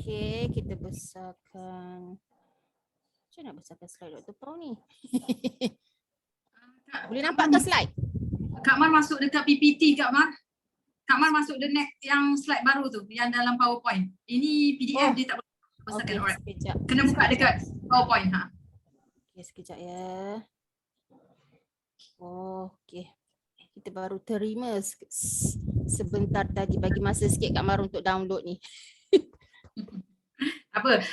Okey, kita besarkan. Macam mana nak besarkan slide Dr. Pau ni? Boleh nampak ke slide? Kak Mar masuk dekat PPT Kak Mar. Kak Mar masuk the next yang slide baru tu yang dalam PowerPoint. Ini PDF dia tak boleh besarkan. Okey, Alright. sekejap. Kena buka dekat PowerPoint ha. Okey, sekejap ya. Oh, okey. Kita baru terima sebentar tadi, bagi masa sikit Kak Mar untuk download ni. Apa?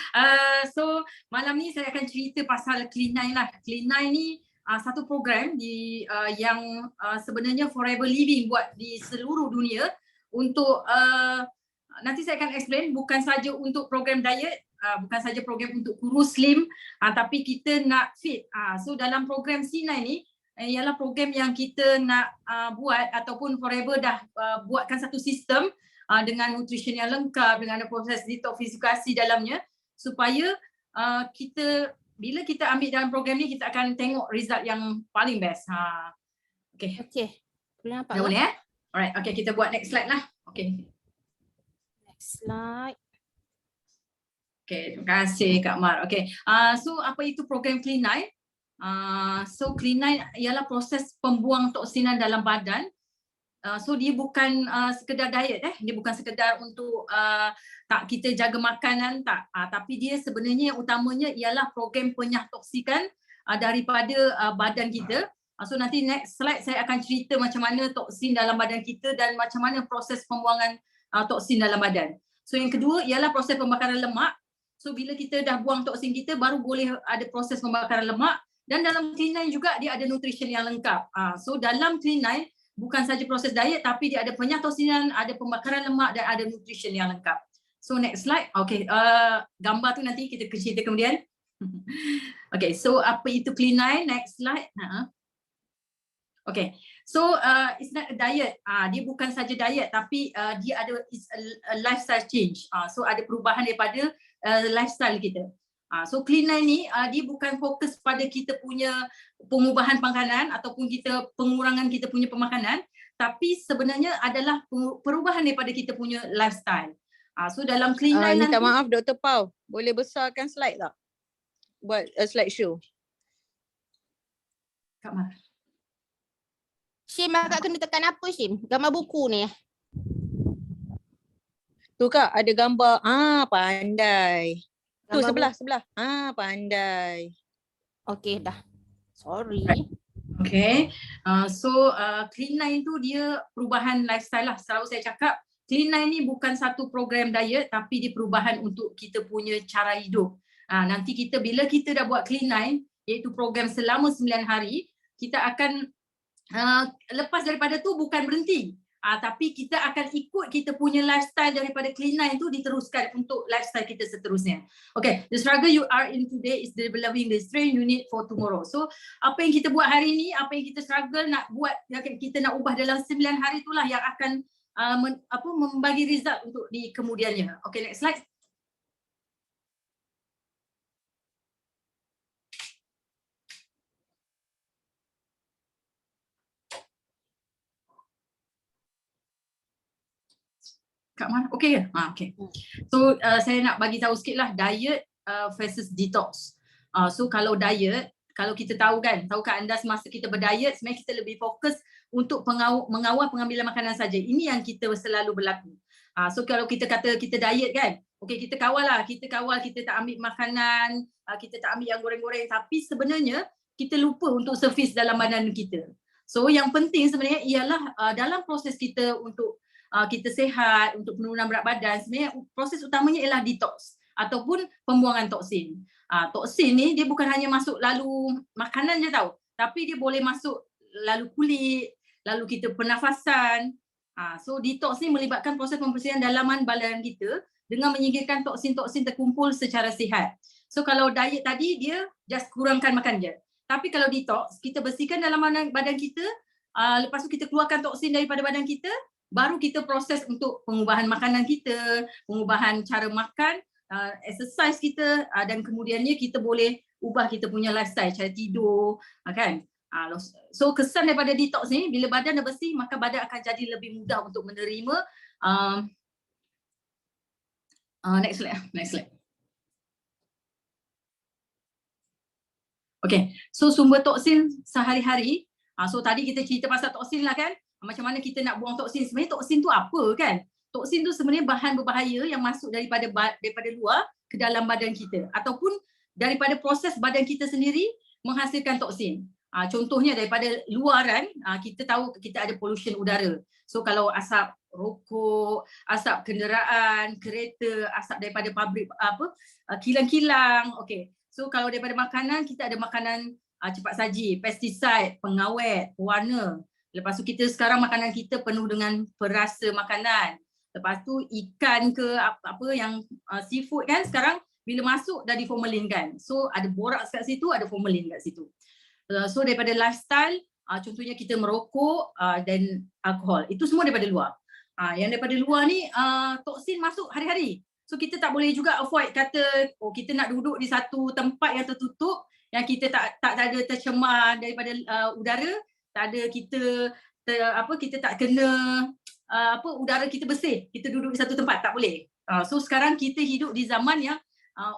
So malam ni saya akan cerita pasal Clean9 lah. Clean9 ni satu program di yang sebenarnya forever living buat di seluruh dunia untuk nanti saya akan explain, bukan saja untuk program diet, bukan saja program untuk kurus slim, tapi kita nak fit. So dalam program C9 ni ialah program yang kita nak buat ataupun forever dah buatkan satu sistem dengan nutrition yang lengkap, dengan ada proses detoksifikasi dalamnya, supaya kita bila kita ambil dalam program ni kita akan tengok result yang paling best. Okey. Okey. Boleh nampak? Dah boleh Alright, okey, kita buat next slide lah. Okey. Next slide. Okey, terima kasih Kak Mar. Okey. So apa itu program Clean9? So Clean9 ialah proses pembuang toksinan dalam badan. So dia bukan sekedar diet dia bukan sekedar untuk tak kita jaga makanan tak, tapi dia sebenarnya yang utamanya ialah program penyahtoksikan daripada badan kita. So nanti next slide saya akan cerita macam mana toksin dalam badan kita dan macam mana proses pembuangan toksin dalam badan. So yang kedua ialah proses pembakaran lemak. So bila kita dah buang toksin kita baru boleh ada proses pembakaran lemak, dan dalam Clean9 juga dia ada nutrition yang lengkap. So dalam Clean9 bukan saja proses diet tapi dia ada penyahtoksinan, ada pembakaran lemak dan ada nutrition yang lengkap. So next slide. Okay, gambar tu nanti kita cerita kemudian. Okay, so apa itu Clean9? Next slide. Okay, so it's not a diet. Dia bukan saja diet tapi dia ada a lifestyle change. So ada perubahan daripada lifestyle kita. So Clean9 ni dia bukan fokus pada kita punya pengubahan makanan ataupun kita pengurangan kita punya pemakanan, tapi sebenarnya adalah perubahan daripada kita punya lifestyle. So dalam Clean9 minta maaf Dr. Pau, boleh besarkan slide tak? Buat slide show. Kak Mar. Syim, akak kena tekan apa Syim? Gambar buku ni. Tu Kak ada gambar. Pandai. Tu Gambar sebelah. Pandai. Okey dah. Sorry. Okay, so Clean9 tu dia perubahan lifestyle lah. Selalu saya cakap Clean9 ni bukan satu program diet tapi dia perubahan untuk kita punya cara hidup. Nanti kita bila kita dah buat Clean9 iaitu program selama 9 hari, kita akan lepas daripada tu bukan berhenti. Tapi kita akan ikut kita punya lifestyle daripada Clean9 tu diteruskan untuk lifestyle kita seterusnya. Okay, the struggle you are in today is developing the strength you need for tomorrow. So apa yang kita buat hari ni, apa yang kita struggle nak buat, kita nak ubah dalam 9 hari itulah yang akan membagi result untuk di kemudiannya. Okay, next slide. Kak Mar, okay ke? Okay. So saya nak bagi tahu sikit lah diet versus detox. So kalau diet, kalau kita tahu kan anda semasa kita berdiet sebenarnya kita lebih fokus untuk mengawal pengambilan makanan saja. Ini yang kita selalu berlaku. So kalau kita kata kita diet kan, okay kita kawal kita tak ambil makanan, kita tak ambil yang goreng-goreng, tapi sebenarnya kita lupa untuk servis dalam badan kita. So yang penting sebenarnya ialah dalam proses kita untuk kita sihat, untuk penurunan berat badan, sebenarnya proses utamanya ialah detox ataupun pembuangan toksin. Toksin ni dia bukan hanya masuk lalu makanan je tau, tapi dia boleh masuk lalu kulit, lalu kita pernafasan. So detox ni melibatkan proses pembersihan dalaman badan kita dengan menyingkirkan toksin-toksin terkumpul secara sihat. So kalau diet tadi dia just kurangkan makan je. Tapi kalau detox, kita bersihkan dalaman badan kita, lepas tu kita keluarkan toksin daripada badan kita, baru kita proses untuk pengubahan makanan kita, pengubahan cara makan, exercise kita, dan kemudiannya kita boleh ubah kita punya lifestyle, cara tidur, kan. So kesan daripada detox ni, bila badan dah bersih, maka badan akan jadi lebih mudah untuk menerima Next slide. Next slide. Okay, so sumber toksin sehari-hari. So tadi kita cerita pasal toksin lah kan. Macam mana kita nak buang toksin. Sebenarnya toksin tu apa kan? Toksin tu sebenarnya bahan berbahaya yang masuk daripada luar ke dalam badan kita. Ataupun daripada proses badan kita sendiri menghasilkan toksin. Contohnya daripada luaran, kita tahu kita ada pollution udara. So kalau asap rokok, asap kenderaan, kereta, asap daripada pabrik kilang-kilang. Okay. So kalau daripada makanan, kita ada makanan cepat saji, pesticide, pengawet, pewarna. Lepas tu kita sekarang makanan kita penuh dengan perasa makanan. Lepas tu ikan ke apa yang seafood kan sekarang bila masuk dah diformalinkan. So ada borax kat situ, ada formalin kat situ. So daripada lifestyle, contohnya kita merokok dan alkohol. Itu semua daripada luar. Yang daripada luar ni toksin masuk hari-hari. So kita tak boleh juga avoid kata kita nak duduk di satu tempat yang tertutup yang kita tak ada tercemar daripada udara, tak ada kita kita tak kena udara kita bersih. Kita duduk di satu tempat tak boleh. So sekarang kita hidup di zaman yang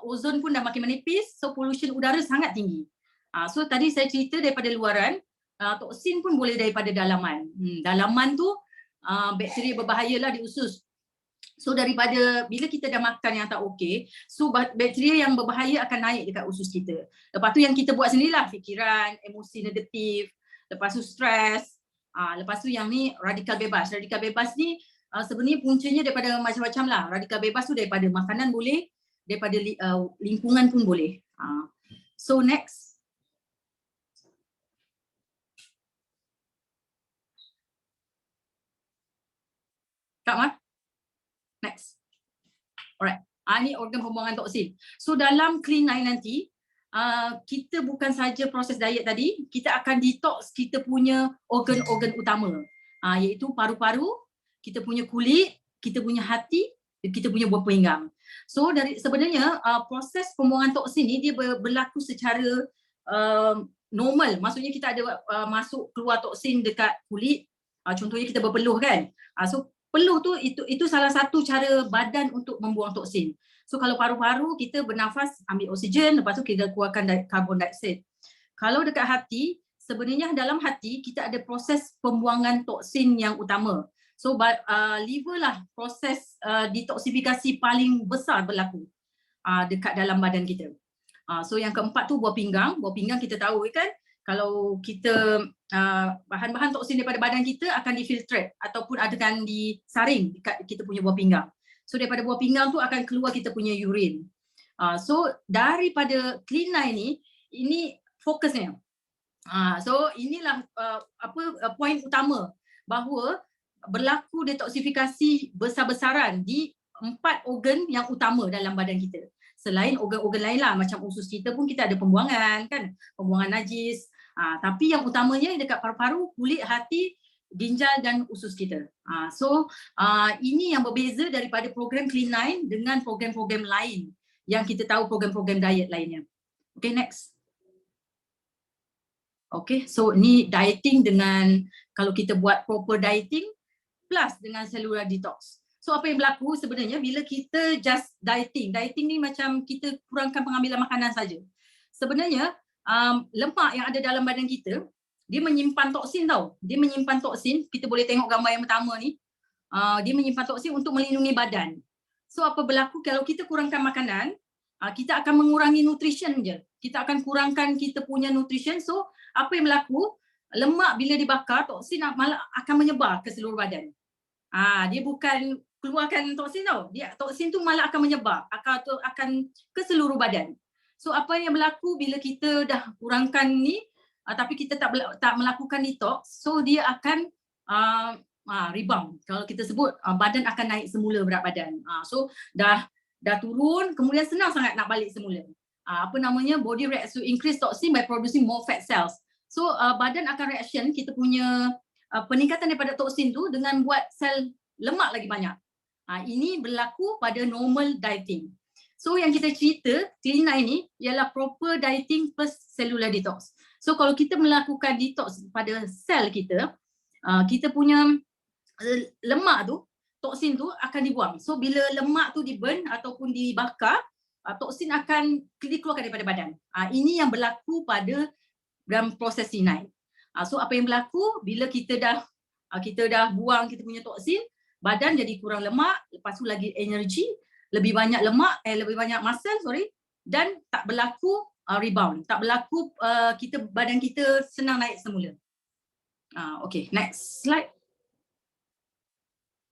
ozon pun dah makin menipis, so pollution udara sangat tinggi. So tadi saya cerita daripada luaran, toksin pun boleh daripada dalaman. Dalaman tu bakteria berbahayalah di usus. So daripada bila kita dah makan yang tak okey, so bakteria yang berbahaya akan naik dekat usus kita. Lepas tu yang kita buat sendirilah, fikiran, emosi negatif, lepas tu stres, lepas tu yang ni radikal bebas. Radikal bebas ni sebenarnya puncanya daripada macam-macam lah. Radikal bebas tu daripada makanan boleh, daripada lingkungan pun boleh. So next. Kak Mar? Next. Alright. Ini organ pembuangan toksin. So dalam Clean 9 nanti, kita bukan saja proses diet tadi, kita akan detox kita punya organ-organ utama. Iaitu paru-paru, kita punya kulit, kita punya hati, kita punya buah pinggang. So sebenarnya proses pembuangan toksin ni dia berlaku secara normal. Maksudnya kita ada masuk keluar toksin dekat kulit. Contohnya kita berpeluh kan. So peluh tu itu salah satu cara badan untuk membuang toksin. So kalau paru-paru kita bernafas ambil oksigen, lepas tu kita keluarkan karbon dioksida. Kalau dekat hati, sebenarnya dalam hati kita ada proses pembuangan toksin yang utama. So liver lah proses detoksifikasi paling besar berlaku dekat dalam badan kita. So yang keempat tu buah pinggang. Buah pinggang kita tahu kan, kalau kita bahan-bahan toksin daripada badan kita akan difiltrate ataupun akan disaring dekat kita punya buah pinggang. So daripada buah pinggang tu akan keluar kita punya urine. So daripada Clean 9 ni, ini fokusnya. So inilah poin utama bahawa berlaku detoksifikasi besar-besaran di 4 organ yang utama dalam badan kita. Selain organ-organ lain lah, macam usus kita pun kita ada pembuangan kan, pembuangan najis. Tapi yang utamanya dekat paru-paru, kulit, hati, ginjal dan usus kita. So ini yang berbeza daripada program Clean 9 dengan program-program lain yang kita tahu program-program diet lainnya. Okay, next. Okay, so ni dieting dengan kalau kita buat proper dieting plus dengan cellular detox. So apa yang berlaku sebenarnya bila kita just dieting ni macam kita kurangkan pengambilan makanan saja. Sebenarnya lemak yang ada dalam badan kita, dia menyimpan toksin tau. Dia menyimpan toksin, kita boleh tengok gambar yang pertama ni. Dia menyimpan toksin untuk melindungi badan. So apa berlaku kalau kita kurangkan makanan, kita akan mengurangi nutrition je. Kita akan kurangkan kita punya nutrition. So apa yang berlaku, lemak bila dibakar, toksin malah akan menyebar ke seluruh badan. Dia bukan keluarkan toksin tau. Toksin tu malah akan menyebar, akan ke seluruh badan. So apa yang berlaku bila kita dah kurangkan ni, tapi kita tak melakukan detox, so dia akan rebound. Kalau kita sebut badan akan naik semula berat badan. So dah turun, kemudian senang sangat nak balik semula. Body reacts to increase toxin by producing more fat cells. So badan akan reaction kita punya peningkatan daripada toksin tu dengan buat sel lemak lagi banyak. Ini berlaku pada normal dieting. So yang kita cerita Clean 9 ni ialah proper dieting plus cellular detox. So kalau kita melakukan detox pada sel kita, kita punya lemak tu, toksin tu akan dibuang. So bila lemak tu di-burn ataupun dibakar, toksin akan dikeluarkan daripada badan. Ini yang berlaku pada dalam proses C9. So apa yang berlaku bila kita dah buang kita punya toksin, badan jadi kurang lemak, lepas tu lagi energi, lebih banyak lemak, lebih banyak muscle, dan tak berlaku rebound, tak berlaku badan kita senang naik semula. Okay, next slide.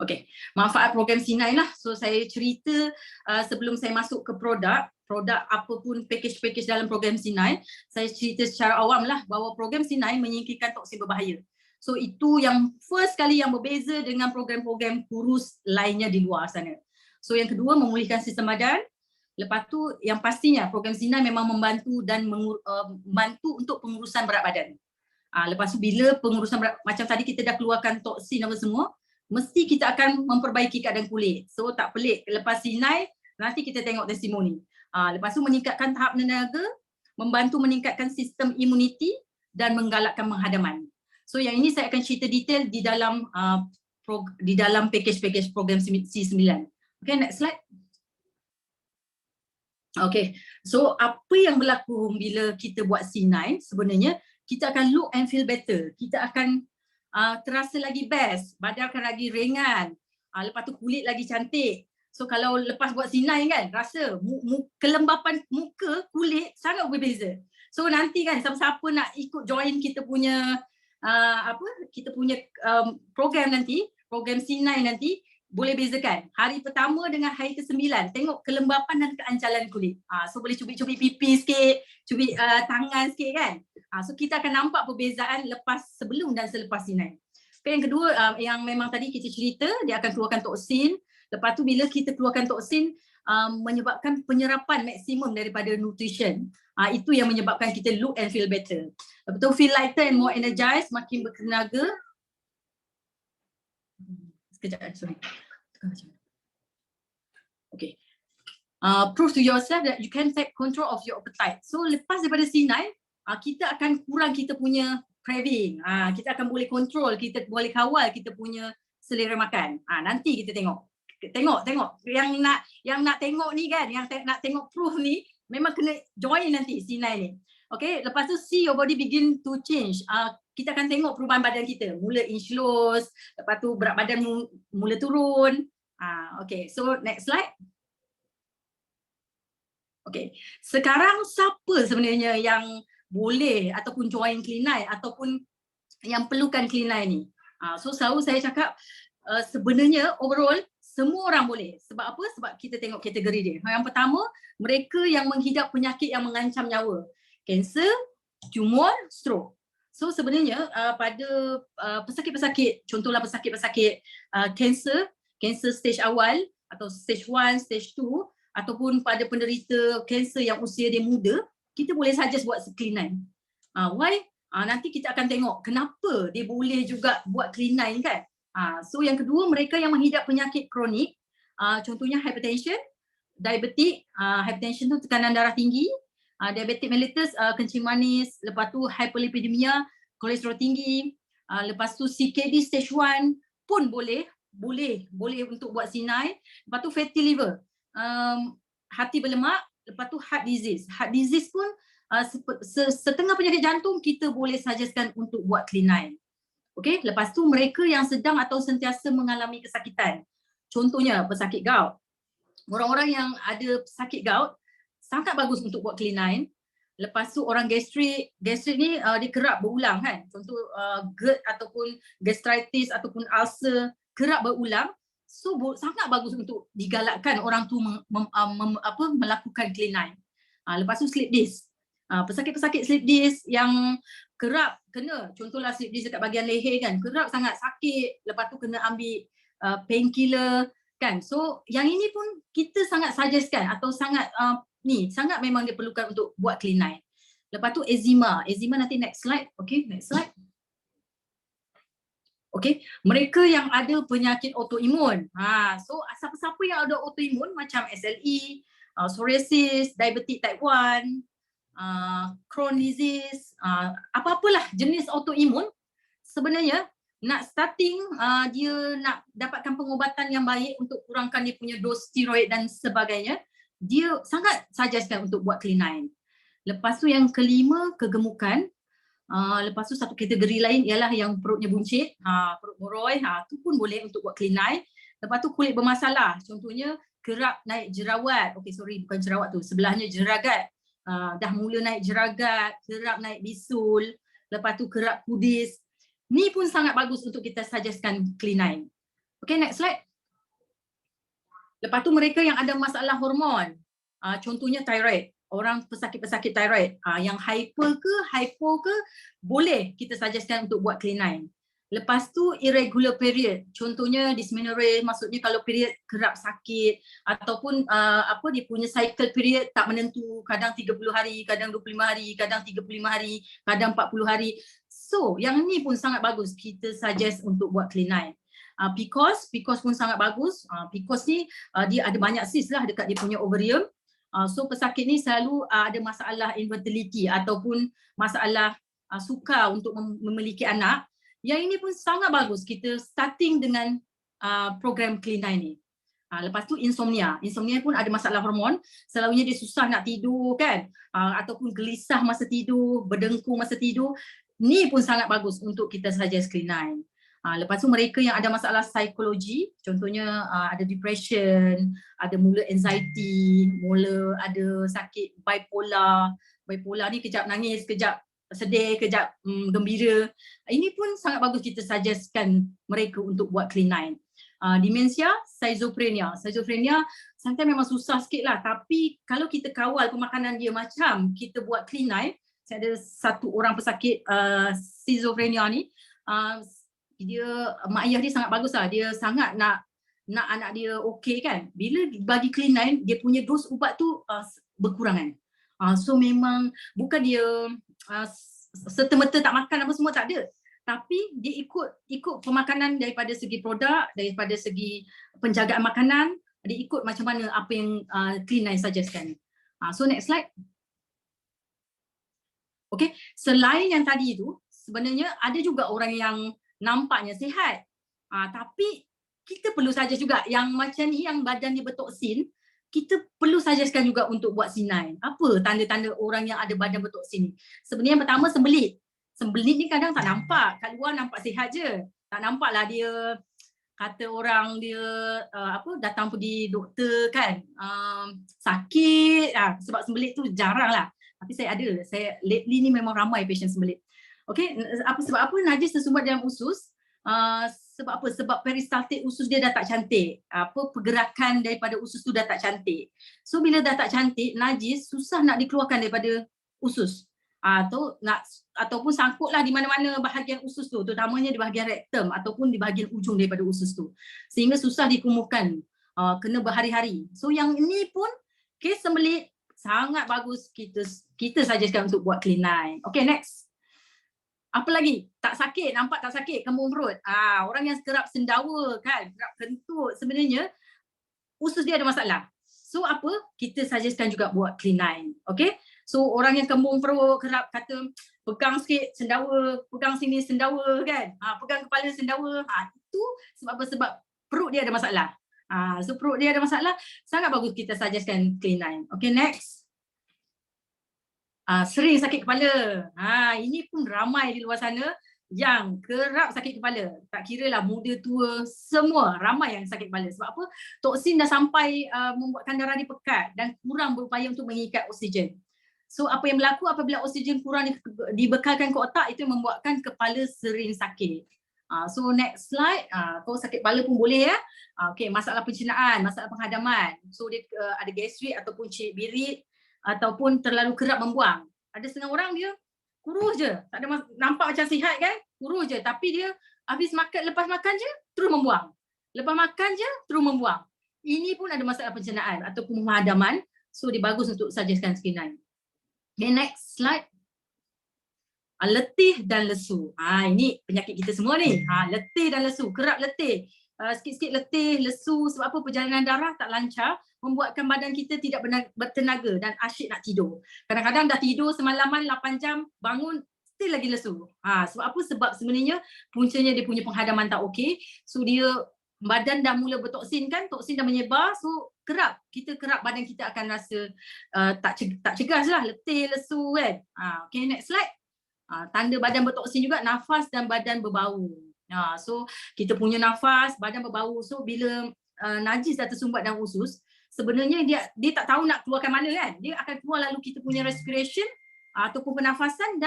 Okay, manfaat program C9 lah. So saya cerita sebelum saya masuk ke produk apapun package dalam program C9, saya cerita secara awam lah bahawa program C9 menyingkirkan toksin berbahaya. So itu yang first kali yang berbeza dengan program-program kurus lainnya di luar sana. So yang kedua, memulihkan sistem badan. Lepas tu yang pastinya program C9 memang membantu dan membantu untuk pengurusan berat badan. Lepas tu bila pengurusan berat, macam tadi kita dah keluarkan toksin apa semua, mesti kita akan memperbaiki keadaan kulit. So tak pelik lepas C9 nanti kita tengok testimoni. Lepas tu meningkatkan tahap tenaga, membantu meningkatkan sistem imuniti dan menggalakkan penghadaman. So yang ini saya akan cerita detail di dalam package program C9. Okay, next slide. Okay, so apa yang berlaku bila kita buat C9 sebenarnya kita akan look and feel better. Kita akan terasa lagi best, badan akan lagi ringan, lepas tu kulit lagi cantik. So kalau lepas buat C9 kan, rasa kelembapan muka, kulit sangat berbeza. So nanti kan siapa-siapa nak ikut join kita punya program nanti, program C9 nanti, boleh bezakan hari pertama dengan hari ke-9, tengok kelembapan dan keancalan kulit. So boleh cubit-cubit pipi sikit, cubit tangan sikit kan. So kita akan nampak perbezaan sebelum dan selepas C9. Okay, yang kedua, yang memang tadi kita cerita, dia akan keluarkan toksin. Lepas tu bila kita keluarkan toksin, menyebabkan penyerapan maksimum daripada nutrition. Itu yang menyebabkan kita look and feel better. Lepas tu feel lighter and more energized, makin bertenaga. Sekejap, sorry. Okay. Prove to yourself that you can take control of your appetite. So lepas daripada C9, kita akan kurang kita punya craving. Kita akan boleh control, kita boleh kawal kita punya selera makan. Nanti kita tengok. Yang nak tengok ni kan, yang nak tengok proof ni memang kena join nanti C9 ni. Okay, lepas tu see your body begin to change. Kita akan tengok perubahan badan kita. Mula inch loss, lepas tu berat badan mula turun. Okay, so next slide. Okay, sekarang siapa sebenarnya yang boleh ataupun join Clean9 ataupun yang perlukan Clean9 ni? So selalu saya cakap sebenarnya overall semua orang boleh. Sebab apa? Sebab kita tengok kategori dia. Yang pertama, mereka yang menghidap penyakit yang mengancam nyawa. Kanser, tumor, stroke. So sebenarnya pada pesakit-pesakit, contohlah pesakit-pesakit kanser stage awal atau stage 1, stage 2 ataupun pada penderita kanser yang usia dia muda, kita boleh suggest buat Clean9. Why? Nanti kita akan tengok kenapa dia boleh juga buat Clean9 kan. So yang kedua, mereka yang menghidap penyakit kronik, contohnya hypertension, diabetik, hypertension tu tekanan darah tinggi, diabetic mellitus, kencing manis, lepas tu hyperlipidemia, kolesterol tinggi, lepas tu CKD stage 1 pun boleh untuk buat C9. Lepas tu fatty liver, hati berlemak, lepas tu heart disease. Heart disease pun setengah penyakit jantung kita boleh suggestkan untuk buat Clean9. Okay, lepas tu mereka yang sedang atau sentiasa mengalami kesakitan. Contohnya pesakit gout. Orang-orang yang ada pesakit gout sangat bagus untuk buat Clean9. Lepas tu orang gastrik ni dia kerap berulang kan. Contoh GERD ataupun gastritis ataupun ulcer kerap berulang. So sangat bagus untuk digalakkan orang tu melakukan Clean9. Lepas tu slip disc. Pesakit-pesakit slip disc yang kerap kena, contohlah slip disc dekat bahagian leher kan, kerap sangat sakit, lepas tu kena ambil painkiller kan. So yang ini pun kita sangat suggestkan atau sangat sangat memang diperlukan untuk buat Clean9. Lepas tu eczema nanti next slide. Okay, next slide. Okay, mereka yang ada penyakit autoimun. So siapa-siapa yang ada autoimun macam SLE, psoriasis, diabetic type 1, Crohn disease, apa-apalah jenis autoimun, sebenarnya nak starting dia nak dapatkan pengubatan yang baik untuk kurangkan dia punya dos steroid dan sebagainya, dia sangat suggestkan untuk buat Clean9. Lepas tu yang kelima, kegemukan. Lepas tu satu kategori lain ialah yang perutnya buncit, perut boroi, tu pun boleh untuk buat Clean9. Lepas tu kulit bermasalah, contohnya kerap naik jerawat, bukan jerawat tu, sebelahnya jeragat, dah mula naik jeragat, kerap naik bisul, lepas tu kerap kudis. Ni pun sangat bagus untuk kita suggestkan Clean9. Okay, next slide. Lepas tu mereka yang ada masalah hormon, contohnya thyroid, orang pesakit-pesakit thyroid, yang hyper ke, hypo ke, boleh kita suggestkan untuk buat Clean9. Lepas tu irregular period, contohnya dysmenorrhea, maksudnya kalau period kerap sakit ataupun dia punya cycle period tak menentu, kadang 30 hari, kadang 25 hari, kadang 35 hari, kadang 40 hari. So yang ni pun sangat bagus kita suggest untuk buat Clean9. PCOS pun sangat bagus. PCOS ni dia ada banyak cyst lah dekat dia punya ovarium. So pesakit ni selalu ada masalah infertility ataupun masalah sukar untuk memiliki anak. Yang ini pun sangat bagus kita starting dengan program Clean9 ni. Lepas tu insomnia pun ada masalah hormon, selalunya dia susah nak tidur kan, ataupun gelisah masa tidur, berdengkur masa tidur. Ni pun sangat bagus untuk kita suggest Clean9. Lepas tu mereka yang ada masalah psikologi, contohnya ada depression, ada mula anxiety, mula ada sakit bipolar. Bipolar ni kejap nangis, kejap sedih, kejap gembira. Ini pun sangat bagus kita suggestkan mereka untuk buat Clean9. Demensia, schizophrenia. Schizophrenia sometimes memang susah sikit lah, tapi kalau kita kawal pemakanan dia macam kita buat Clean9, saya ada satu orang pesakit schizophrenia ni, dia mak ayah dia sangat bagus lah, dia sangat nak anak dia okey kan. Bila bagi Clean9, dia punya dos ubat tu berkurangan. So memang bukan dia serta-merta tak makan apa semua, tak ada. Tapi dia ikut pemakanan daripada segi produk, daripada segi penjagaan makanan, dia ikut macam mana apa yang Clean9 suggestkan. So next slide. Okay, selain yang tadi tu, sebenarnya ada juga orang yang nampaknya sihat. Tapi kita perlu saja juga yang macam ni, yang badan dia bertoksin, kita perlu suggestkan juga untuk buat C9. Apa tanda-tanda orang yang ada badan bertoksin ni? Sebenarnya yang pertama sembelit. Sembelit ni kadang tak nampak, kat luar nampak sihat je. Tak nampaklah dia, kata orang dia datang pergi doktor kan, sakit, sebab sembelit tu jarang lah. Tapi saya lately ni memang ramai patient sembelit. Okay, sebab apa najis tersumbat dalam usus? Sebab apa? Sebab peristaltik usus dia dah tak cantik. Pergerakan daripada usus tu dah tak cantik. So bila dah tak cantik, najis susah nak dikeluarkan daripada usus. Ataupun sangkutlah di mana-mana bahagian usus tu, terutamanya di bahagian rektum ataupun di bahagian ujung daripada usus tu. Sehingga susah dikumuhkan, kena berhari-hari. So yang ini pun kes sembelit sangat bagus kita suggestkan untuk buat Clean9. Okay, next. Apa lagi? Tak sakit, nampak tak sakit, kembung perut. Orang yang kerap sendawa kan, kerap kentut, sebenarnya usus dia ada masalah. So apa? Kita suggestkan juga buat Clean9. Okay? So orang yang kembung perut kerap kata pegang sikit sendawa, pegang sini sendawa kan. Pegang kepala sendawa. Itu sebab apa? Sebab perut dia ada masalah. So perut dia ada masalah, sangat bagus kita suggestkan Clean9. Okay, next. Sering sakit kepala. Ini pun ramai di luar sana yang kerap sakit kepala. Tak kira lah muda tua, semua ramai yang sakit kepala. Sebab apa? Toksin dah sampai membuatkan darah dia pekat dan kurang berupaya untuk mengikat oksigen. So apa yang berlaku apabila oksigen kurang dibekalkan ke otak, itu membuatkan kepala sering sakit. So next slide. Kalau sakit kepala pun boleh ya. Okay, masalah pencernaan, masalah penghadaman. So dia ada gastrik ataupun cik birit, ataupun terlalu kerap membuang. Ada setengah orang dia kurus je, tak ada nampak macam sihat kan, kurus je, tapi dia habis makan, lepas makan je terus membuang. Lepas makan je terus membuang. Ini pun ada masalah pencernaan ataupun penghadaman. So dia bagus untuk suggestkan Clean9. Okay, next slide. Letih dan lesu. Ini penyakit kita semua ni. Letih dan lesu, kerap letih. Sikit-sikit letih, lesu, sebab apa? Perjalanan darah tak lancar, membuatkan badan kita tidak bertenaga dan asyik nak tidur. Kadang-kadang dah tidur semalaman 8 jam, bangun still lagi lesu. Sebab apa? Sebab sebenarnya puncanya dia punya penghadaman tak okey. So dia badan dah mula bertoksin kan, toksin dah menyebar, so kerap badan kita akan rasa tak cegas lah, letih, lesu kan. Okay, next slide. Tanda badan bertoksin juga, nafas dan badan berbau. So kita punya nafas, badan berbau. So bila najis dah tersumbat dalam usus, sebenarnya dia tak tahu nak keluarkan mana kan. Dia akan keluar lalu kita punya respiration ataupun pernafasan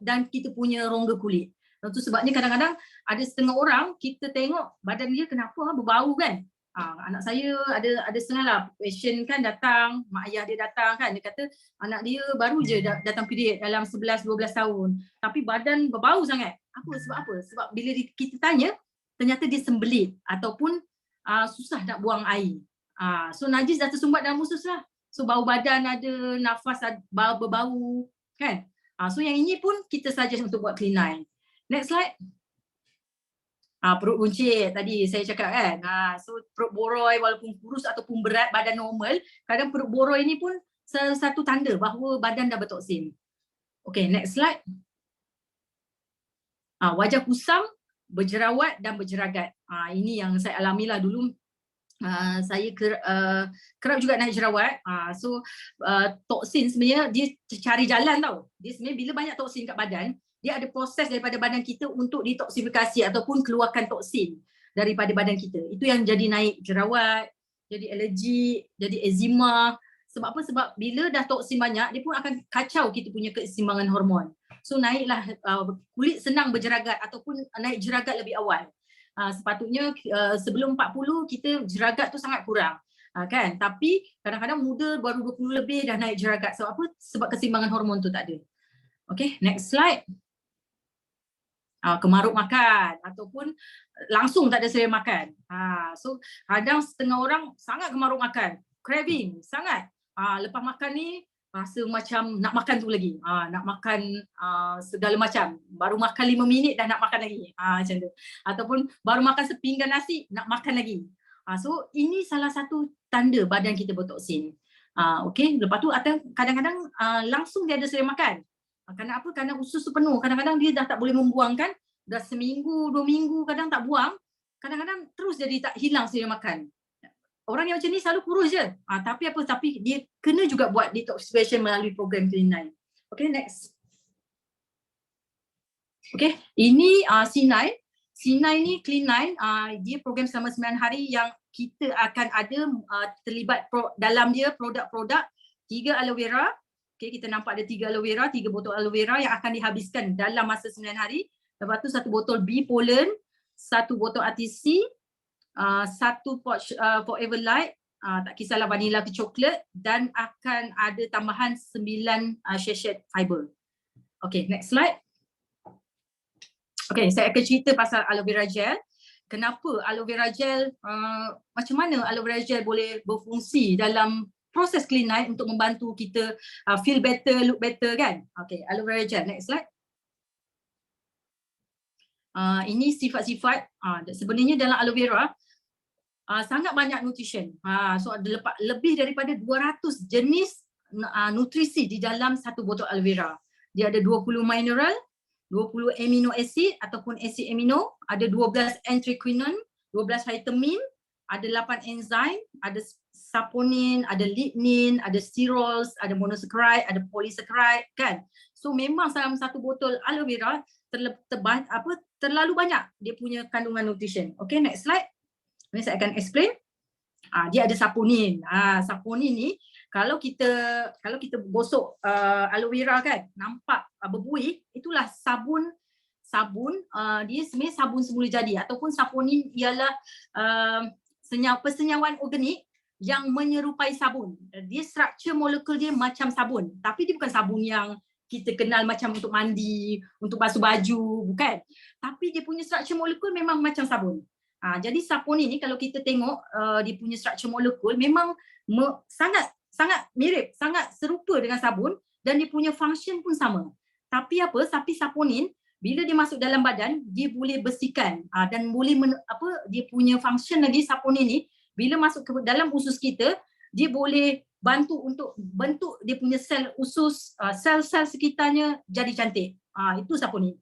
dan kita punya rongga kulit. Itu sebabnya kadang-kadang ada setengah orang kita tengok badan dia kenapa berbau kan. Anak saya ada setengah lah patient kan datang, mak ayah dia datang kan, dia kata anak dia baru je datang period dalam 11-12 tahun tapi badan berbau sangat. Sebab apa? Sebab bila kita tanya ternyata dia sembelit ataupun susah nak buang air. So najis dah tersumbat dalam usus lah. So bau badan ada, nafas berbau kan. So yang ini pun kita suggest untuk buat clean. Next slide. Perut buncit tadi saya cakap kan. So perut boroi walaupun kurus ataupun berat badan normal, kadang perut boroi ni pun salah satu tanda bahawa badan dah bertoksin. Okay, next slide. Wajah kusam, berjerawat dan berjeragat. Ini yang saya alamilah dulu. Saya kerap juga naik jerawat. So toksin sebenarnya dia cari jalan tau. Dia sebenarnya bila banyak toksin kat badan, dia ada proses daripada badan kita untuk detoksifikasi ataupun keluarkan toksin daripada badan kita. Itu yang jadi naik jerawat, jadi alergi, jadi eczema. Sebab apa? Sebab bila dah toksin banyak, dia pun akan kacau kita punya keseimbangan hormon. So naiklah kulit senang berjeragat ataupun naik jeragat lebih awal. Sepatutnya sebelum 40 kita jeragat tu sangat kurang. Kan? Tapi kadang-kadang muda baru 20 lebih dah naik jeragat. Sebab apa? Sebab keseimbangan hormon tu tak ada. Okay, next slide. Kemaruk makan ataupun langsung tak ada selera makan. So kadang setengah orang sangat kemaruk makan, craving sangat. Lepas makan ni rasa macam nak makan tu lagi. Nak makan segala macam. Baru makan 5 minit dah nak makan lagi. Macam tu. Ataupun baru makan sepinggan nasi nak makan lagi. So ini salah satu tanda badan kita bertoksin. Okay, lepas tu kadang-kadang langsung dia ada selera makan. Kerana apa? Kerana usus tu penuh. Kadang-kadang dia dah tak boleh membuang kan. Dah seminggu, 2 minggu kadang tak buang. Kadang-kadang terus jadi tak hilang selera makan. Orang yang macam ni selalu kurus je. Tapi apa? Tapi dia kena juga buat detoxification melalui program Clean9. Okay, next. Okay, ini C9. C9 ni Clean9. Dia program selama 9 hari yang kita akan ada terlibat dalam dia produk-produk 3 aloe vera. Okay, kita nampak ada 3 aloe vera, 3 botol aloe vera yang akan dihabiskan dalam masa 9 hari. Lepas tu 1 botol bee pollen, 1 botol RTC, 1 pouch Forever Light, tak kisahlah vanilla ke coklat, dan akan ada tambahan 9 sachet fiber. Okay, next slide. Okay, saya akan cerita pasal aloe vera gel. Kenapa aloe vera gel, macam mana aloe vera gel boleh berfungsi dalam proses Clean9 untuk membantu kita feel better, look better kan. Okay, aloe vera gel, next slide. Ini sifat-sifat, sebenarnya dalam aloe vera sangat banyak nutrition. So ada lebih daripada 200 jenis nutrisi di dalam satu botol aloe vera. Dia ada 20 mineral, 20 amino acid ataupun acid amino, ada 12 anthocyanin, 12 vitamin, ada 8 enzim, ada saponin, ada lignin, ada sterols, ada monosaccharide, ada polysaccharide kan. So memang dalam satu botol aloe vera terlalu banyak dia punya kandungan nutrition. Okay, next slide. Ini saya akan explain. Dia ada saponin. Saponin ni kalau kita gosok aloe vera kan, nampak berbuih, itulah sabun. Dia sebenarnya sabun semula jadi ataupun saponin ialah persenyawan organik yang menyerupai sabun. Dia struktur molekul dia macam sabun, tapi dia bukan sabun yang kita kenal macam untuk mandi, untuk basuh baju, bukan. Tapi dia punya struktur molekul memang macam sabun. Jadi saponin ni kalau kita tengok dia punya struktur molekul memang sangat mirip, sangat serupa dengan sabun dan dia punya function pun sama. Tapi saponin bila dia masuk dalam badan dia boleh bersihkan dan boleh dia punya function lagi saponin ni bila masuk ke dalam usus kita dia boleh bantu untuk bentuk dia punya sel usus, sel-sel sekitarnya jadi cantik. Itu saponin.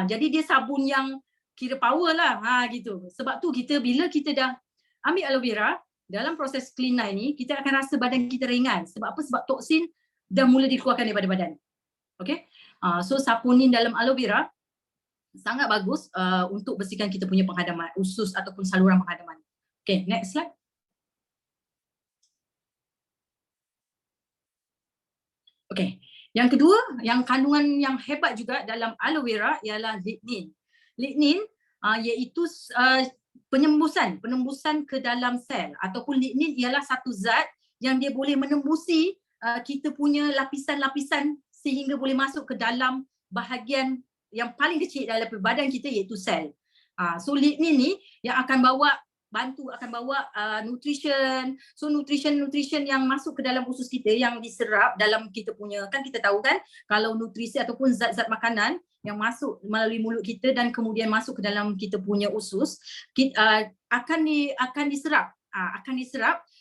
Jadi dia sabun yang kira power lah gitu. Sebab tu bila kita dah ambil aloe vera, dalam proses clean line ni kita akan rasa badan kita ringan. Sebab apa? Sebab toksin dah mula dikeluarkan daripada badan. Okay. So saponin dalam aloe vera sangat bagus untuk bersihkan kita punya penghadaman usus ataupun saluran penghadaman. Okay, next slide. Okay, yang kedua, yang kandungan yang hebat juga dalam aloe vera ialah lignin. Lignin iaitu penembusan ke dalam sel, ataupun lignin ialah satu zat yang dia boleh menembusi kita punya lapisan-lapisan sehingga boleh masuk ke dalam bahagian yang paling kecil dalam badan kita iaitu sel. So lignin ni yang akan bawa nutrition. So nutrition yang masuk ke dalam usus kita yang diserap dalam kita punya, kan kita tahu kan kalau nutrisi ataupun zat-zat makanan yang masuk melalui mulut kita dan kemudian masuk ke dalam kita punya usus akan diserap.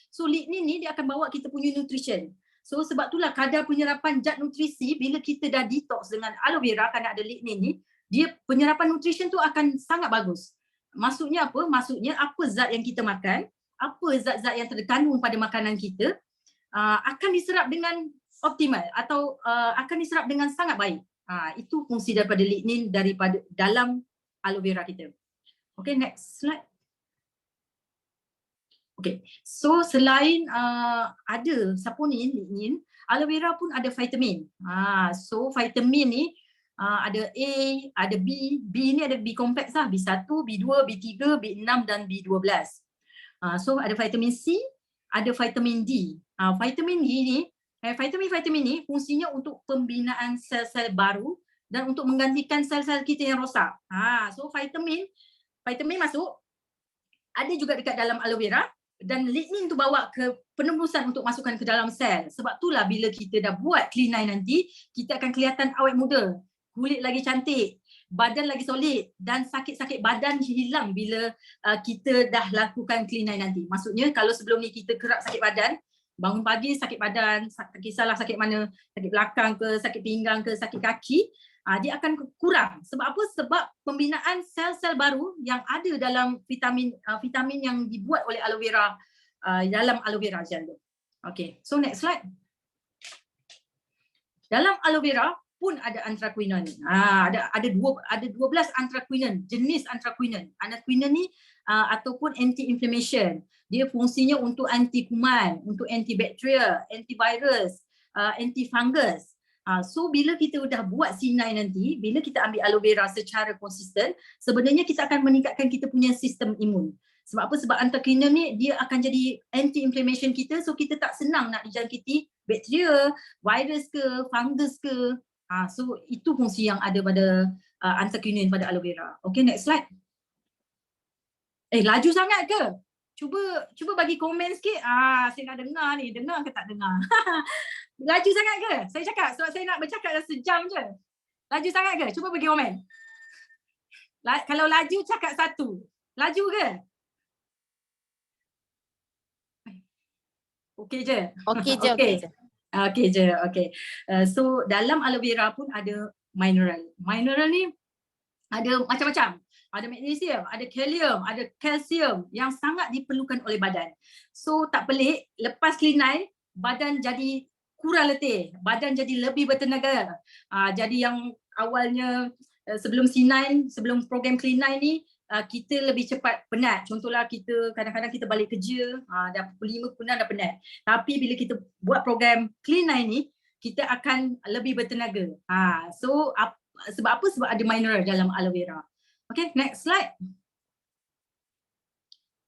So lignin ni dia akan bawa kita punya nutrition. So sebab itulah kadar penyerapan zat nutrisi bila kita dah detox dengan aloe vera kerana ada lignin ni, dia penyerapan nutrition tu akan sangat bagus. Maksudnya apa? Maksudnya apa zat yang kita makan, apa zat-zat yang terkandung pada makanan kita akan diserap dengan optimal atau akan diserap dengan sangat baik. Itu fungsi daripada lignin daripada dalam aloe vera kita. Okay, next slide. Okay, so selain ada saponin, lignin, aloe vera pun ada vitamin. So vitamin ni ada A, ada B. B ni ada B kompleks lah, B1, B2, B3, B6 dan B12. So ada vitamin C, ada vitamin D. Vitamin D ni, vitamin ni fungsinya untuk pembinaan sel-sel baru dan untuk menggantikan sel-sel kita yang rosak. So vitamin masuk, ada juga dekat dalam aloe vera, dan lignin tu bawa ke penembusan untuk masukkan ke dalam sel. Sebab itulah bila kita dah buat clean line nanti, kita akan kelihatan awet muda, kulit lagi cantik, badan lagi solid dan sakit-sakit badan hilang bila kita dah lakukan clean line nanti. Maksudnya kalau sebelum ni kita kerap sakit badan, bangun pagi sakit badan, tak kisahlah sakit mana, sakit belakang ke, sakit pinggang ke, sakit kaki, dia akan kurang. Sebab apa? Sebab pembinaan sel-sel baru yang ada dalam vitamin yang dibuat oleh aloe vera dalam aloe vera gel tu. Okay, so next slide. Dalam aloe vera pun ada anthraquinone. Ada 12 anthraquinone, jenis anthraquinone. Anthraquinone ni ataupun anti-inflammation. Dia fungsinya untuk anti kuman, untuk antibakteria, antivirus, anti-fungus. So bila kita dah buat C9 nanti, bila kita ambil aloe vera secara konsisten, sebenarnya kita akan meningkatkan kita punya sistem imun. Sebab apa? Sebab anthraquinone ni dia akan jadi anti-inflammation kita, so kita tak senang nak dijangkiti bakteria, virus ke, fungus ke. So itu fungsi yang ada pada anthraquinone pada aloe vera. Okay, next slide. Laju sangat ke? Cuba bagi komen sikit. Saya nak dengar ni. Dengar ke tak dengar? Laju sangat ke? Saya cakap sebab saya nak bercakap dah sejam je. Laju sangat ke? Cuba bagi komen. Kalau laju cakap 1. Laju ke? Okey je? Okey je. Okey je. Okay. So dalam aloe vera pun ada mineral. Mineral ni ada macam-macam. Ada magnesium, ada kalium, ada kalsium yang sangat diperlukan oleh badan. So tak pelik, lepas clean line, badan jadi kurang letih, badan jadi lebih bertenaga. Jadi yang awalnya sebelum C9, sebelum program clean line ni, kita lebih cepat penat. Contohlah kita kadang-kadang kita balik kerja, dah pukul 5 dah penat. Tapi bila kita buat program clean line ni, kita akan lebih bertenaga. So sebab apa? Sebab ada mineral dalam aloe vera. Okay, next slide.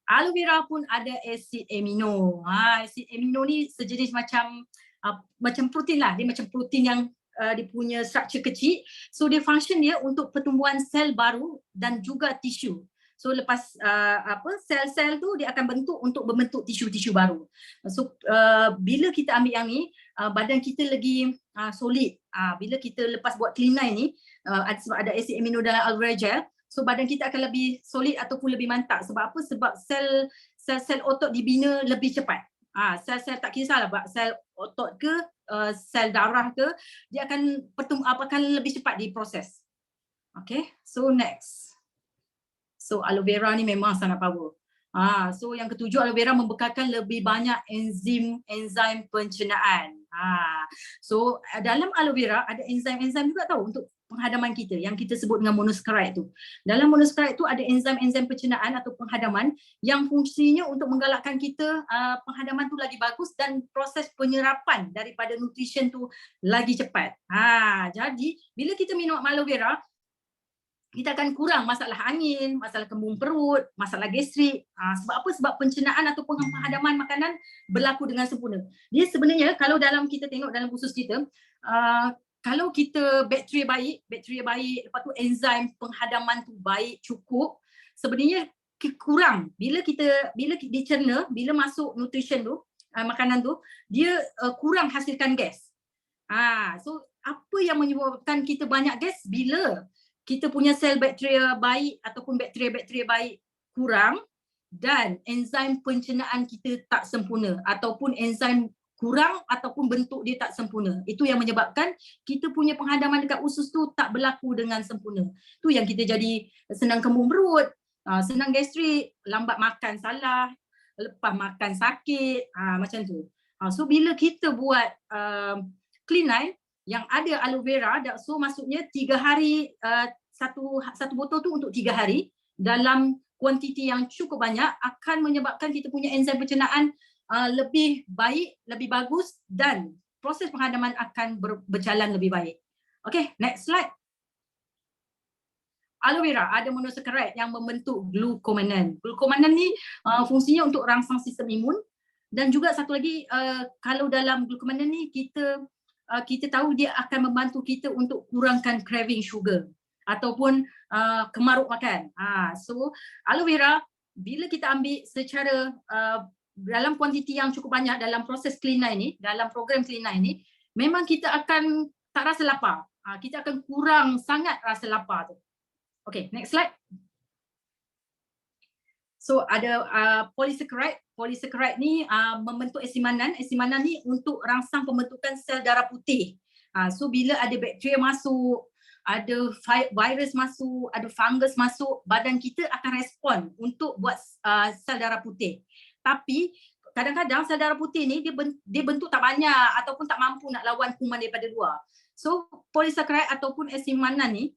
Aloe vera pun ada asid amino. Asid amino ni sejenis macam protein lah. Dia macam protein yang dia punya structure kecil. So dia function dia untuk pertumbuhan sel baru dan juga tisu. So lepas sel-sel tu dia akan bentuk untuk membentuk tisu-tisu baru. So bila kita ambil yang ni, badan kita lagi solid. Bila kita lepas buat clean line ni, sebab ada asid amino dalam aloe vera gel, so badan kita akan lebih solid ataupun lebih mantap. Sebab apa? Sebab sel-sel otot dibina lebih cepat. Sel-sel tak kisahlah sel otot ke sel darah ke, dia akan akan lebih cepat diproses. Okay, so next. So aloe vera ni memang sangat power. So yang ketujuh, aloe vera membekalkan lebih banyak enzim pencernaan. So dalam aloe vera ada enzim juga tahu untuk penghadaman kita yang kita sebut dengan monosaccharide tu. Dalam monosaccharide tu ada enzim pencernaan atau penghadaman yang fungsinya untuk menggalakkan kita penghadaman tu lagi bagus dan proses penyerapan daripada nutrition tu lagi cepat. Jadi bila kita minum aloe vera, kita akan kurang masalah angin, masalah kembung perut, masalah gastrik. Sebab apa? Sebab pencernaan atau penghadaman makanan berlaku dengan sempurna. Dia sebenarnya kalau kita tengok dalam usus kita, kalau kita bakteria baik, lepas tu enzim penghadaman tu baik, cukup, sebenarnya kurang. Bila dicerna, bila masuk nutrition tu, makanan tu, dia kurang hasilkan gas. So apa yang menyebabkan kita banyak gas? Bila kita punya sel bakteria baik ataupun bakteria baik kurang dan enzim pencernaan kita tak sempurna ataupun enzim kurang ataupun bentuk dia tak sempurna. Itu yang menyebabkan kita punya penghadaman dekat usus tu tak berlaku dengan sempurna. Tu yang kita jadi senang kembung perut, senang gastrik, lambat makan salah, lepas makan sakit, macam tu. So bila kita buat clean line yang ada aloe vera, so maksudnya 3 hari, satu botol tu untuk 3 hari dalam kuantiti yang cukup banyak akan menyebabkan kita punya enzim pencernaan lebih baik, lebih bagus dan proses penghadaman akan berjalan lebih baik. Okay, next slide. Aloe vera ada monosaccharide yang membentuk glucomannan. Glucomannan ni fungsinya untuk rangsang sistem imun dan juga satu lagi kalau dalam glucomannan ni kita tahu dia akan membantu kita untuk kurangkan craving sugar ataupun kemaruk makan. So aloe vera bila kita ambil secara dalam kuantiti yang cukup banyak dalam proses clean line ni, dalam program clean line ni, memang kita akan tak rasa lapar. Kita akan kurang sangat rasa lapar tu. Okay, next slide. So ada polysaccharide. Polysaccharide ni membentuk asimanan. Asimanan ni untuk rangsang pembentukan sel darah putih. So bila ada bakteria masuk, ada virus masuk, ada fungus masuk, badan kita akan respon untuk buat sel darah putih. Tapi kadang-kadang sel darah putih ni dia bentuk tak banyak ataupun tak mampu nak lawan kuman daripada luar. So polysaccharide ataupun asimanan ni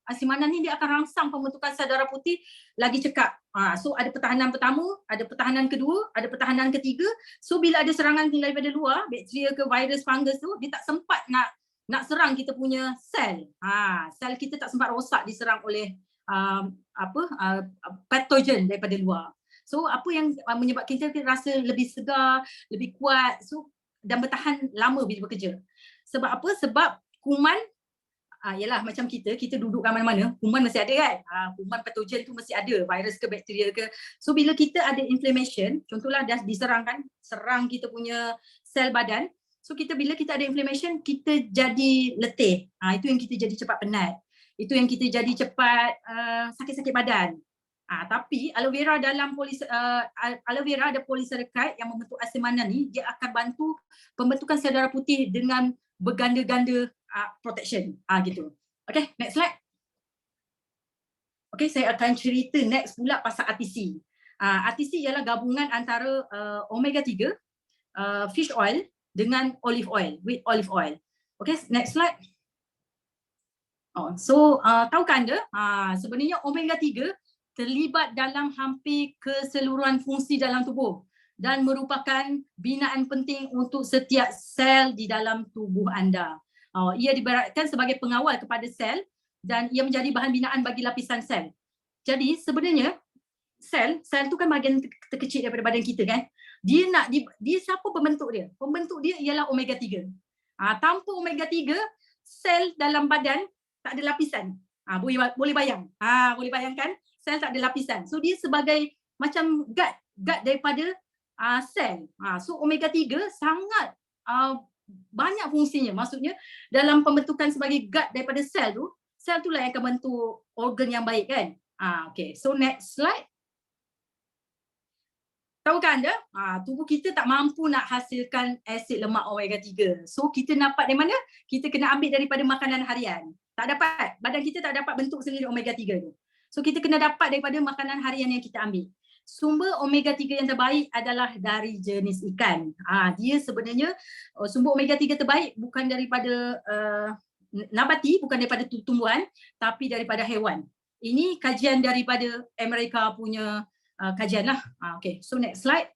dia akan rangsang pembentukan sel darah putih lagi cekap. So ada pertahanan pertama, ada pertahanan kedua, ada pertahanan ketiga. So bila ada serangan daripada luar, bakteria ke virus, fungus tu, dia tak sempat nak serang kita punya sel. Sel kita tak sempat rosak diserang oleh patogen daripada luar. So apa yang menyebabkan kita rasa lebih segar, lebih kuat, so dan bertahan lama bila bekerja. Sebab apa? Sebab kuman, yalah macam kita duduk kat mana-mana, kuman mesti ada kan. Kuman patogen tu mesti ada, virus ke bakteria ke. So bila kita ada inflammation, contohlah dah serang kita punya sel badan. So bila kita ada inflammation, kita jadi letih. Itu yang kita jadi cepat penat. Itu yang kita jadi cepat sakit-sakit badan. Tapi aloe vera aloe vera ada polysaccharide yang membentuk asimanan ni, dia akan bantu pembentukan sel darah putih dengan berganda-ganda protection. Gitu. Okay, next slide. Okay, saya akan cerita next pula pasal RTC. RTC ialah gabungan antara omega 3, fish oil dengan olive oil, with olive oil. Okay, next slide. Tahukah anda sebenarnya omega 3 terlibat dalam hampir keseluruhan fungsi dalam tubuh dan merupakan binaan penting untuk setiap sel di dalam tubuh anda. Ia diibaratkan sebagai pengawal kepada sel dan ia menjadi bahan binaan bagi lapisan sel. Jadi sebenarnya sel tu kan bahagian terkecil daripada badan kita kan. Dia siapa pembentuk dia? Pembentuk dia ialah omega 3. Tanpa omega 3, sel dalam badan tak ada lapisan. Boleh bayang. Boleh bayangkan sel tak ada lapisan. So dia sebagai macam guard daripada sel. So omega 3 sangat banyak fungsinya. Maksudnya dalam pembentukan sebagai guard daripada sel tu lah yang akan bentuk organ yang baik kan. Okay, so next slide. tahukah anda, tubuh kita tak mampu nak hasilkan asid lemak omega 3. So kita dapat dari mana? Kita kena ambil daripada makanan harian. Tak dapat, badan kita tak dapat bentuk sendiri omega 3 tu. So kita kena dapat daripada makanan harian yang kita ambil. Sumber omega 3 yang terbaik adalah dari jenis ikan. Dia sebenarnya sumber omega 3 terbaik bukan daripada nabati, bukan daripada tumbuhan, tapi daripada haiwan. Ini kajian daripada Amerika punya kajian lah. Okay, so next slide.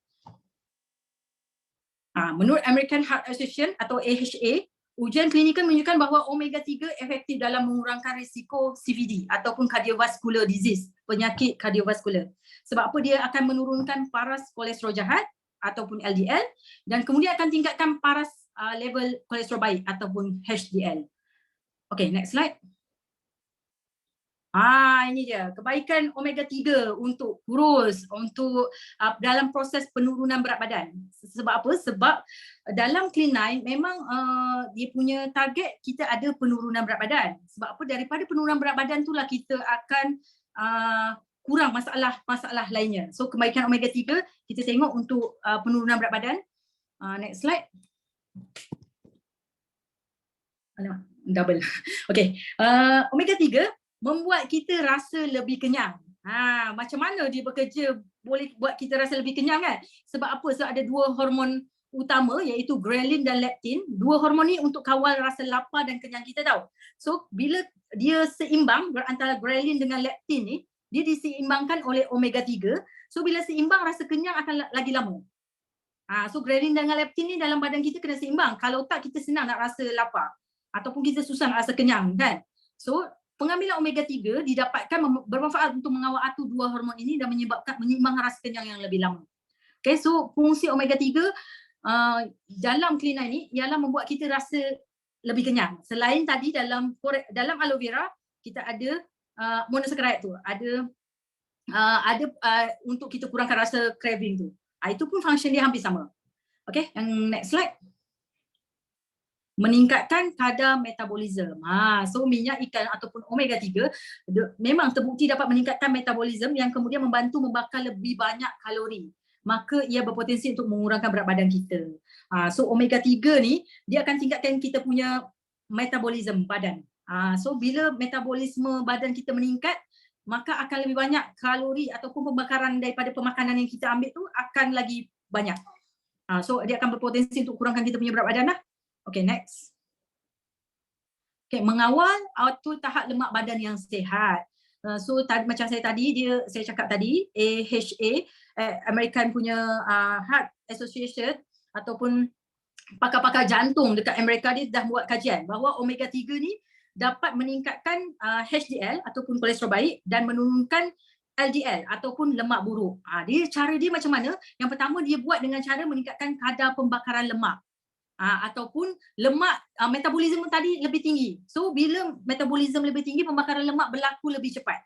Menurut American Heart Association atau AHA, ujian klinikal menunjukkan bahawa omega 3 efektif dalam mengurangkan risiko CVD ataupun cardiovascular disease, penyakit kardiovaskular. Sebab apa? Dia akan menurunkan paras kolesterol jahat ataupun LDL dan kemudian akan tingkatkan paras level kolesterol baik ataupun HDL. Okay, next slide. Ini dia kebaikan omega 3 untuk kurus, untuk dalam proses penurunan berat badan. Sebab apa? Sebab dalam Clean9 memang dia punya target kita ada penurunan berat badan. Sebab apa? Daripada penurunan berat badan itulah kita akan kurang masalah lainnya. So kebaikan omega 3 kita tengok untuk penurunan berat badan. Next slide. Double. Okay. Omega 3 membuat kita rasa lebih kenyang. Macam mana dia bekerja boleh buat kita rasa lebih kenyang kan? Sebab apa? Sebab ada dua hormon utama iaitu ghrelin dan leptin. Dua hormon ni untuk kawal rasa lapar dan kenyang kita tahu. So bila dia seimbang antara ghrelin dengan leptin ni, dia diseimbangkan oleh omega 3. So bila seimbang rasa kenyang akan lagi lama. So ghrelin dengan leptin ni dalam badan kita kena seimbang. Kalau tak kita senang nak rasa lapar ataupun kita susah nak rasa kenyang kan. So pengambilan omega 3 didapatkan bermanfaat untuk mengawal atur dua hormon ini dan menyeimbangkan rasa kenyang yang lebih lama. Okay, so fungsi omega 3 dalam Clean9 ni ialah membuat kita rasa lebih kenyang. Selain tadi dalam aloe vera kita ada monosaccharide tu, ada untuk kita kurangkan rasa craving tu. Itu pun function dia hampir sama. Okay, yang next slide. Meningkatkan kadar metabolisme. So minyak ikan ataupun omega 3 memang terbukti dapat meningkatkan metabolisme yang kemudian membantu membakar lebih banyak kalori. Maka ia berpotensi untuk mengurangkan berat badan kita. So omega 3 ni dia akan tingkatkan kita punya metabolisme badan. So bila metabolisme badan kita meningkat, maka akan lebih banyak kalori ataupun pembakaran daripada pemakanan yang kita ambil tu akan lagi banyak. So dia akan berpotensi untuk kurangkan kita punya berat badan lah. Okay, next. Okay, mengawal atur tahap lemak badan yang sihat. So macam saya cakap tadi, AHA, American punya Heart Association ataupun pakar-pakar jantung dekat Amerika dia dah buat kajian bahawa omega 3 ni dapat meningkatkan HDL ataupun kolesterol baik dan menurunkan LDL ataupun lemak buruk. Cara dia macam mana? Yang pertama dia buat dengan cara meningkatkan kadar pembakaran lemak. Ataupun lemak metabolisme tadi lebih tinggi. So bila metabolisme lebih tinggi, pembakaran lemak berlaku lebih cepat.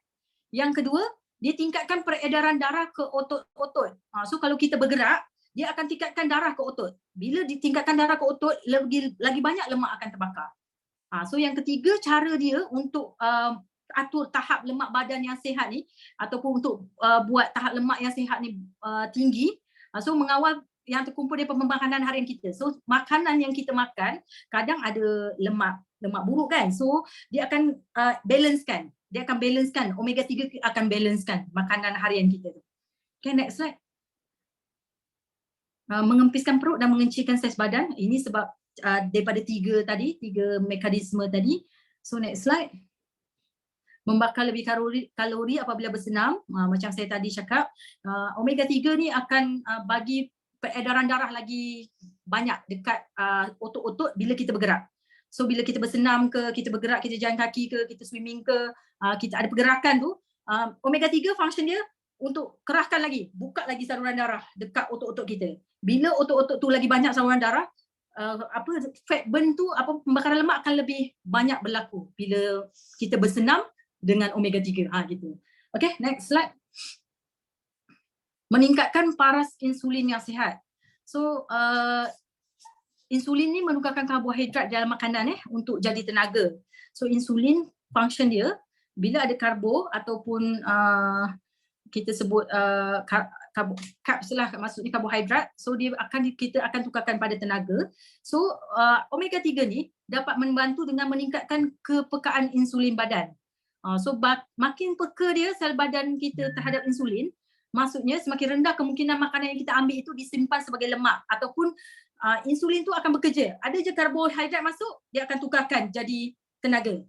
Yang kedua, dia tingkatkan peredaran darah ke otot-otot. So kalau kita bergerak, dia akan tingkatkan darah ke otot. Bila ditingkatkan darah ke otot, lagi banyak lemak akan terbakar. So yang ketiga, cara dia untuk atur tahap lemak badan yang sihat ni ataupun untuk buat tahap lemak yang sihat ni tinggi. So mengawal yang terkumpul dari pemakanan harian kita. So makanan yang kita makan kadang ada lemak buruk kan. So dia akan balancekan. Dia akan balancekan. Omega 3 akan balancekan makanan harian kita tu. Okay, next slide. Mengempiskan perut dan mengecilkan saiz badan. Ini sebab daripada tiga mekanisme tadi. So next slide. Membakar lebih kalori apabila bersenam. Macam saya tadi cakap, omega 3 ni akan bagi peredaran darah lagi banyak dekat otot-otot bila kita bergerak. So bila kita bersenam ke, kita bergerak, kita jalan kaki ke, kita swimming ke, kita ada pergerakan tu, omega 3 function dia untuk kerahkan lagi, buka lagi saluran darah dekat otot-otot kita. Bila otot-otot tu lagi banyak saluran darah, fat burn tu, pembakaran lemak akan lebih banyak berlaku bila kita bersenam dengan omega 3. Gitu. Okay, next slide. Meningkatkan paras insulin yang sihat. So insulin ni menukarkan karbohidrat dalam makanan untuk jadi tenaga. So insulin function dia bila ada karbo ataupun kita sebut carbs lah, maksudnya karbohidrat. So kita akan tukarkan pada tenaga. So omega 3 ni dapat membantu dengan meningkatkan kepekaan insulin badan. So makin peka dia sel badan kita terhadap insulin, maksudnya semakin rendah kemungkinan makanan yang kita ambil itu disimpan sebagai lemak ataupun insulin tu akan bekerja. Ada je karbohidrat masuk, dia akan tukarkan jadi tenaga.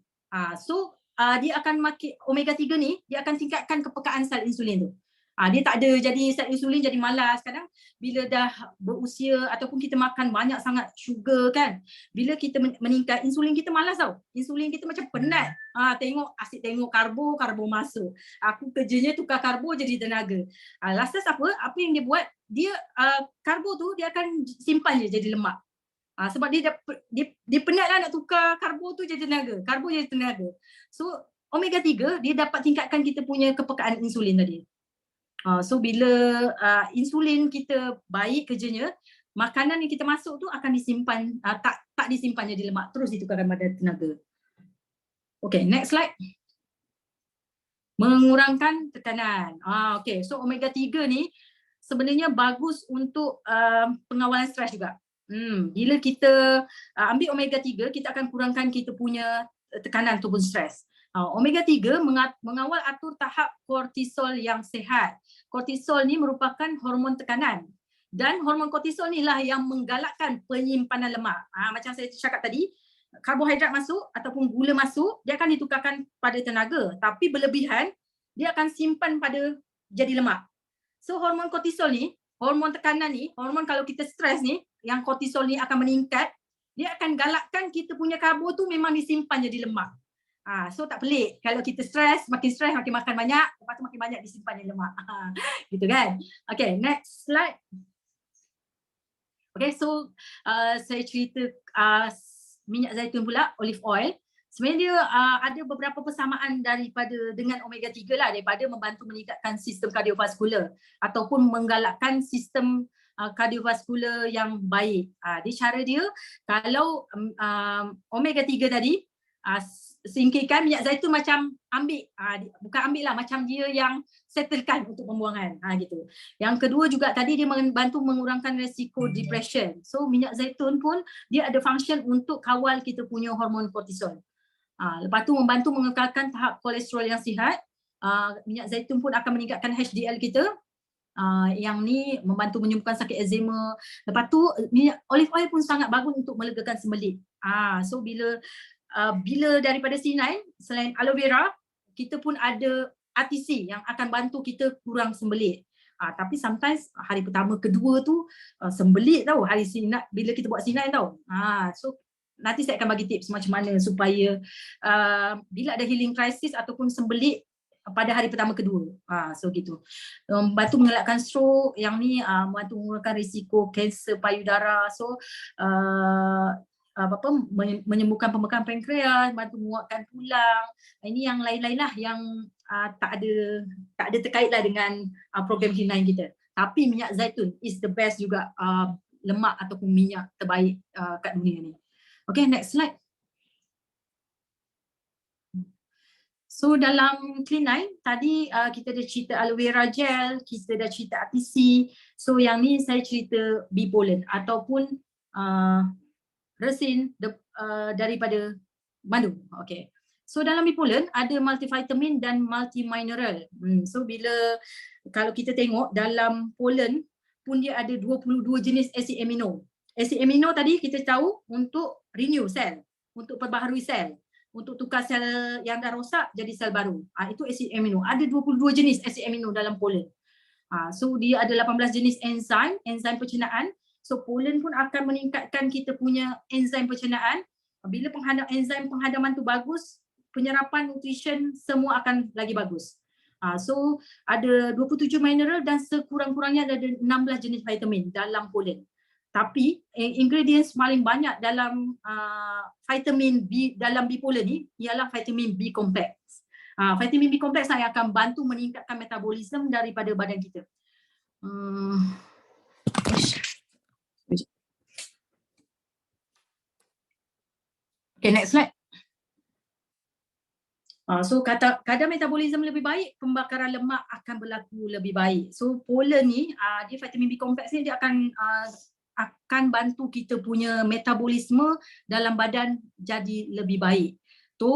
So dia akan makin omega 3 ni dia akan tingkatkan kepekaan sel insulin tu. Dia tak ada jadi sel insulin jadi malas. Kadang bila dah berusia ataupun kita makan banyak sangat sugar kan, bila kita meningkat insulin kita malas tau. Insulin kita macam penat. Tengok asyik tengok karbo masuk. Aku kerjanya tukar karbo jadi tenaga. Last apa yang dia buat, dia karbo tu dia akan simpan je jadi lemak. Sebab dia penat lah nak tukar karbo tu jadi tenaga. Karbo jadi tenaga. So omega 3 dia dapat tingkatkan kita punya kepekaan insulin tadi. So bila insulin kita baik kerjanya, makanan yang kita masuk tu akan disimpan, tak disimpan jadi lemak, terus ditukarkan pada tenaga. Okay, next slide. Mengurangkan tekanan. Okay, so omega 3 ni sebenarnya bagus untuk pengawalan stres juga. Bila kita ambil omega 3, kita akan kurangkan kita punya tekanan ataupun stres. Omega 3 mengawal atur tahap kortisol yang sihat. Kortisol ni merupakan hormon tekanan. Dan hormon kortisol ni lah yang menggalakkan penyimpanan lemak. Macam saya cakap tadi, karbohidrat masuk ataupun gula masuk, dia akan ditukarkan pada tenaga. Tapi berlebihan, dia akan simpan pada jadi lemak. So hormon kortisol ni, hormon tekanan ni, hormon kalau kita stres ni, yang kortisol ni akan meningkat, dia akan galakkan kita punya karbo tu memang disimpan jadi lemak. So tak pelik kalau kita stres, makin makan banyak, lepas tu makin banyak disimpan jadi lemak. Gitu kan. Okay, next slide. Okay, so saya cerita minyak zaitun pula, olive oil. Sebenarnya dia ada beberapa persamaan dengan omega 3 lah, daripada membantu meningkatkan sistem kardiovaskular ataupun menggalakkan sistem kardiovaskular yang baik. Dia cara dia, kalau omega 3 tadi, singkirkan minyak zaitun macam bukan ambil lah, macam dia yang settlekan untuk pembuangan gitu. Yang kedua juga tadi dia membantu mengurangkan risiko depression. So minyak zaitun pun dia ada function untuk kawal kita punya hormon kortisol. Lepas tu membantu mengekalkan tahap kolesterol yang sihat. Minyak zaitun pun akan meningkatkan HDL kita. Yang ni membantu menyembuhkan sakit eczema. Lepas tu minyak olive oil pun sangat bagus untuk melegakan sembelit. So bila daripada C9, selain aloe vera, kita pun ada RTC yang akan bantu kita kurang sembelit. Tapi sometimes hari pertama, kedua tu sembelit tau hari C9, bila kita buat C9 tau. So nanti saya akan bagi tips macam mana supaya bila ada healing crisis ataupun sembelit pada hari pertama, kedua. So gitu. Bantu mengelakkan stroke, yang ni membantu mengurangkan risiko kanser payudara. So menyembuhkan pembekalan pankreas, bantu menguatkan tulang. Ini yang lain-lain lah yang tak ada terkait lah dengan program K9 kita. Tapi minyak zaitun is the best juga lemak ataupun minyak terbaik kat dunia ni. Okay, next slide. So dalam K9 tadi kita dah cerita aloe vera gel, kita dah cerita RTC. So yang ni saya cerita bee pollen ataupun resin daripada madu. Okay. So dalam bee pollen ada multivitamin dan multimineral. So kalau kita tengok dalam pollen pun dia ada 22 jenis asid amino. Asid amino tadi kita tahu untuk renew sel, untuk perbaharui sel, untuk tukar sel yang dah rosak jadi sel baru. Itu asid amino. Ada 22 jenis asid amino dalam pollen. So dia ada 18 jenis enzim pencernaan. So pollen pun akan meningkatkan kita punya enzim pencernaan. Bila enzim penghadaman tu bagus, penyerapan nutrition semua akan lagi bagus. So ada 27 mineral dan sekurang-kurangnya ada 16 jenis vitamin dalam pollen. Tapi ingredients paling banyak dalam vitamin B dalam bee pollen ni ialah vitamin B complex. Vitamin B complex yang akan bantu meningkatkan metabolisme daripada badan kita. Okay, next slide. So kadar metabolisme lebih baik, pembakaran lemak akan berlaku lebih baik. So polen ni, dia vitamin B kompleks ni dia akan bantu kita punya metabolisme dalam badan jadi lebih baik. Tu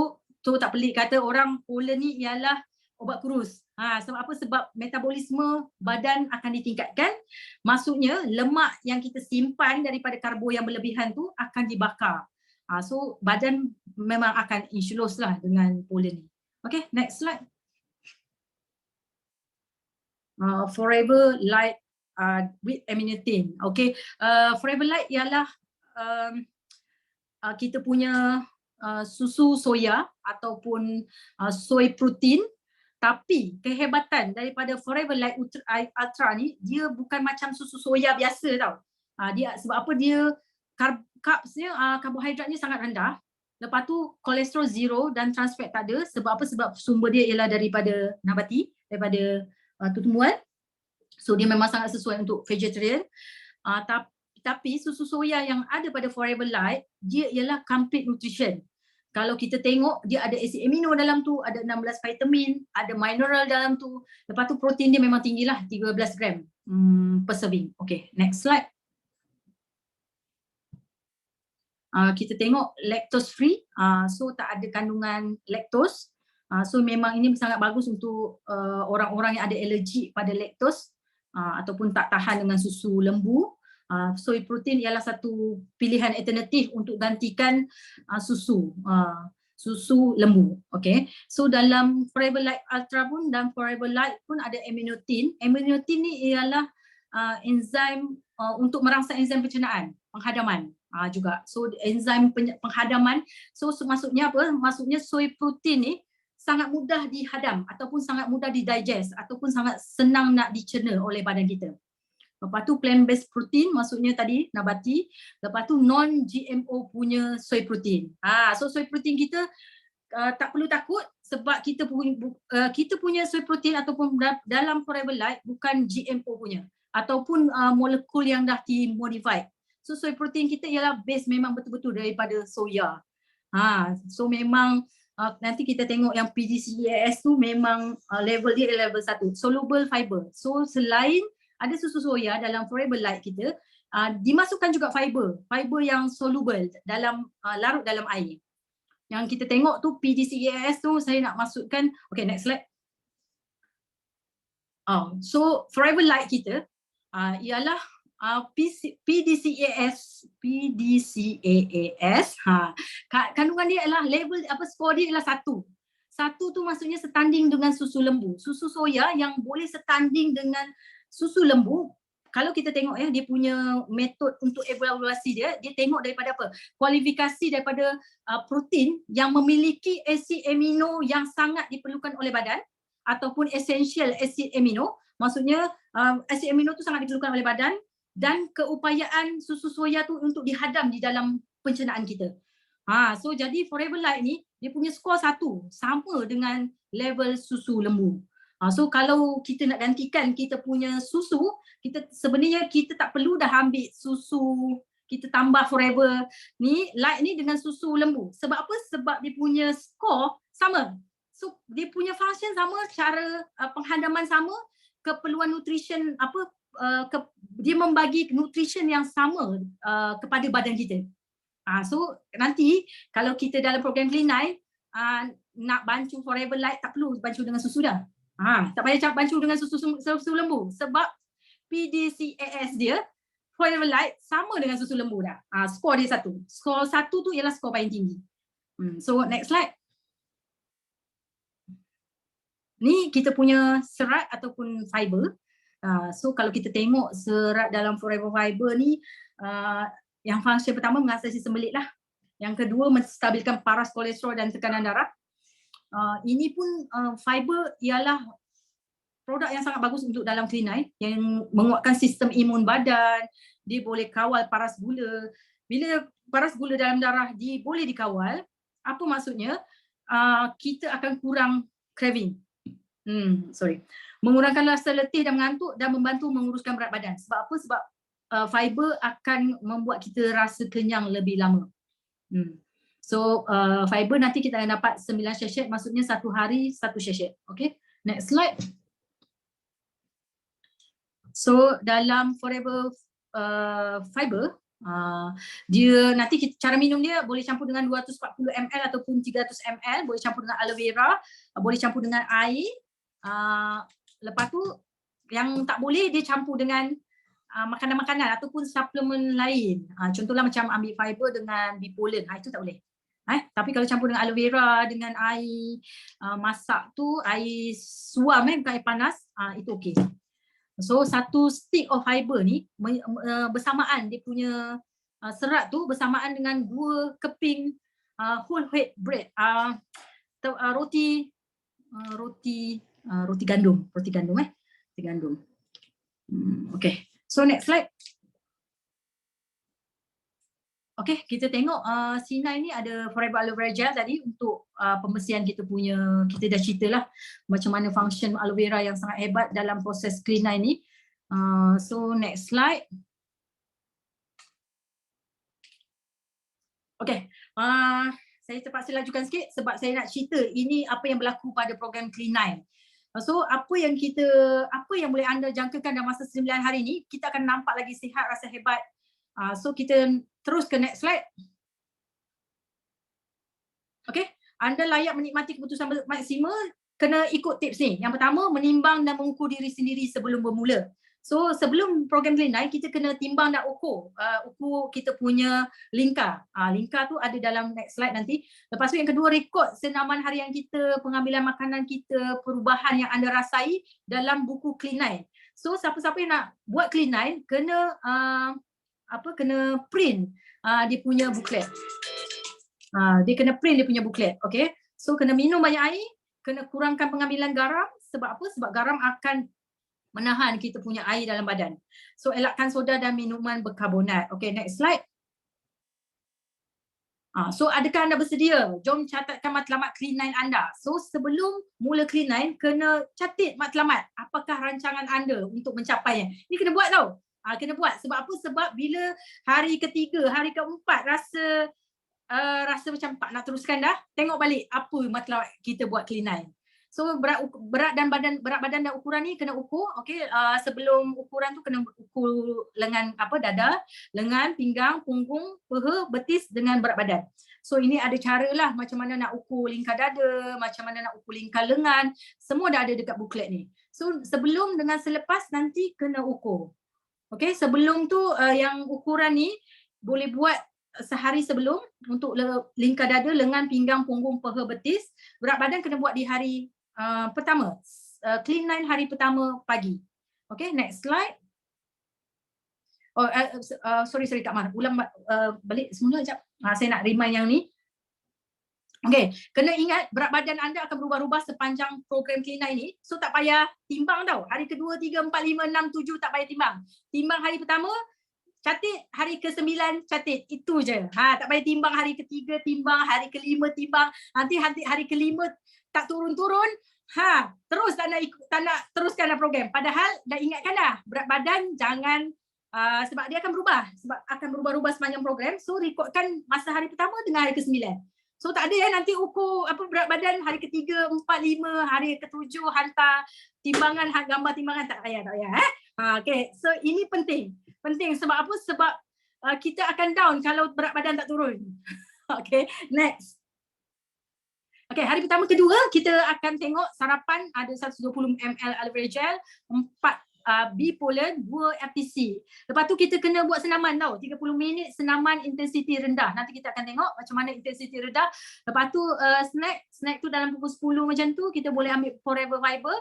tak pelik kata orang polen ni ialah obat kurus. Sebab apa? Sebab metabolisme badan akan ditingkatkan. Maksudnya lemak yang kita simpan daripada karbo yang berlebihan tu akan dibakar. So badan memang akan insya-Allah lah dengan polen ni. Okay, next slide. Forever Light with aminotin. Okay, Forever Light ialah kita punya susu soya ataupun soy protein. Tapi kehebatan daripada Forever Light Ultra ni, dia bukan macam susu soya biasa tau. Dia sebab apa? Dia carbsnya, karbohidratnya sangat rendah. Lepas tu kolesterol zero dan trans fat tak ada. Sebab apa? Sebab sumber dia ialah daripada nabati, daripada tumbuhan. So dia memang sangat sesuai untuk vegetarian. Tapi susu soya yang ada pada Forever Light, dia ialah complete nutrition. Kalau kita tengok, dia ada asid amino dalam tu, ada 16 vitamin, ada mineral dalam tu. Lepas tu protein dia memang tinggi lah, 13 gram per serving. Okay, next slide. Kita tengok lactose free, so tak ada kandungan lactose. So memang ini sangat bagus untuk orang-orang yang ada alergi pada lactose ataupun tak tahan dengan susu lembu. Soy protein ialah satu pilihan alternatif untuk gantikan susu lembu. Okay, so dalam Forever Light Ultra pun dan Forever Light pun ada aminotin. Aminotin ni ialah enzim untuk merangsang enzim pencernaan, penghadaman juga. So enzim penghadaman, so maksudnya apa? Maksudnya soy protein ni sangat mudah dihadam ataupun sangat mudah didigest ataupun sangat senang nak dicerna oleh badan kita. Lepas tu plant based protein, maksudnya tadi nabati. Lepas tu non GMO punya soy protein. So soy protein kita tak perlu takut sebab kita punya soy protein ataupun dalam Forever Light bukan GMO punya ataupun molekul yang dah dimodified. So soy protein kita ialah base memang betul-betul daripada soya. So memang nanti kita tengok yang PDCAS tu memang level dia level 1, soluble fiber. So selain ada susu soya dalam Forever Light kita, dimasukkan juga fiber yang soluble dalam larut dalam air. Yang kita tengok tu PDCAS tu saya nak masukkan. Okay, next slide. So Forever Light kita ialah PDCAS. Kandungan dia adalah level skor dia adalah 1. 1 tu maksudnya setanding dengan susu lembu. Susu soya yang boleh setanding dengan susu lembu. Kalau kita tengok dia punya metod untuk evaluasi dia tengok daripada apa? Kualifikasi daripada protein yang memiliki asid amino yang sangat diperlukan oleh badan ataupun essential asid amino. Maksudnya asid amino tu sangat diperlukan oleh badan dan keupayaan susu soya tu untuk dihadam di dalam pencernaan kita. So jadi Forever Light ni dia punya skor 1 sama dengan level susu lembu. So kalau kita nak gantikan kita punya susu, sebenarnya kita tak perlu dah ambil susu, kita tambah Forever ni Light ni dengan susu lembu. Sebab apa? Sebab dia punya skor sama. So dia punya function sama, cara penghadaman sama, keperluan nutrition dia membagi nutrition yang sama kepada badan kita. So nanti kalau kita dalam program Clean9 nak bancu Forever Light tak perlu bancu dengan susu dah. Tak payah bancu dengan susu lembu sebab PDCAS dia Forever Light sama dengan susu lembu dah. Skor dia 1. Skor 1 tu ialah skor paling tinggi. So next slide. Ni kita punya serat ataupun fiber. So kalau kita tengok serat dalam Forever Fiber ni, yang fungsi pertama mengatasi sembelit lah. Yang kedua menstabilkan paras kolesterol dan tekanan darah. Ini pun fiber ialah produk yang sangat bagus untuk dalam Clean9 yang menguatkan sistem imun badan. Dia boleh kawal paras gula. Bila paras gula dalam darah boleh dikawal, apa maksudnya? Kita akan kurang craving. Mengurangkan rasa letih dan mengantuk dan membantu menguruskan berat badan. Sebab apa? Sebab fiber akan membuat kita rasa kenyang lebih lama. So fiber nanti kita akan dapat 9 sachet, maksudnya satu hari 1 sachet. Okay, next slide. So dalam forever fiber, dia nanti cara minum dia boleh campur dengan 240 ml ataupun 300 ml, boleh campur dengan aloe vera, boleh campur dengan air. Lepas tu yang tak boleh dia campur dengan makanan-makanan ataupun suplemen lain. Contohlah macam ambil fiber dengan bipolen, itu tak boleh. Tapi kalau campur dengan aloe vera, dengan air masak tu, air suam bukan air panas, itu okey. So satu stick of fiber ni bersamaan dia punya serat tu bersamaan dengan 2 keping whole wheat bread, roti gandum, roti gandum. Okay, so next slide. Okay, kita tengok C9 ni ada forever aloe vera gel tadi untuk pembersihan kita punya, kita dah cerita lah macam mana function aloe vera yang sangat hebat dalam proses clean eye ni. So next slide. Okay, saya terpaksa lajukan sikit sebab saya nak cerita ini apa yang berlaku pada program Clean Eye. So apa yang boleh anda jangkakan dalam masa 9 hari ni, kita akan nampak lagi sihat, rasa hebat. So kita terus ke next slide. Okay, anda layak menikmati keputusan maksima, kena ikut tips ni. Yang pertama, menimbang dan mengukur diri sendiri sebelum bermula. So sebelum program Clean Eye, kita kena timbang dan ukur kita punya lingkar. Lingkar tu ada dalam next slide nanti. Lepas tu yang kedua, rekod senaman harian kita, pengambilan makanan kita, perubahan yang anda rasai dalam buku Clean Eye. So siapa-siapa yang nak buat Clean Eye kena kena print dia punya booklet. Dia kena print dia punya booklet. Okay, so kena minum banyak air, kena kurangkan pengambilan garam. Sebab apa? Sebab garam akan menahan kita punya air dalam badan. So elakkan soda dan minuman berkarbonat. Okay, next slide. So adakah anda bersedia? Jom catatkan matlamat Clean Eye anda. So sebelum mula Clean Eye, kena catat matlamat apakah rancangan anda untuk mencapainya. Ini kena buat tau. Kena buat. Sebab apa? Sebab bila hari ketiga, hari keempat rasa macam tak nak teruskan dah, tengok balik apa matlamat kita buat Clean Eye. So berat badan dan ukuran ni kena ukur. Okay, sebelum ukuran tu kena ukur lengan dada, lengan, pinggang, punggung, peha, betis dengan berat badan. So ini ada cara lah macam mana nak ukur lingkar dada, macam mana nak ukur lingkar lengan, semua dah ada dekat booklet ni. So sebelum dengan selepas nanti kena ukur. Okay, sebelum tu yang ukuran ni boleh buat sehari sebelum untuk lingkar dada, lengan, pinggang, punggung, peha, betis. Berat badan kena buat di hari pertama, Clean Eye hari pertama pagi. Okay, next slide. Sorry Kak Mar, ulang balik semula sekejap. Saya nak remind yang ni. Okay, kena ingat berat badan anda akan berubah-ubah sepanjang program Clean Eye ni. So tak payah timbang tau. Hari kedua, 3, 4, 5, 6, 7 tak payah timbang. Timbang hari pertama, catat, hari ke-9 catat, itu je. Tak payah timbang hari ketiga, timbang hari ke-5, timbang. Nanti hari ke-5 tak turun-turun, terus tak nak teruskan program. Padahal dah ingatkan dah, berat badan jangan, sebab dia akan berubah, sebab akan berubah-ubah sepanjang program. So rekodkan masa hari pertama dengan hari ke-9. So tak ada nanti ukur berat badan hari ke-3, 4, 5, hari ke-7 hantar timbangan, gambar timbangan, tak payah. Okay, so ini penting sebab apa? Sebab kita akan down kalau berat badan tak turun. Okay, next. Okay, hari pertama kedua kita akan tengok sarapan ada 120 ml aloe vera gel, 4 bipolen, 2 FTC. Lepas tu kita kena buat senaman tau, 30 minit senaman intensiti rendah. Nanti kita akan tengok macam mana intensiti rendah. Lepas tu snack tu dalam pukul 10 macam tu kita boleh ambil forever fiber.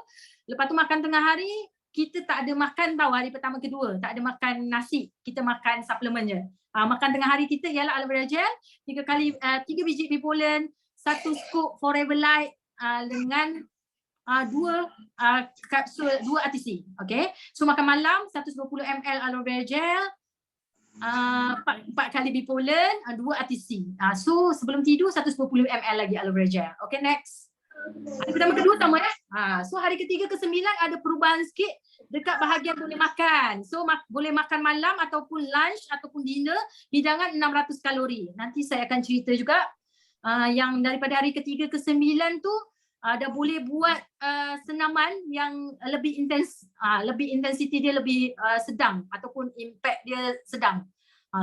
Lepas tu makan tengah hari, kita tak ada makan tau hari pertama kedua, tak ada makan nasi, kita makan suplemen je. Makan tengah hari kita ialah aloe vera gel, 3 biji bipolen, 1 scoop forever light dengan 2 kapsul 2 ATC. Okay, so makan malam 120 ml aloe vera gel, 4 kali bipolen, 2 ATC. So sebelum tidur 120 ml lagi aloe vera gel. Okay, next. Hari pertama kedua sama so hari ketiga ke-9 ada perubahan sikit dekat bahagian boleh makan. So boleh makan malam ataupun lunch ataupun dinner, hidangan 600 kalori. Nanti saya akan cerita juga yang daripada hari ketiga ke 9 tu dah boleh buat senaman yang lebih intens, lebih intensity dia lebih sedang ataupun impact dia sedang.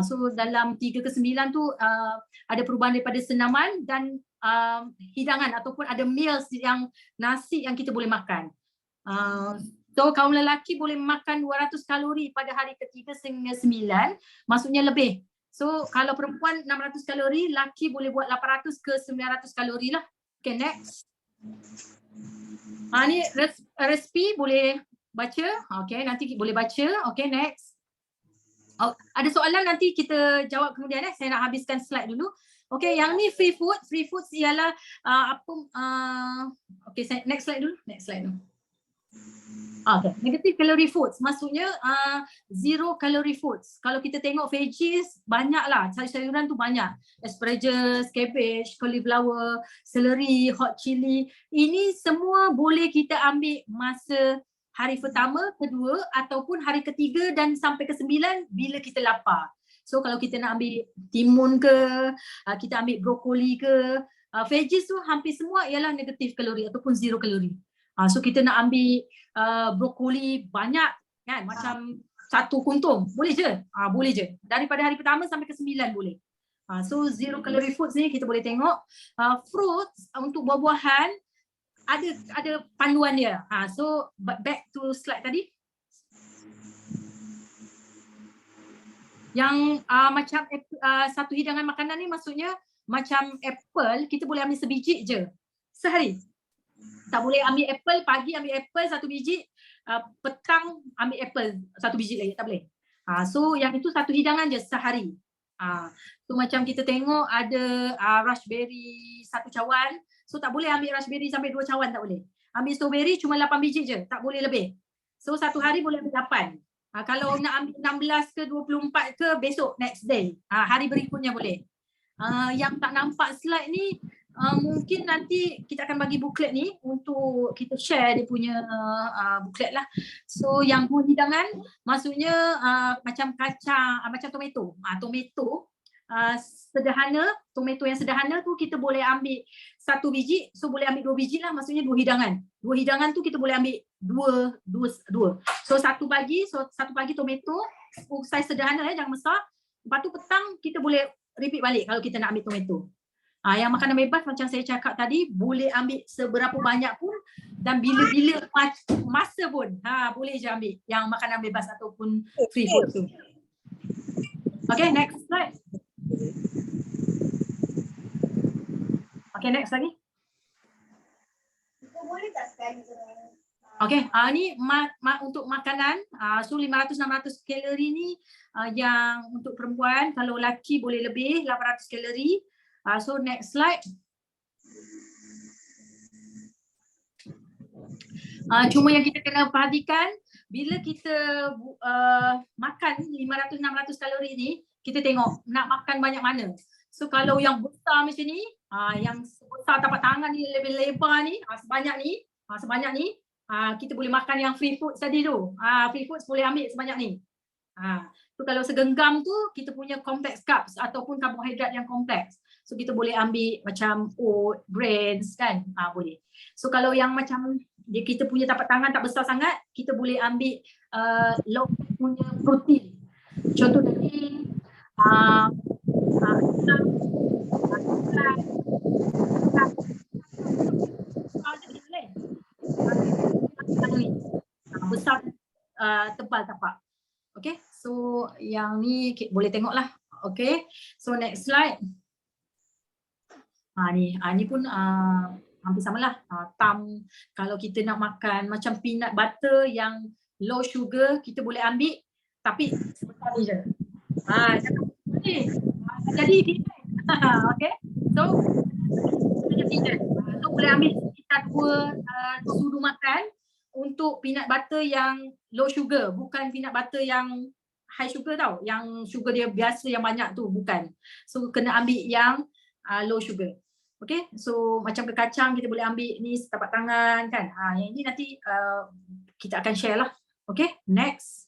So dalam 3 ke 9 tu ada perubahan daripada senaman dan hidangan ataupun ada meals yang nasi yang kita boleh makan. So kaum lelaki boleh makan 200 kalori pada hari ketiga sehingga 9, maksudnya lebih. So kalau perempuan 600 kalori, lelaki boleh buat 800 ke 900 kalori lah. Okay, next. Ni resipi boleh baca. Okay, nanti boleh baca. Okay, next. Ada soalan nanti kita jawab kemudian. Saya nak habiskan slide dulu. Okay, yang ni free food. Free foods ialah okay, next slide dulu. Next slide dulu. Okay, negative calorie foods maksudnya zero calorie foods. Kalau kita tengok veggies banyak lah, sayur-sayuran tu banyak. Asparagus, cabbage, cauliflower, celery, hot chili. Ini semua boleh kita ambil masa hari pertama, kedua ataupun hari ketiga dan sampai ke 9 bila kita lapar. So kalau kita nak ambil timun ke, kita ambil brokoli ke, veggies tu hampir semua ialah negative kalori ataupun zero kalori. So kita nak ambil brokoli banyak kan, macam satu kuntung, boleh je? Boleh je. Daripada hari pertama sampai ke 9 boleh. So zero calorie foods ni kita boleh tengok. Fruits untuk buah-buahan ada panduan dia. So back to slide tadi. Yang macam satu hidangan makanan ni maksudnya macam apple, kita boleh ambil sebiji je sehari. Tak boleh ambil apple, pagi ambil apple satu biji, petang ambil apple satu biji lagi, tak boleh. So yang itu satu hidangan je sehari. So macam kita tengok ada raspberry satu cawan, so tak boleh ambil raspberry sampai 2 cawan, tak boleh. Ambil strawberry cuma 8 biji je, tak boleh lebih. So satu hari boleh ambil 8. Kalau nak ambil 16 ke 24 ke besok next day, hari berikutnya boleh. Yang tak nampak slide ni mungkin nanti kita akan bagi booklet ni untuk kita share dia punya booklet lah. So yang buah hidangan maksudnya macam kacang, macam tomato. Tomato sederhana, tomato yang sederhana tu kita boleh ambil satu biji, so boleh ambil 2 biji lah, maksudnya 2 hidangan. 2 hidangan tu kita boleh ambil dua. So satu pagi tomato, size sederhana jangan besar. Lepas tu petang kita boleh repeat balik kalau kita nak ambil tomato. Yang makanan bebas macam saya cakap tadi boleh ambil seberapa banyak pun dan bila-bila masa pun boleh je ambil yang makanan bebas ataupun free food tu. Okay, next slide. Okay, next lagi. Okay, ni untuk makanan, so 500-600 kalori ni yang untuk perempuan, kalau lelaki boleh lebih 800 kalori. So next slide. Cuma yang kita kena perhatikan bila kita makan 500-600 kalori ni, kita tengok nak makan banyak mana. So kalau yang besar macam ni, yang besar tapak tangan ni, lebih lebar ni, sebanyak ni, kita boleh makan yang free food tadi tu. Free food boleh ambil sebanyak ni. So kalau segenggam tu kita punya complex carbs ataupun karbohidrat yang kompleks. So kita boleh ambil macam oat, grains kan, boleh. So kalau yang macam kita punya tapak tangan tak besar sangat, kita boleh ambil low fat punya protein. Contoh daging, besar, tebal tapak. Okay, so yang ni boleh tengok lah. Okay, so next slide. Ni pun hampir samalah. Kalau kita nak makan macam peanut butter yang low sugar, kita boleh ambil tapi sebentar ni je. Jadi okay, so so boleh ambil sekitar 2 sudu makan untuk peanut butter yang low sugar, bukan peanut butter yang high sugar tau, yang sugar dia biasa yang banyak tu, bukan. So kena ambil yang low sugar. Okay, so macam ke kacang kita boleh ambil ni setapak tangan kan. Yang ini nanti kita akan share lah. Okay, next.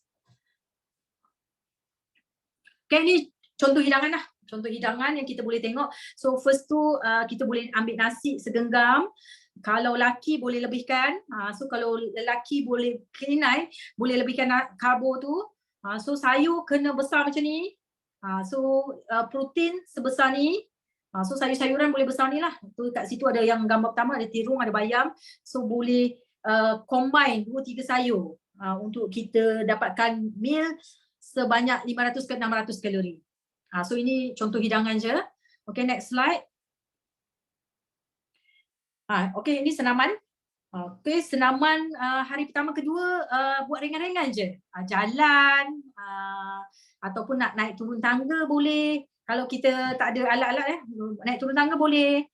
Okay, ni contoh hidangan lah. Contoh hidangan yang kita boleh tengok. So first tu kita boleh ambil nasi segenggam. Kalau laki boleh lebihkan. So kalau lelaki boleh Clean9 boleh lebihkan karbo tu. So sayur kena besar macam ni. So protein sebesar ni. So sayur-sayuran boleh besar ni lah. Tu kat situ ada yang gambar pertama, ada terung, ada bayam. So boleh combine 2-3 sayur untuk kita dapatkan meal sebanyak 500 ke 600 kalori. So ini contoh hidangan je. Okay, next slide. Okay, ini senaman. Okay, senaman hari pertama kedua buat ringan-ringan je. Jalan ataupun nak naik turun tangga boleh. Kalau kita tak ada alat-alat naik turun tangga boleh.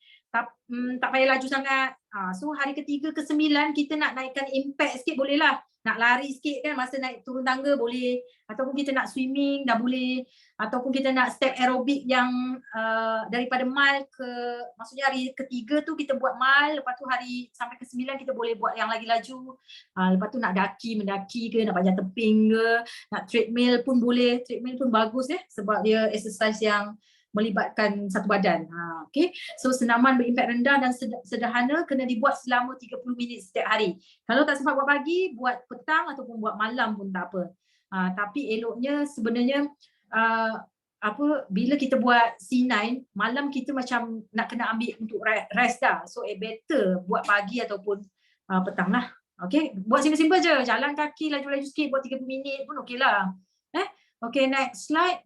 Tak payah laju sangat. So hari ketiga ke 9 kita nak naikkan impact sikit boleh lah. Nak lari sikit kan masa naik turun tangga boleh. Ataupun kita nak swimming dah boleh. Ataupun kita nak step aerobik yang daripada mile ke, maksudnya hari ketiga tu kita buat mile, lepas tu hari sampai ke 9 kita boleh buat yang lagi laju. Lepas tu nak mendaki ke, nak panjat tebing ke, nak treadmill pun boleh. Treadmill pun bagus sebab dia exercise yang melibatkan satu badan. Okay. So senaman berimpak rendah dan sederhana kena dibuat selama 30 minit setiap hari. Kalau tak sempat buat pagi, buat petang ataupun buat malam pun tak apa. Tapi eloknya sebenarnya bila kita buat C9, malam kita macam nak kena ambil untuk rest dah. So better buat pagi ataupun petang lah. Okay, buat simple-simple je. Jalan kaki laju-laju sikit, buat 30 minit pun okey lah. Okay, next slide.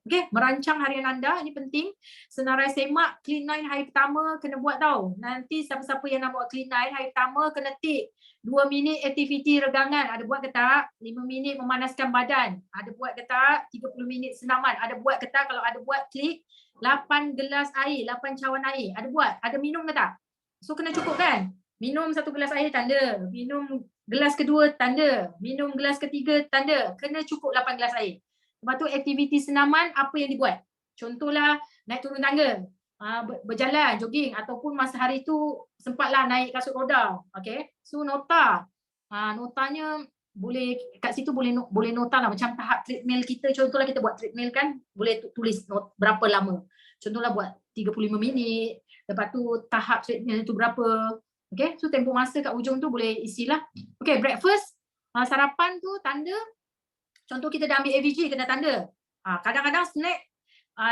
Okay, merancang harian anda, ini penting. Senarai semak Clean9 hari pertama kena buat tau. Nanti siapa-siapa yang nak buat Clean9 hari pertama kena tik 2 minit aktiviti regangan. Ada buat ke tak? 5 minit memanaskan badan. Ada buat ke tak? 30 minit senaman. Ada buat ke tak? Kalau ada buat, klik 8 gelas air, 8 cawan air. Ada buat? Ada minum ke tak? So kena cukup kan? Minum 1 gelas air tanda. Minum gelas kedua tanda. Minum gelas ketiga tanda. Kena cukup 8 gelas air. Lepas tu aktiviti senaman apa yang dibuat. Contohlah naik turun tangga, berjalan, jogging ataupun masa hari tu sempatlah naik kasut roda. Okay. So nota. Notanya boleh kat situ boleh nota lah macam tahap treadmill kita. Contohlah kita buat treadmill kan, boleh tulis berapa lama. Contohlah buat 35 minit. Lepas tu tahap treadmill tu berapa. Okay. So tempoh masa kat ujung tu boleh isilah. Okay, breakfast. Sarapan tu tanda. Contoh kita dah ambil AVG kena tanda. Kadang-kadang snack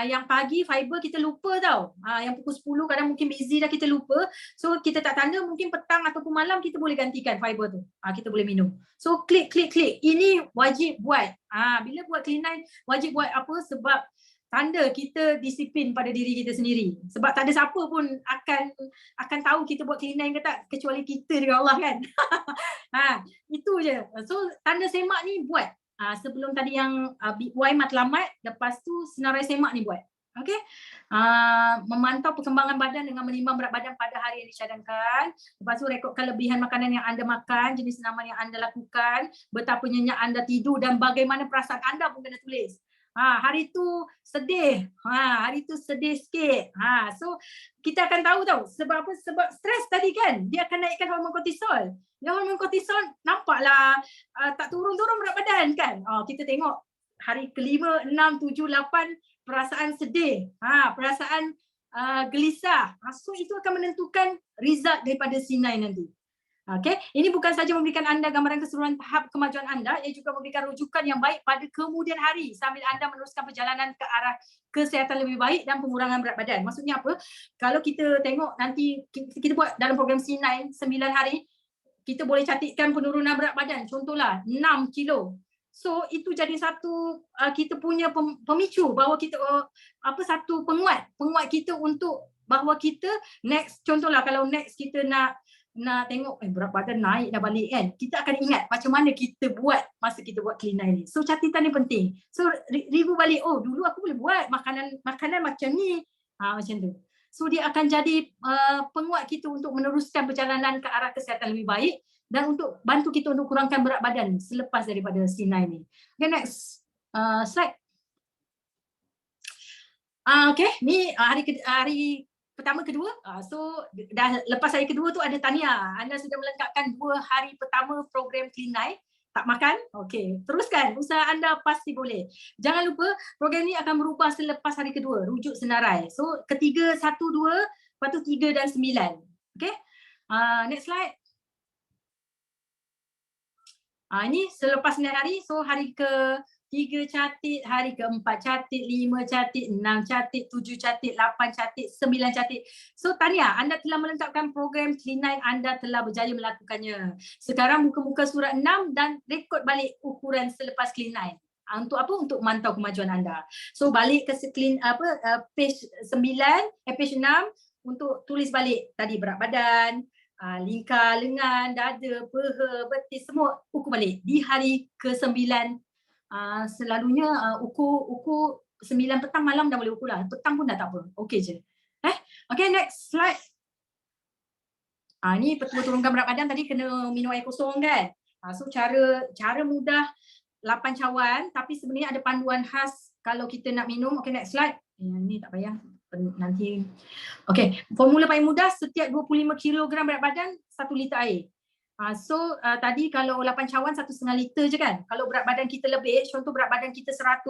yang pagi fiber kita lupa tau. Yang pukul 10 kadang mungkin busy dah kita lupa. So kita tak tanda, mungkin petang ataupun malam kita boleh gantikan fiber tu. Kita boleh minum. So klik. Ini wajib buat. Bila buat Clean9 wajib buat apa? Sebab tanda kita disiplin pada diri kita sendiri. Sebab tak ada siapa pun akan tahu kita buat Clean9 ke tak kecuali kita dengan Allah kan. Itu je. So tanda semak ni buat. Sebelum tadi yang buai matlamat, lepas tu senarai semak ni buat. Okay. Memantau perkembangan badan dengan menimbang berat badan pada hari yang dicadangkan. Lepas tu rekod kelebihan makanan yang anda makan, jenis senaman yang anda lakukan, betapa nyenyak anda tidur dan bagaimana perasaan anda pun kena tulis. Hari tu sedih. Hari tu sedih sikit. So kita akan tahu tau sebab apa? Sebab stres tadi kan dia akan naikkan hormon kortisol. Ya, hormon kortisol nampaklah tak turun-turun berat badan kan. Kita tengok hari ke-5, 6, 7, 8 perasaan sedih. Perasaan gelisah. So itu akan menentukan result daripada C9 nanti. Okay, ini bukan saja memberikan anda gambaran keseluruhan tahap kemajuan anda, ia juga memberikan rujukan yang baik pada kemudian hari sambil anda meneruskan perjalanan ke arah kesihatan lebih baik dan pengurangan berat badan. Maksudnya apa? Kalau kita tengok nanti kita buat dalam program C9 9 hari, kita boleh catatkan penurunan berat badan. Contohlah 6 kilo. So itu jadi satu kita punya pemicu bahawa kita satu penguat kita untuk bahawa kita next, contohlah kalau next kita nak tengok berat badan naik dah balik kan, kita akan ingat macam mana kita buat masa kita buat Clean9 ni. So catatan ni penting. So review balik, dulu aku boleh buat makanan macam ni, macam tu. So dia akan jadi penguat kita untuk meneruskan perjalanan ke arah kesihatan lebih baik dan untuk bantu kita untuk kurangkan berat badan selepas daripada C9 ni. Okay, next slide. Okay, ni hari pertama, kedua. So dah lepas hari kedua tu ada tahniah. Anda sudah melengkapkan 2 hari pertama program Clean9. Tak makan? Okey, teruskan. Usaha anda pasti boleh. Jangan lupa program ni akan berubah selepas hari kedua. Rujuk senarai. So ketiga, 1, 2, lepas tu 3 dan 9. Okey. Next slide. Ini selepas 9 hari. So hari ke 3 catit, hari ke-4 catit, 5 catit, 6 catit, 7 catit, 8 catit, 9 catit. So tahniah, anda telah melengkapkan program Clean9, anda telah berjaya melakukannya. Sekarang buka-buka surat 6 dan rekod balik ukuran selepas Clean9. Untuk apa? Untuk mantau kemajuan anda. So balik ke page 9, page 6 untuk tulis balik tadi berat badan, lingkar lengan, dada, peha, betis, semua ukur balik di hari ke-9. Selalunya ukur 9 petang malam dah boleh ukur lah. Petang pun dah tak apa. Okey je. Okay, next slide. Ni betul turunkan berat badan tadi kena minum air kosong kan. So cara mudah 8 cawan tapi sebenarnya ada panduan khas kalau kita nak minum. Okay, next slide. Ni tak payah. Nanti. Okay, formula paling mudah, setiap 25 kg berat badan 1 liter air. Tadi kalau 8 cawan 1,5 liter je kan. Kalau berat badan kita lebih, contoh berat badan kita 100,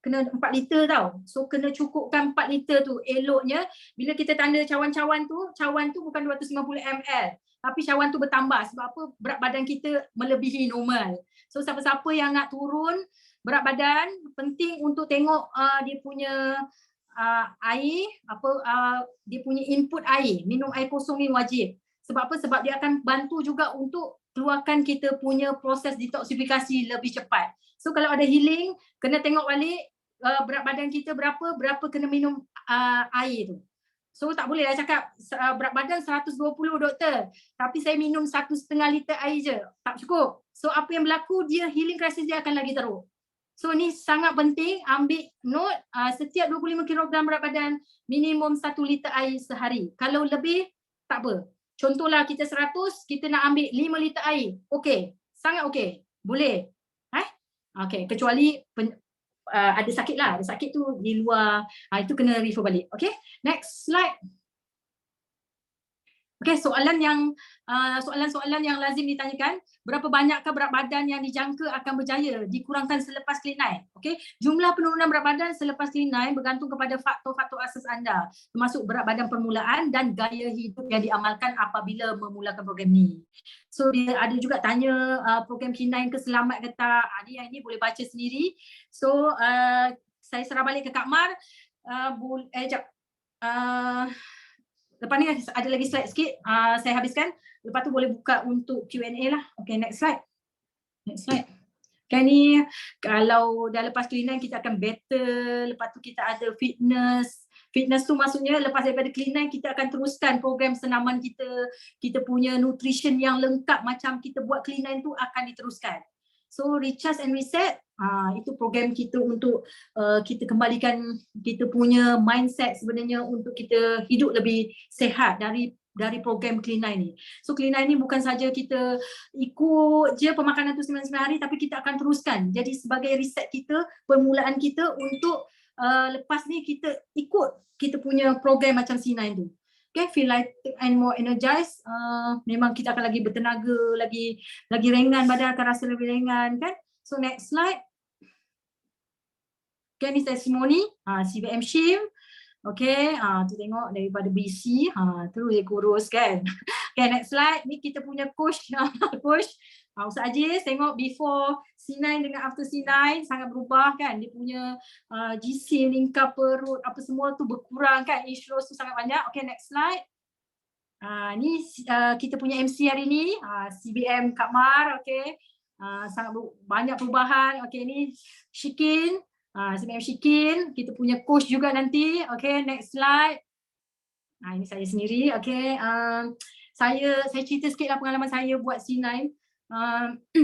kena 4 liter tau. So kena cukupkan 4 liter tu. Eloknya bila kita tanda cawan tu bukan 250 ml. Tapi cawan tu bertambah sebab apa? Berat badan kita melebihi normal. So siapa-siapa yang nak turun berat badan, penting untuk tengok dia punya air, dia punya input air. Minum air kosong ni wajib. Sebab apa? Sebab dia akan bantu juga untuk keluarkan kita punya proses detoksifikasi lebih cepat. So kalau ada healing, kena tengok balik berat badan kita berapa kena minum air tu. So tak boleh lah cakap berat badan 120 doktor, tapi saya minum 1,5 liter air je. Tak cukup. So apa yang berlaku, dia healing crisis dia akan lagi teruk. So ni sangat penting, ambil note, setiap 25 kg berat badan minimum 1 liter air sehari. Kalau lebih, tak apa. Contohlah kita 100, kita nak ambil 5 liter air. Okey, sangat okey. Boleh. Okey, kecuali ada sakit lah. Ada sakit tu di luar, itu kena refer balik. Okey, next slide. Okey, soalan yang lazim ditanyakan, berapa banyakkah berat badan yang dijangka akan berjaya dikurangkan selepas Clean9? Okey, jumlah penurunan berat badan selepas Clean9 bergantung kepada faktor-faktor asas anda, termasuk berat badan permulaan dan gaya hidup yang diamalkan apabila memulakan program ni. So dia ada juga tanya program Clean9 ke selamat ke tak. Yang ini boleh baca sendiri. So saya serah balik ke Kak Mar. Lepas ni ada lagi slide sikit, saya habiskan. Lepas tu boleh buka untuk Q&A lah. Okay, next slide. Next slide. Kan ni kalau dah lepas Clean9 kita akan battle. Lepas tu kita ada fitness. Fitness tu maksudnya lepas daripada Clean9 kita akan teruskan program senaman kita. Kita punya nutrition yang lengkap macam kita buat Clean9 tu akan diteruskan. So recharge and reset, itu program kita untuk kita kembalikan kita punya mindset sebenarnya untuk kita hidup lebih sihat dari program Clean9 ni. So Clean9 ni bukan saja kita ikut je pemakanan tu 99 hari, tapi kita akan teruskan. Jadi sebagai reset kita, permulaan kita untuk lepas ni kita ikut kita punya program macam C9 tu. Okay, feel lighter and more energized. Memang kita akan lagi bertenaga, lagi ringan, badan akan rasa lebih ringan kan. So next slide. Okay, ni testimoni CBM Shim. Okay, tu tengok daripada BC, terus dia kurus kan. Okay, next slide. Ni kita punya coach. Ustaz Aziz tengok before C9 dengan after C9 sangat berubah kan. Dia punya GC, lingkar perut, apa semua tu berkurang kan. Issues tu sangat banyak. Okay, next slide. Ni kita punya MC hari ni, CBM Kak Mar. Okay, sangat banyak perubahan. Okay, ni Shikin. CBM Shikin. Kita punya coach juga nanti. Okay, next slide. Ini saya sendiri. Okay, saya cerita sikit lah pengalaman saya buat C9.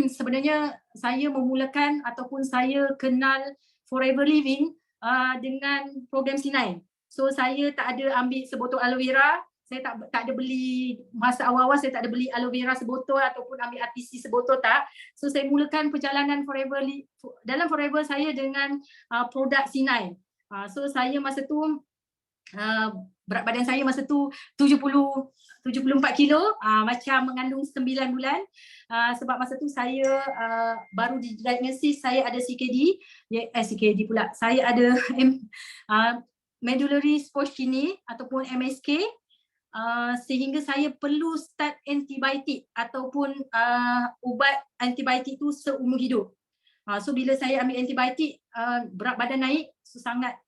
Sebenarnya saya memulakan ataupun saya kenal Forever Living dengan program C9. So saya tak ada ambil sebotol aloe vera, saya tak ada beli masa awal-awal, saya tak ada beli aloe vera sebotol ataupun ambil RTC sebotol, tak. So saya mulakan perjalanan dalam Forever saya dengan produk C9. So saya masa tu berat badan saya masa tu 74 kilo, macam mengandung 9 bulan. Sebab masa tu saya baru didiagnosis saya ada CKD, CKD pula. Saya ada medullary spondylosis ataupun MSK, sehingga saya perlu start antibiotik ataupun ubat antibiotik tu seumur hidup. So bila saya ambil antibiotik, berat badan naik, so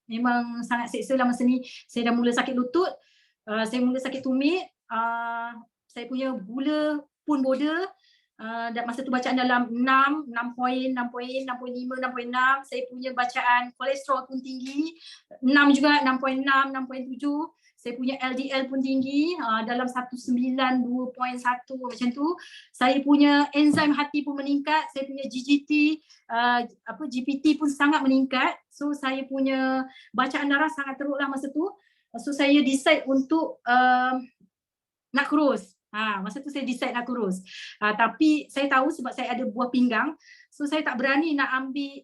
memang sangat seksa lah masa ni. Saya dah mula sakit lutut, saya mula sakit tumit, saya punya gula pun border, dan masa tu bacaan dalam 6 poin, 6 poin, 6.5, 6.6. Saya punya bacaan kolesterol pun tinggi, 6 juga, 6.6, 6.7. Saya punya LDL pun tinggi, dalam 192.1 macam tu. Saya punya enzim hati pun meningkat, saya punya GPT pun sangat meningkat. So saya punya bacaan darah sangat teruk lah masa tu. So saya decide untuk nak kurus. Masa tu saya decide nak kurus. Tapi saya tahu sebab saya ada buah pinggang, so saya tak berani nak ambil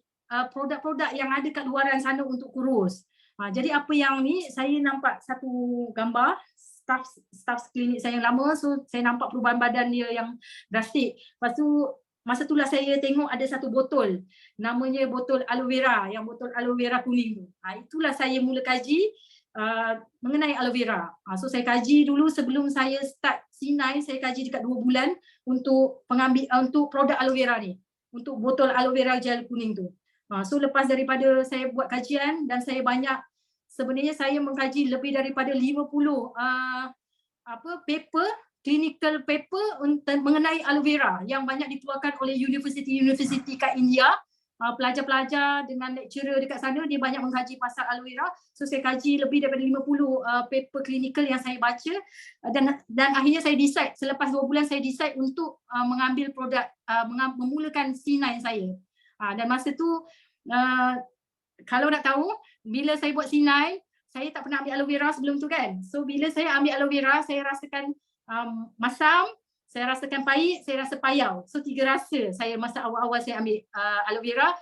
produk-produk yang ada kat luaran sana untuk kurus. Jadi apa yang ni, saya nampak satu gambar staff klinik saya yang lama, so saya nampak perubahan badan dia yang drastik. Lepas tu masa itulah saya tengok ada satu botol, namanya botol aloe vera, yang botol aloe vera kuning tu. Itulah saya mula kaji mengenai aloe vera. So saya kaji dulu sebelum saya start C9, saya kaji dekat 2 bulan untuk untuk produk aloe vera ni, untuk botol aloe vera gel kuning tu. So lepas daripada saya buat kajian dan saya sebenarnya saya mengkaji lebih daripada 50 clinical paper mengenai aloe vera yang banyak dikeluarkan oleh universiti kat India. Pelajar-pelajar dengan lecturer dekat sana, dia banyak mengkaji pasal aloe vera. So saya kaji lebih daripada 50 paper clinical yang saya baca, dan akhirnya saya decide, selepas 2 bulan saya decide untuk mengambil produk, memulakan C9 saya. Dan masa tu kalau nak tahu, bila saya buat C9, saya tak pernah ambil aloe vera sebelum tu kan. So bila saya ambil aloe vera, saya rasakan masam, saya rasakan pahit, saya rasa payau. So 3 rasa saya masa awal-awal saya ambil aloe vera.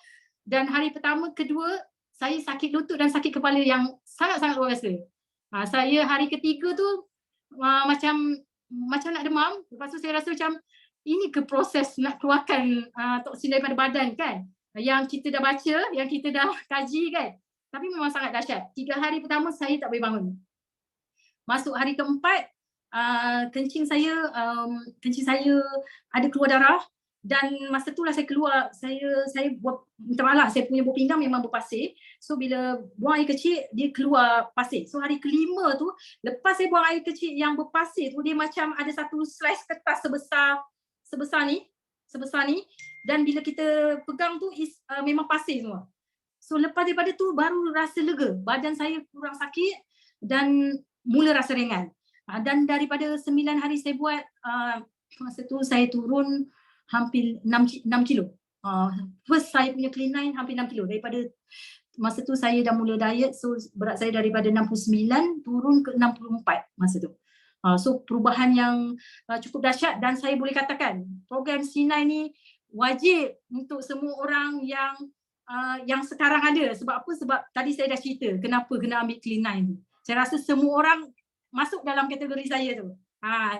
Dan hari pertama, kedua, saya sakit lutut dan sakit kepala yang sangat-sangat luar biasa. Saya hari ketiga tu macam nak demam. Lepas tu saya rasa macam ini ke proses nak keluarkan toksin daripada badan kan, yang kita dah baca, yang kita dah kaji kan. Tapi memang sangat dahsyat. 3 hari pertama saya tak boleh bangun. Masuk hari keempat, kencing saya ada keluar darah, dan masa itulah saya keluar, saya buat, minta maaf, saya punya buah pinggang memang berpasir. So bila buang air kecil, dia keluar pasir. So hari kelima tu, lepas saya buang air kecil yang berpasir tu, dia macam ada satu slice kertas sebesar ni, dan bila kita pegang tu memang pasir semua. So lepas daripada tu baru rasa lega, badan saya kurang sakit dan mula rasa ringan. Dan daripada 9 hari saya buat, masa tu saya turun hampir 6 kilo. First saya punya clean line hampir 6 kilo. Daripada masa tu saya dah mula diet, so berat saya daripada 69 turun ke 64 masa tu. So perubahan yang cukup dahsyat, dan saya boleh katakan program C9 ni wajib untuk semua orang yang sekarang ada. Sebab apa? Sebab tadi saya dah cerita kenapa kena ambil clean line tu. Saya rasa semua orang masuk dalam kategori saya tu.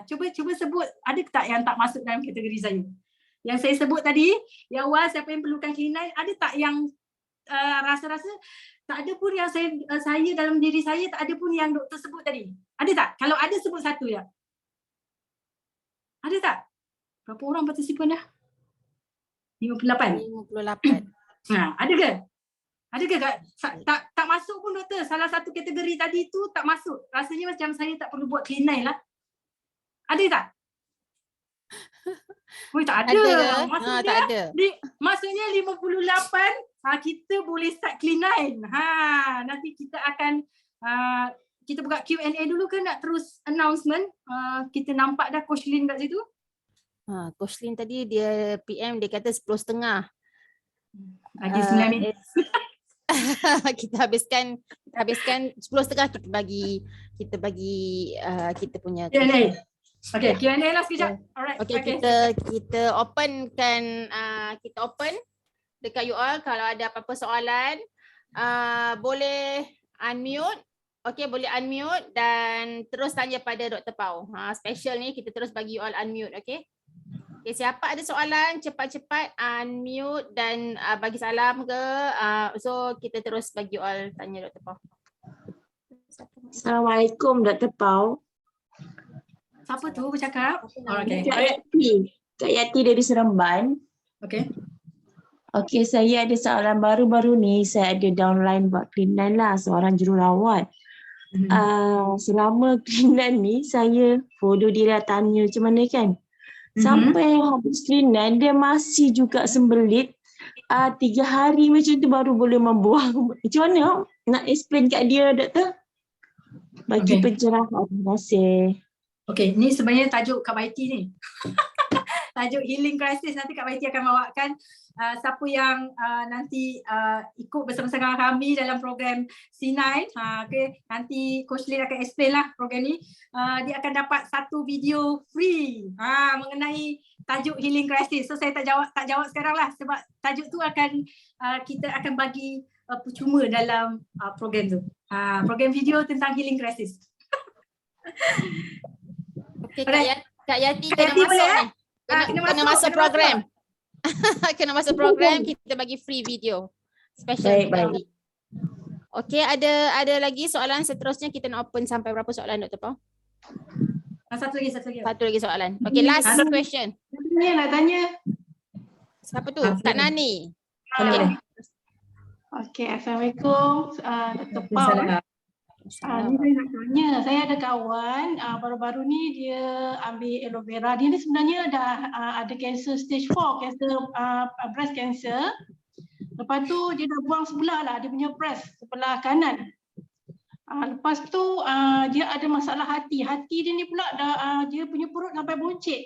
Cuba sebut, ada tak yang tak masuk dalam kategori saya? Yang saya sebut tadi, yang awal siapa yang perlukan clean line, ada tak yang rasa-rasa tak ada pun yang saya dalam diri saya, tak ada pun yang doktor sebut tadi? Ada tak? Kalau ada, sebut satu ya. Ada tak? Berapa orang partisipan dah? 58. Ada ke? Ada ke tak masuk pun doktor? Salah satu kategori tadi tu tak masuk. Rasanya macam saya tak perlu buat clean line lah. Ada tak? Tak ada. Maksudnya, tak ada. Maksudnya 58 kita boleh start clean line. Nanti kita akan kita buka Q&A dulu ke nak terus announcement? Kita nampak dah Coach Lin kat situ. Coach Lin tadi dia PM, dia kata 10.30. Lagi 9 minit. Kita habiskan 10.30, kita bagi kita punya Q&A. Okay, Q&A lah sekejap. Alright. Okay, kita open dekat you all. Kalau ada apa-apa soalan, boleh unmute Okey, boleh unmute dan terus tanya pada Dr. Pau. Special ni kita terus bagi you all unmute, okey? Okay, siapa ada soalan cepat-cepat unmute dan bagi salam ke. So kita terus bagi you all tanya Dr. Pau. Assalamualaikum Dr. Pau. Siapa tu bercakap? Okay. Kak Yati. Kak Yati dari Seremban. Okay. Okey, saya ada soalan baru-baru ni. Saya ada downline buat cleanan lah seorang jururawat. Selama cleanan ni saya follow dia tanya macam mana kan. Sampai habis cleanan dia masih juga sembelit. 3 hari macam tu baru boleh membuang. Macam mana nak explain kat dia, doktor? Bagi pencerahan. Terima kasih. Okay, ni sebenarnya tajuk Kak Baiti ni. Tajuk Healing Crisis. Nanti Kak Baiti akan bawakan siapa yang nanti ikut bersama-sama kami dalam program C9. Okay. Nanti Coach Lin akan explain lah program ni. Dia akan dapat satu video free mengenai tajuk Healing Crisis. So saya tak jawab sekarang lah sebab tajuk tu akan kita akan bagi percuma dalam program tu. Program video tentang Healing Crisis. Okay, Kak Yati kena Yati masuk boleh, ni. Kena masuk program. Kena masuk program, kita bagi free video. Special. Baik. Okey, ada lagi soalan seterusnya, kita nak open sampai berapa soalan Dr. Pau? Satu lagi. Satu lagi soalan. Okey, last question. Nak tanya. Siapa tu? Kak Nani. Boleh. Okey, Assalamualaikum Dr. Pau. Ni saya nak tanya, saya ada kawan baru-baru ni dia ambil aloe vera. Dia ni sebenarnya dah ada kanser stage 4, kanser breast cancer. Lepas tu dia dah buang sebelah lah, dia punya breast sebelah kanan. Lepas tu dia ada masalah hati. Hati dia ni pula dia punya perut sampai buncit.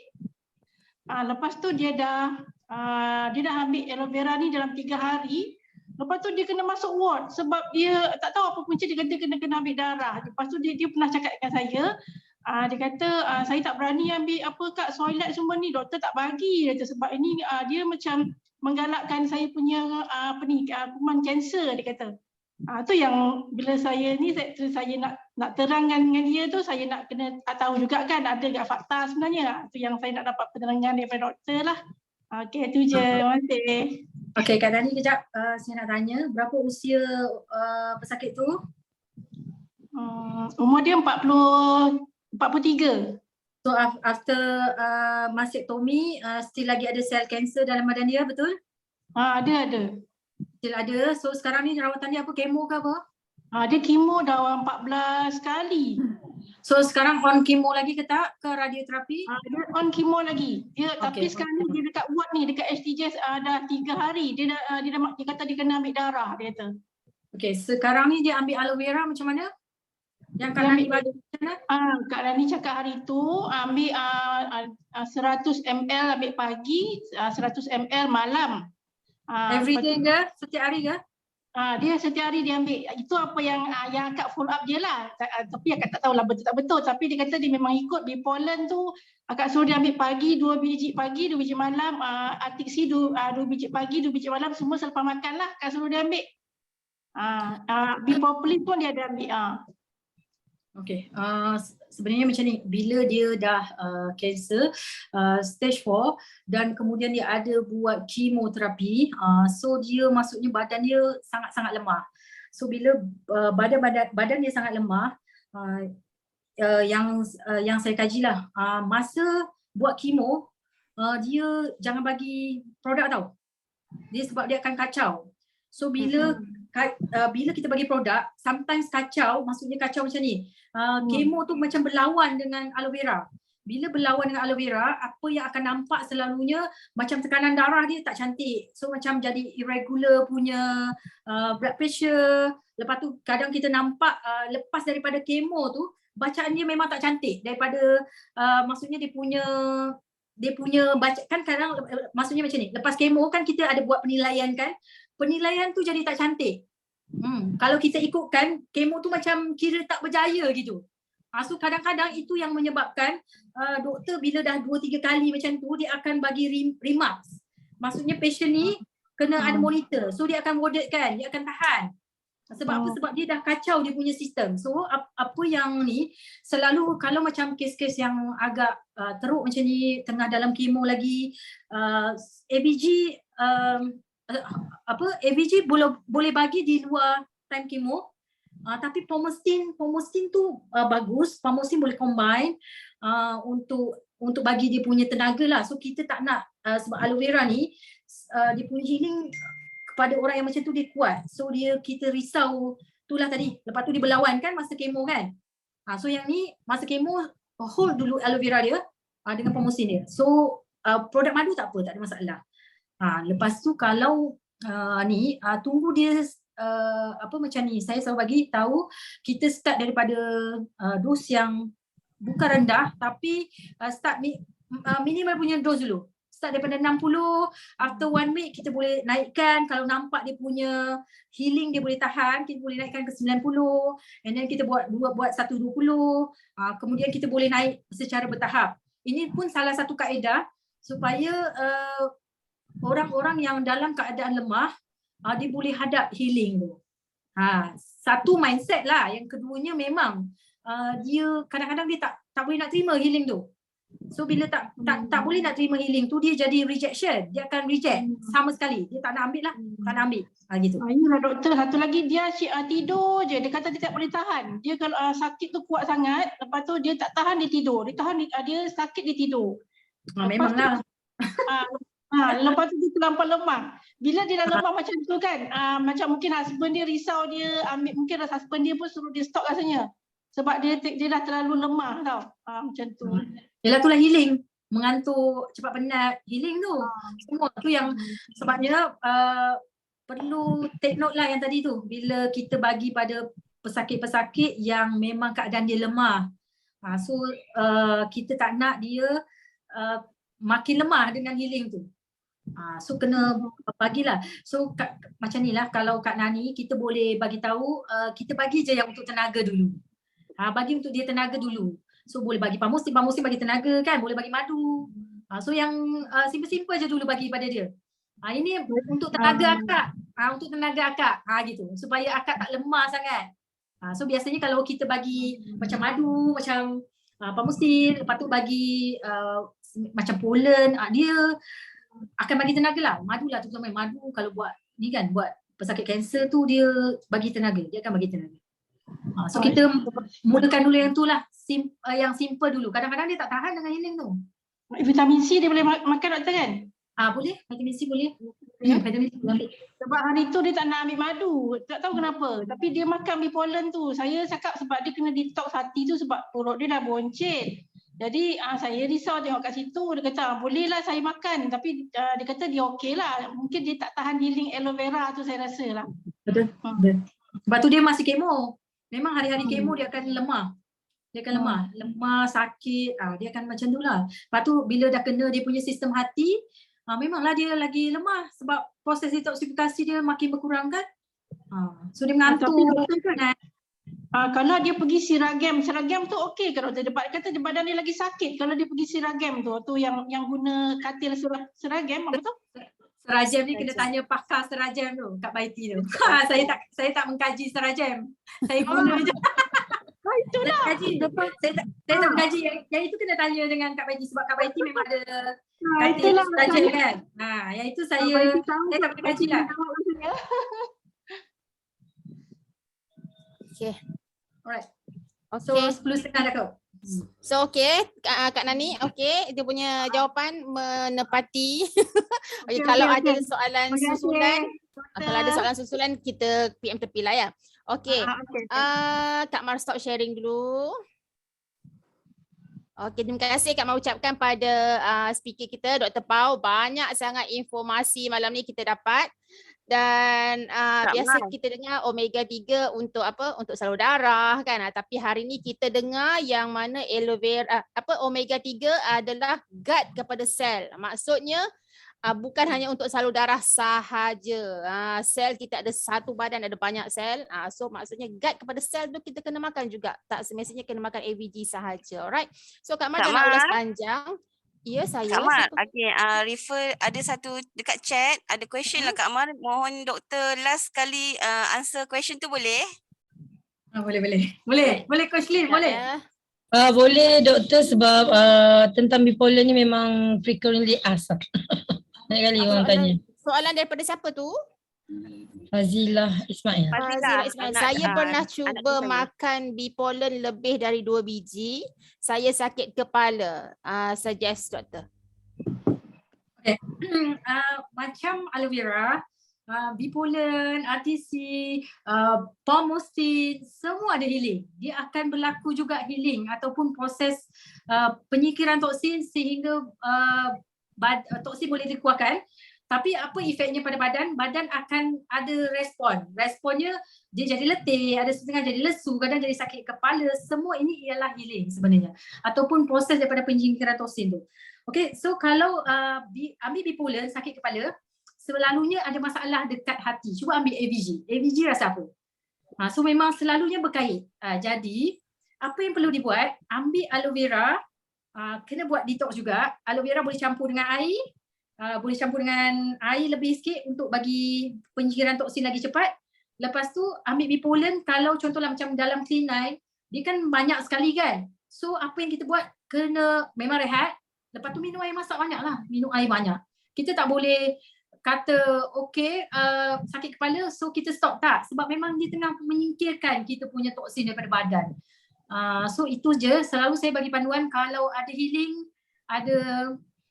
Lepas tu dia dah ambil aloe vera ni dalam 3 hari. Lepas tu dia kena masuk ward sebab dia tak tahu apa punca, dia kata kena ambil darah. Lepas tu dia pernah cakap dengan saya, dia kata saya tak berani ambil apa kat soilet semua ni, doktor tak bagi. Dia kata sebab ini dia macam menggalakkan saya punya kuman kanser, dia kata. Tu yang bila saya ni saya nak terangkan dengan dia tu, saya nak kena tahu juga kan ada tak fakta sebenarnya. Tu yang saya nak dapat penerangan daripada doktor lah. Okey, tu je. Terima kasih. Okey, Kak Dani kejap. Saya nak tanya, berapa usia pesakit tu? Umur dia 43. So after mastectomy, still lagi ada sel kanser dalam badan dia, betul? Ada. Still ada. So sekarang ni rawatan dia apa? Kemo ke apa? Dia kemo dah 14 kali. So sekarang on kemo lagi ke tak? Ke radioterapi? Dia on kemo lagi. Tapi Okay. sekarang ni dia dekat ward ni, dekat STJS dah 3 hari. Dia kata dia kena ambil darah, dia kata. Okey, sekarang ni dia ambil aloe vera macam mana? Yang Kak Dani bagi macam mana? Kak Rani cakap hari tu ambil 100 ml ambil pagi, 100 ml malam. Everyday ke? Setiap hari ke? Dia setiap hari dia ambil. Itu apa yang akak follow up dia lah. Tapi akak tak tahulah betul tak betul. Tapi dia kata dia memang ikut bipolen tu. Akak suruh dia ambil pagi, 2 biji pagi, 2 biji malam. Atik C 2 biji pagi, 2 biji malam. Semua selepas makan lah. Akak suruh dia ambil. Bipolen pun dia ada ambil. Okey, sebenarnya macam ni, bila dia dah cancer stage 4 dan kemudian dia ada buat kemoterapi, so dia maksudnya badan dia sangat-sangat lemah. So bila badan dia sangat lemah, yang saya kajilah, masa buat kemo, dia jangan bagi produk tau. Dia sebab dia akan kacau. So bila kita bagi produk, sometimes kacau, maksudnya kacau macam ni. Kemo tu macam berlawan dengan aloe vera. Bila berlawan dengan aloe vera, apa yang akan nampak selalunya macam tekanan darah dia tak cantik. So macam jadi irregular punya blood pressure. Lepas tu kadang kita nampak lepas daripada kemo tu, bacaan dia memang tak cantik. Daripada maksudnya dia punya baca kan kadang maksudnya macam ni. Lepas kemo kan kita ada buat penilaian kan. Penilaian tu jadi tak cantik. Kalau kita ikutkan, kemo tu macam kira tak berjaya gitu. So kadang-kadang itu yang menyebabkan doktor bila dah 2-3 kali macam tu, dia akan bagi remarks. Maksudnya patient ni kena ada monitor. So dia akan warded kan, dia akan tahan. Sebab apa? Sebab dia dah kacau dia punya sistem. So apa yang ni selalu kalau macam kes-kes yang agak teruk macam ni, tengah dalam kemo lagi, ABG ABG boleh bagi di luar time kemo. Tapi pomostin tu bagus. Pomostin boleh combine untuk bagi dia punya tenaga lah. So kita tak nak sebab aloe vera ni dia punya healing kepada orang yang macam tu dia kuat. So kita risau itulah tadi. Lepas tu dia berlawan kan masa kemo kan. So yang ni masa kemo hold dulu aloe vera dia dengan pomostin dia. So produk madu tak apa, tak ada masalah. Lepas tu kalau tunggu dia macam ni. Saya selalu bagi tahu kita start daripada dos yang bukan rendah tapi start minimal punya dos dulu. Start daripada 60, after 1 week kita boleh naikkan. Kalau nampak dia punya healing dia boleh tahan, kita boleh naikkan ke 90, and then kita buat 120, kemudian kita boleh naik secara bertahap. Ini pun salah satu kaedah supaya orang-orang yang dalam keadaan lemah dia boleh hadap healing tu. Satu mindset lah. Yang keduanya memang dia kadang-kadang dia tak boleh nak terima healing tu. So bila tak boleh nak terima healing tu, dia jadi rejection. Dia akan reject sama sekali. Dia tak nak ambil lah. Tak nak ambil. Gitu. Yalah doktor, satu lagi dia tidur je. Dia kata dia tak boleh tahan. Dia kalau sakit tu kuat sangat, lepas tu dia tak tahan, dia tidur. Dia tahan, dia sakit, dia tidur. Memanglah. Lepas tu dia terlampau lemah. Bila dia dah lemah macam tu kan, macam mungkin husband dia risau dia ambil, mungkin husband dia pun suruh dia stop rasanya. Sebab dia dah terlalu lemah tau. Macam tu. Yelah itulah healing. Mengantuk, cepat penat, healing tu. Semua tu yang sebabnya perlu take note lah yang tadi tu. Bila kita bagi pada pesakit-pesakit yang memang keadaan dia lemah. So kita tak nak dia makin lemah dengan healing tu. So kena bagilah. So macam ni lah, kalau Kak Nani kita boleh bagi tahu, kita bagi je yang untuk tenaga dulu. Bagi untuk dia tenaga dulu. So boleh bagi pomostin bagi tenaga kan, boleh bagi madu. So yang simple-simple je dulu bagi pada dia. Ini untuk tenaga akak. Untuk tenaga akak. Gitu. Supaya akak tak lemah sangat. So biasanya kalau kita bagi macam madu, macam pomostin, lepas tu bagi macam pollen, dia akan bagi tenaga lah. Madu lah terutama madu kalau buat ni kan, buat pesakit kanser tu dia bagi tenaga. Dia akan bagi tenaga. So kita mulakan dulu yang tu lah. Yang simple dulu. Kadang-kadang dia tak tahan dengan healing tu. Vitamin C dia boleh makan doktor kan? Boleh. Vitamin C boleh. Vitamin C boleh ambil. Sebab hari tu dia tak nak ambil madu. Tak tahu kenapa. Tapi dia makan ambil pollen tu. Saya cakap sebab dia kena detox hati tu sebab perut dia dah boncit. Jadi saya risau tengok kat situ. Dia kata boleh lah saya makan. Tapi dia kata dia okey lah. Mungkin dia tak tahan healing aloe vera tu saya rasa lah. Betul. Sebab tu dia masih kemo. Memang hari-hari kemo dia akan lemah. Dia akan lemah, sakit, dia akan macam tu lah. Lepas tu bila dah kena dia punya sistem hati, memanglah dia lagi lemah sebab proses detoksifikasi dia makin berkurang kan. So dia mengantuk. Kalau dia pergi Siragam tu okey kalau dia kata badan dia lagi sakit kalau dia pergi Siragam tu yang guna katil Siragam apa tu? Serajam ni kena tanya pakar Serajam tu, Kak Baiti tu. Saya tak mengkaji Serajam. Saya guna je. Itulah. Saya tak mengkaji. Yang itu kena tanya dengan Kak Baiti sebab Kak Baiti memang ada katil Serajam kan. Yang itu saya tak pernah kaji lah. Okay. Alright. So Okay. 10.30 dah kau. So okay, Kak Nani, okay, dia punya jawapan menepati. Okay, kalau ada soalan susulan, kalau ada soalan susulan kita PM tepi lah ya. Okay, Kak Mar stop sharing dulu. Okay, terima kasih Kak Mar ucapkan pada speaker kita Dr. Pau. Banyak sangat informasi malam ni kita dapat. Dan biasa kita dengar omega 3 untuk apa? Untuk salur darah kan. Tapi hari ni kita dengar yang mana aloe vera omega 3 adalah guide kepada sel. Maksudnya bukan hanya untuk salur darah sahaja. Sel kita ada satu badan ada banyak sel. So maksudnya guide kepada sel tu kita kena makan juga. Tak semestinya kena makan AVG sahaja. Alright. So Kak Mar jangan ulas panjang. Ya, saya. Kak Mar, Siapa? okay, refer ada satu dekat chat, ada question lah Kak Mar. Mohon doktor last kali answer question tu boleh? Boleh Coach Lin, Sekejap boleh. ya. Boleh doktor sebab tentang bipolar ni memang frequently asked lah. Banyak kali orang tanya. Soalan daripada siapa tu? Fazilah Ismail. Fazila Ismail. Saya pernah cuba makan bipolar lebih dari 2 biji. Saya sakit kepala. Suggest doktor. Okay. Macam aloe vera, bipolar, RTC, palmostin, semua ada healing. Dia akan berlaku juga healing ataupun proses penyingkiran toksin sehingga toksin boleh dikeluarkan. Tapi apa efeknya pada badan? Badan akan ada respon. Responnya dia jadi letih, ada setengah jadi lesu, kadang jadi sakit kepala. Semua ini ialah healing sebenarnya. Ataupun proses daripada penyingkiran toksin tu. Okay, so kalau ambil bipolar, sakit kepala, selalunya ada masalah dekat hati. Cuba ambil AVG. AVG rasa apa? So memang selalunya berkait. Jadi, apa yang perlu dibuat? Ambil aloe vera, kena buat detox juga. Aloe vera boleh campur dengan air. Boleh campur dengan air lebih sikit untuk bagi penyingkiran toksin lagi cepat. Lepas tu ambil bipolar, kalau contohlah macam dalam Clean9, dia kan banyak sekali kan. So apa yang kita buat, kena memang rehat. Lepas tu minum air masak banyak lah. Minum air banyak. Kita tak boleh kata okay sakit kepala so kita stop, tak. Sebab memang dia tengah menyingkirkan kita punya toksin daripada badan. So itu je, selalu saya bagi panduan kalau ada healing, ada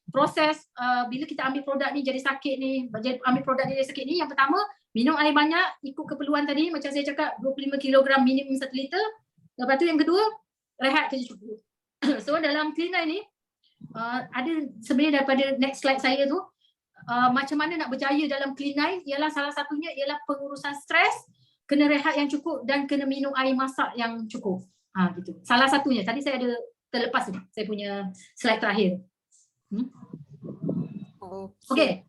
proses bila kita ambil produk ni jadi sakit ni, ambil produk ni jadi sakit ni, yang pertama minum air banyak, ikut keperluan tadi macam saya cakap 25 kg minimum 1 liter. Lepas tu yang kedua, rehat kerja cukup. So dalam Clean9 ni ada sebenarnya daripada next slide saya tu, macam mana nak berjaya dalam Clean9 ialah salah satunya ialah pengurusan stres, kena rehat yang cukup dan kena minum air masak yang cukup. Gitu. Salah satunya. Tadi saya ada terlepas ni, saya punya slide terakhir. Okey.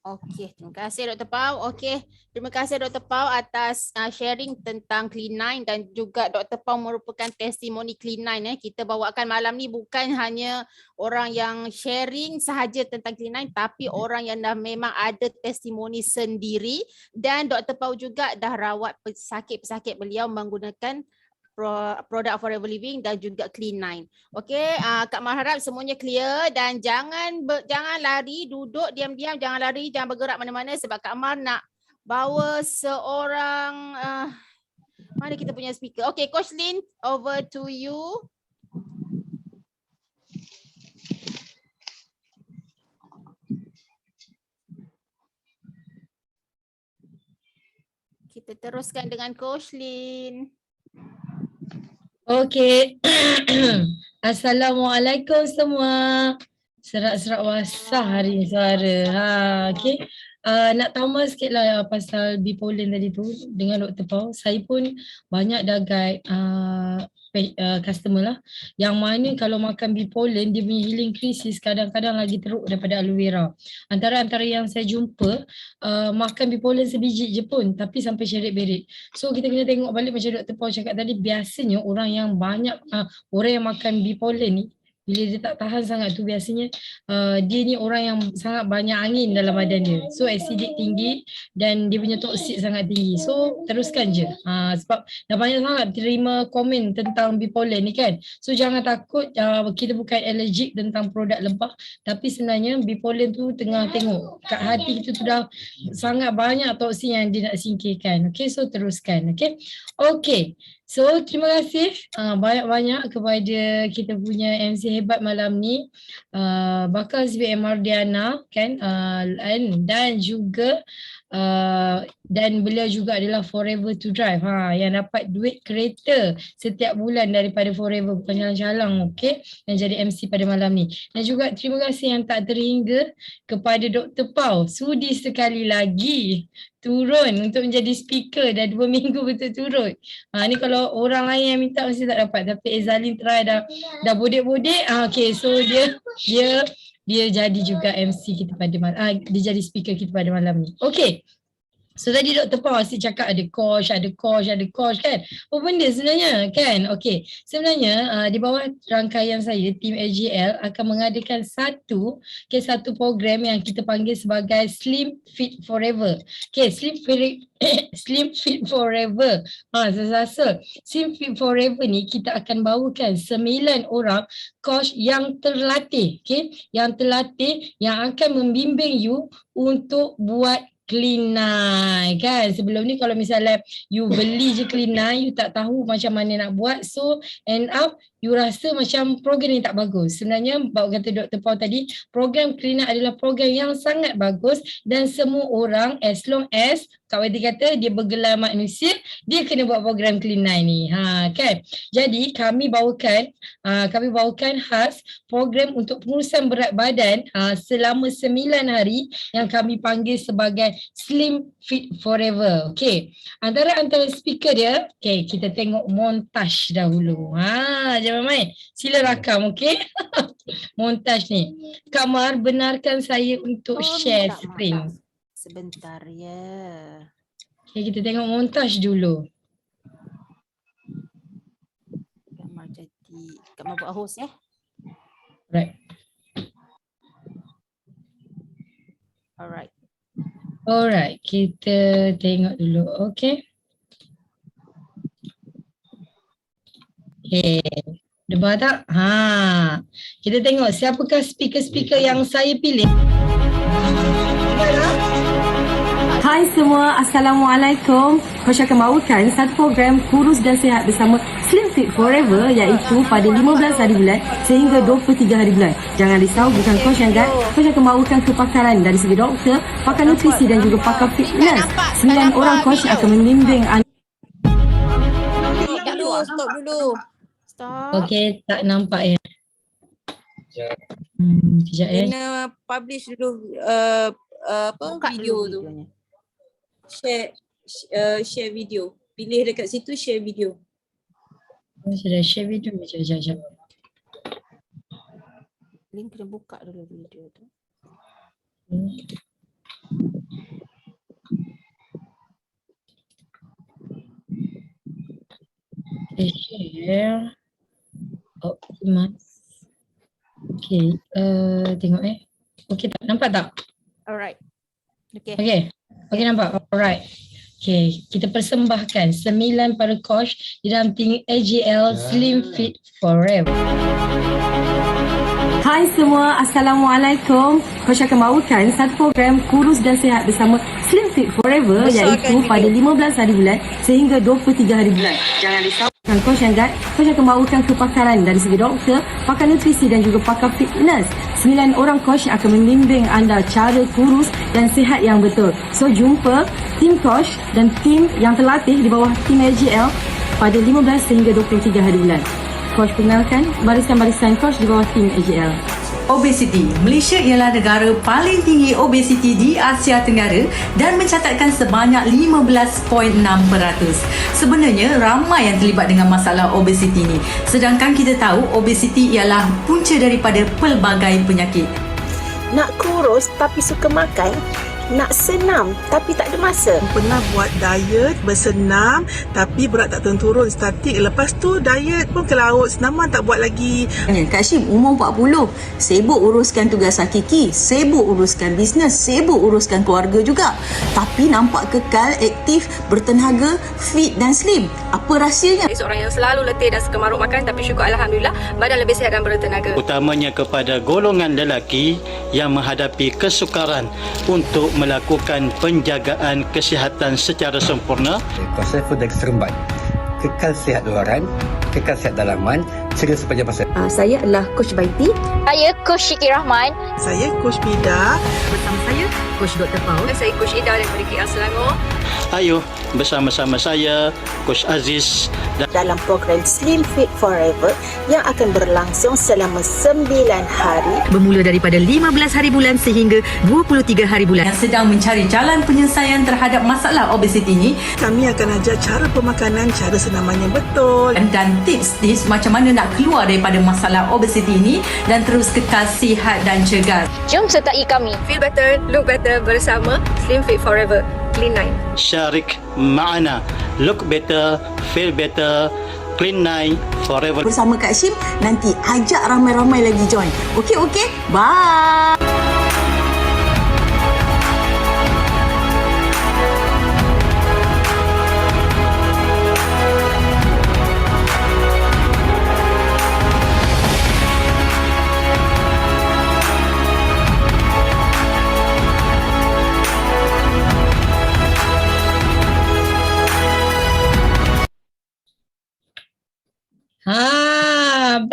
Okey, terima kasih Dr. Pau. Okey, terima kasih Dr. Pau atas sharing tentang Clean9 dan juga Dr. Pau merupakan testimoni Clean9. Kita bawakan malam ni bukan hanya orang yang sharing sahaja tentang Clean9 tapi orang yang dah memang ada testimoni sendiri, dan Dr. Pau juga dah rawat pesakit-pesakit beliau menggunakan produk Forever Living dan juga Clean9. Okey, Kak Mar harap semuanya clear dan jangan lari, duduk diam-diam, jangan lari, jangan bergerak mana-mana sebab Kak Mar nak bawa seorang mana kita punya speaker. Okey, Coach Lin, over to you. Kita teruskan dengan Coach Lin. Okey. Assalamualaikum semua. Serak-serak basah hari ni suara. Okey. Nak tambah sikit lah pasal bipolar tadi tu dengan Dr. Pau. Saya pun banyak dah guide customer lah. Yang mana kalau makan bipolar, dia punya healing crisis kadang-kadang lagi teruk daripada aloe vera. Antara yang saya jumpa, makan bipolar sebiji je pun tapi sampai syarat-berit. So kita kena tengok balik macam Dr. Pau cakap tadi, biasanya orang yang makan bipolar ni, bila dia tak tahan sangat tu biasanya dia ni orang yang sangat banyak angin dalam badan dia. So acidic tinggi dan dia punya toksik sangat tinggi. So teruskan je. Sebab dah banyak sangat terima komen tentang bipolar ni kan. So jangan takut, kita bukan allergic tentang produk lebah, tapi sebenarnya bipolar tu tengah tengok kat hati kita tu dah sangat banyak toksin yang dia nak singkirkan. Okay, so teruskan. Okay. So terima kasih banyak-banyak kepada kita punya MC hebat malam ni, Bakal SPM Mardiana kan, dan juga dan beliau juga adalah Forever to Drive yang dapat duit kereta setiap bulan daripada Forever, bukan jalan-jalan, okey, yang jadi MC pada malam ni. Dan juga terima kasih yang tak terhingga kepada Dr. Pau, sudi sekali lagi turun untuk menjadi speaker, dah 2 minggu berturut-turut. Ni kalau orang lain yang minta mesti tak dapat, tapi Ezalin try dah bodek-bodek. Okay, so dia jadi juga MC kita pada malam, dia jadi speaker kita pada malam ni. Okay. So tadi Dr. Pau asyik cakap ada coach kan. Apa benda sebenarnya kan? Okey. Sebenarnya di bawah rangkaian saya, tim AGL akan mengadakan satu program yang kita panggil sebagai Slim Fit Forever. Okey, Slim Fit Forever. Sasa. Slim Fit Forever ni kita akan bawakan 9 orang coach yang terlatih. Okey, yang terlatih yang akan membimbing you untuk buat clean night kan. Sebelum ni kalau misalnya you beli je clean night, you tak tahu macam mana nak buat, so end up you rasa macam program ni tak bagus. Sebenarnya bawa kata Dr. Pau tadi, program clean night adalah program yang sangat bagus dan semua orang as long as Kak Wati kata dia bergelar manusia, dia kena buat program clean night ni. Kan. Jadi kami bawakan khas program untuk pengurusan berat badan selama 9 hari yang kami panggil sebagai Slim Fit Forever. Okey. Antara speaker dia, okey, kita tengok montaj dahulu. Jangan main. Sila rakam, okey. Montaj ni. Kak Mar, benarkan saya untuk share screen. Sebentar ya. Okay, kita tengok montaj dulu. Kak Mar buat host ya. Right. Alright, kita tengok dulu. Okay. Okay. Debar tak? Kita tengok siapakah speaker-speaker yang saya pilih. Hai semua, Assalamualaikum. Coach akan bawakan satu program kurus dan sihat bersama Slim Fit Forever iaitu pada 15 hari bulan sehingga 23 hari bulan. Jangan risau, bukan coach yang guide. Coach akan bawakan kepakaran dari segi doktor, pakar nutrisi dan juga pakar fitness. 9 orang coach akan membimbing anda. Stop dulu. Okay, tak nampak ya. Sekejap ya. Kena publish dulu video tu. Share video. Pilih dekat situ share video. Sudah share video. Sekejap. Link kena buka dulu video tu. Okay, share. Optimus. Okay, tengok Okay tak? Nampak tak? Alright. Okay, nampak? Alright. Okay, kita persembahkan 9 para coach di dalam tim AGL Slim Fit Forever. Hai semua, Assalamualaikum. Coach akan bawakan satu program kurus dan sihat bersama Slim Fit Forever iaitu pada 15 hari bulan sehingga 23 hari bulan. Jangan risau. Coach yang guide, coach akan bawakan kepakaran dari segi doktor, pakar nutrisi dan juga pakar fitness. 9 orang coach akan membimbing anda cara kurus dan sihat yang betul. So jumpa tim coach dan tim yang terlatih di bawah tim AGL pada 15 sehingga 23 hari bulan. Coach kenalkan barisan-barisan coach di bawah tim AGL. Obesiti. Malaysia ialah negara paling tinggi obesiti di Asia Tenggara dan mencatatkan sebanyak 15.6%. Sebenarnya ramai yang terlibat dengan masalah obesiti ini. Sedangkan kita tahu obesiti ialah punca daripada pelbagai penyakit. Nak kurus tapi suka makan, nak senam tapi tak ada masa. Pernah buat diet, bersenam tapi berat tak turun statik. Lepas tu diet pun ke laut, senaman tak buat lagi. Kak Syim umur 40, sibuk uruskan tugas hakiki, sibuk uruskan bisnes, sibuk uruskan keluarga juga. Tapi nampak kekal, aktif, bertenaga, fit dan slim. Apa rahsianya? Seorang yang selalu letih dan suka maruk makan, tapi syukur Alhamdulillah badan lebih sihat dan bertenaga. Utamanya kepada golongan lelaki yang menghadapi kesukaran untuk melakukan penjagaan kesihatan secara sempurna. Kuasa Food Extreme Bite. Kekal sihat luaran, kekal sihat dalaman, ceria sepanjang masa. Saya adalah Coach Baiti. Saya Coach Syiki Rahman. Saya Coach Pida. Bersama saya Coach Dr. Pau. Saya Coach Ida daripada KL Selangor. Ayo bersama-sama saya Coach Aziz dalam program Slim Fit Forever yang akan berlangsung selama 9 hari bermula daripada 15 hari bulan sehingga 23 hari bulan. Yang sedang mencari jalan penyelesaian terhadap masalah obesiti ini, kami akan ajar cara pemakanan, cara senaman yang betul dan tips macam mana nak keluar daripada masalah obesiti ini dan terus kekal sihat dan cegar. Jom sertai kami. Feel better, look better bersama Slim Fit Forever. Clean9. Syarik ma'ana. Look better, feel better. Clean9 forever. Bersama Kak Shim, nanti ajak ramai-ramai lagi join. Okey, bye.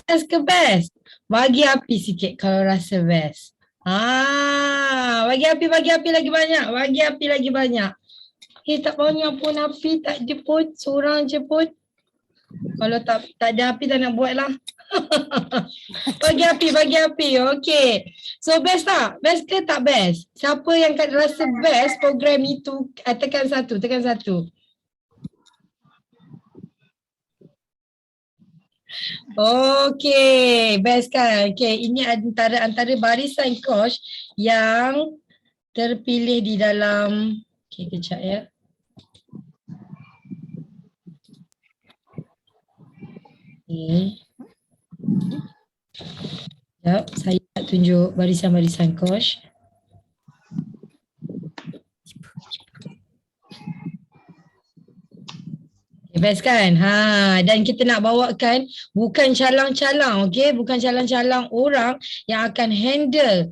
Best ke best? Bagi api sikit kalau rasa best. Bagi api lagi banyak. Bagi api lagi banyak. Tak banyak pun api, tak ada pun. Seorang je pun. Kalau tak ada api tak nak buat lah. Bagi api. Okay. So best tak? Best ke tak best? Siapa yang rasa best program itu, tekan satu. Okay, best kan? Okay, ini antara barisan coach yang terpilih di dalam, okay, kejap ya. Okay. Sekejap, saya nak tunjuk barisan-barisan coach. Best kan? Dan kita nak bawakan bukan calang-calang, okey? Bukan calang-calang orang yang akan handle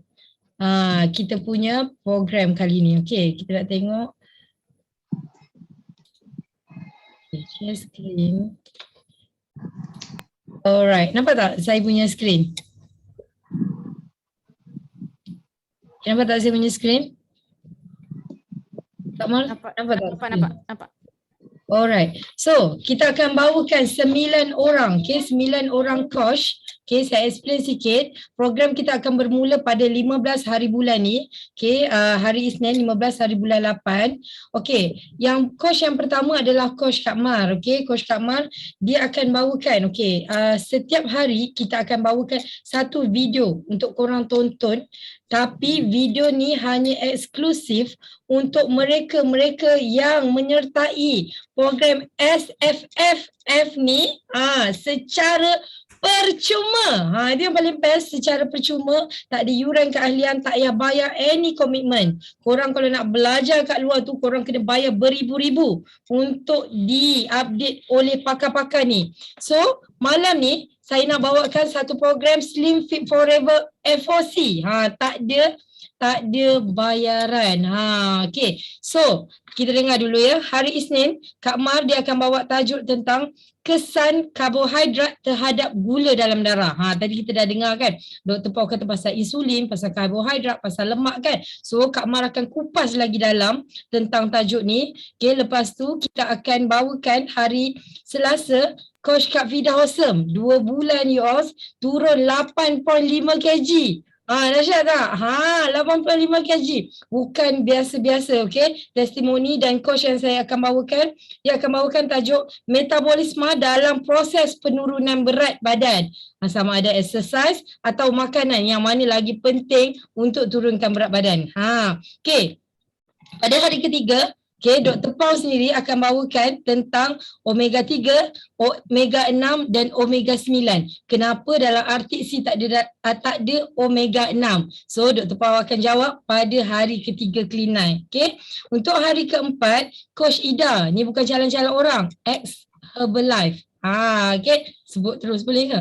kita punya program kali ni. Okey, kita nak tengok. Okay, share screen. Alright, nampak tak saya punya screen? Nampak tak saya punya screen? Tak mal? Nampak tak? Nampak. Alright, so kita akan bawakan 9 orang, okay, 9 orang coach. Okay, saya explain sikit. Program kita akan bermula pada 15 hari bulan ni. Okay, hari Isnin 15 hari bulan 8. Okay, yang coach yang pertama adalah Coach Kak Mar. Okay, Coach Kak Mar, dia akan bawakan, okay, setiap hari kita akan bawakan satu video untuk korang tonton. Tapi video ni hanya eksklusif untuk mereka-mereka yang menyertai program SFFF ni secara percuma. Dia yang paling best, secara percuma, tak ada yuran keahlian, tak payah bayar any commitment. Korang kalau nak belajar kat luar tu, korang kena bayar beribu-ribu untuk di-update oleh pakar-pakar ni. So, malam ni saya nak bawakan satu program Slim Fit Forever FOC. Tak ada bayaran. Okay. So, kita dengar dulu ya. Hari Isnin, Kak Mar dia akan bawa tajuk tentang kesan karbohidrat terhadap gula dalam darah. Tadi kita dah dengar kan. Dr. Paul kata pasal insulin, pasal karbohidrat, pasal lemak kan. So, Kak Mar akan kupas lagi dalam tentang tajuk ni. Okay, lepas tu kita akan bawakan hari Selasa, Coach Kak Fida Hosem, 2 bulan yours, turun 8.5 kg. Dahsyat tak? 8.5 kg. Bukan biasa-biasa, okay? Testimoni dan coach yang saya akan bawakan, dia akan bawakan tajuk metabolisme dalam proses penurunan berat badan. Sama ada exercise atau makanan yang mana lagi penting untuk turunkan berat badan. Okay. Pada hari ketiga, okay, Dr. Paul sendiri akan bawakan tentang omega 3, omega 6 dan omega 9. Kenapa dalam RTC tak ada omega 6? So, Dr. Paul akan jawab pada hari ketiga Clean9. Okay. Untuk hari keempat, Coach Ida, ni bukan calon-calon orang, ex Herbalife. Okay, sebut terus boleh ke?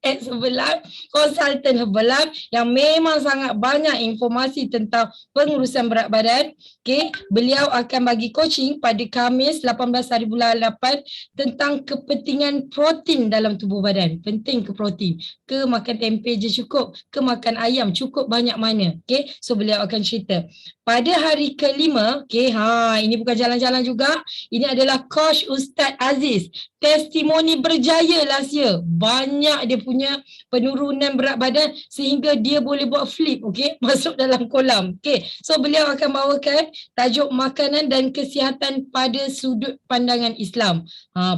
Ex Herbalife, konsultan Herbalife yang memang sangat banyak informasi tentang pengurusan berat badan. Okay, beliau akan bagi coaching pada Khamis 18 hari bulan 8 tentang kepentingan protein dalam tubuh badan. Penting ke protein? Ke makan tempe je cukup? Ke makan ayam cukup banyak mana? Okay, so beliau akan cerita. Pada hari kelima, okay, ini bukan jalan-jalan juga. Ini adalah Coach Ustaz Aziz. Testimoni berjaya last year. Banyak dia punya penurunan berat badan sehingga dia boleh buat flip, okay, masuk dalam kolam. Okay, so beliau akan bawakan tajuk makanan dan kesihatan pada sudut pandangan Islam.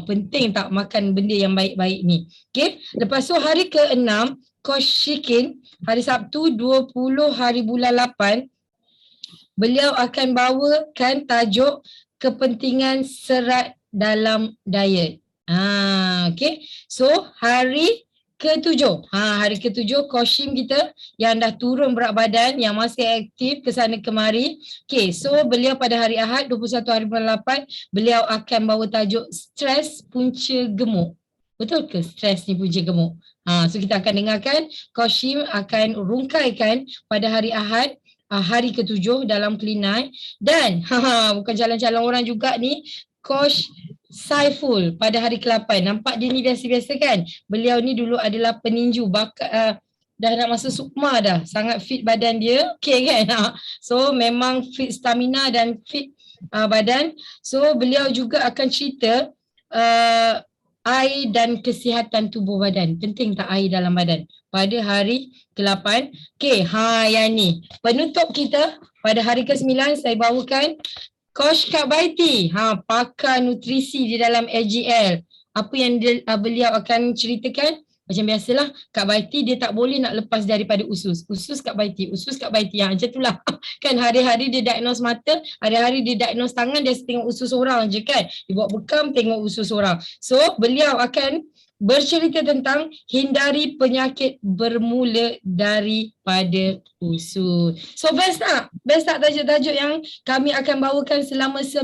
Penting tak makan benda yang baik-baik ni. Okay, lepas tu hari ke-6, Coach Shikin, hari Sabtu 20 hari bulan 8, beliau akan bawakan tajuk kepentingan serat dalam diet. Okay. So hari ke-7. Hari ke-7 Koshim kita yang dah turun berat badan, yang masih aktif ke sana kemari. Okay, so beliau pada hari Ahad 21 hari bulan 8, beliau akan bawa tajuk stres punca gemuk. Betul ke stres ni punca gemuk? So kita akan dengarkan Koshim akan rungkaikan pada hari Ahad hari ke-7 dalam Clean dan bukan jalan-jalan orang juga ni, Coach Saiful pada hari ke-8. Nampak dia ni biasa-biasa kan? Beliau ni dulu adalah peninju bakat, dah nak masuk Sukma dah. Sangat fit badan dia. Okay kan? So memang fit stamina dan fit badan. So beliau juga akan cerita air dan kesihatan tubuh badan. Penting tak air dalam badan? Pada hari ke-8. Okay, yang ni. Penutup kita pada hari ke-9 saya bawakan Coach Kak Baiti, pakar nutrisi di dalam AGL. Apa yang beliau akan ceritakan? Macam biasalah, Kak Baiti dia tak boleh nak lepas daripada usus. Usus Kak Baiti, macam itulah. Kan hari-hari dia diagnose mata, hari-hari dia diagnose tangan, dia tengok usus orang je kan. Dia buat bekam, tengok usus orang. So, beliau akan bercerita tentang hindari penyakit bermula daripada usus. So best tak? Best tak tajuk-tajuk yang kami akan bawakan selama 9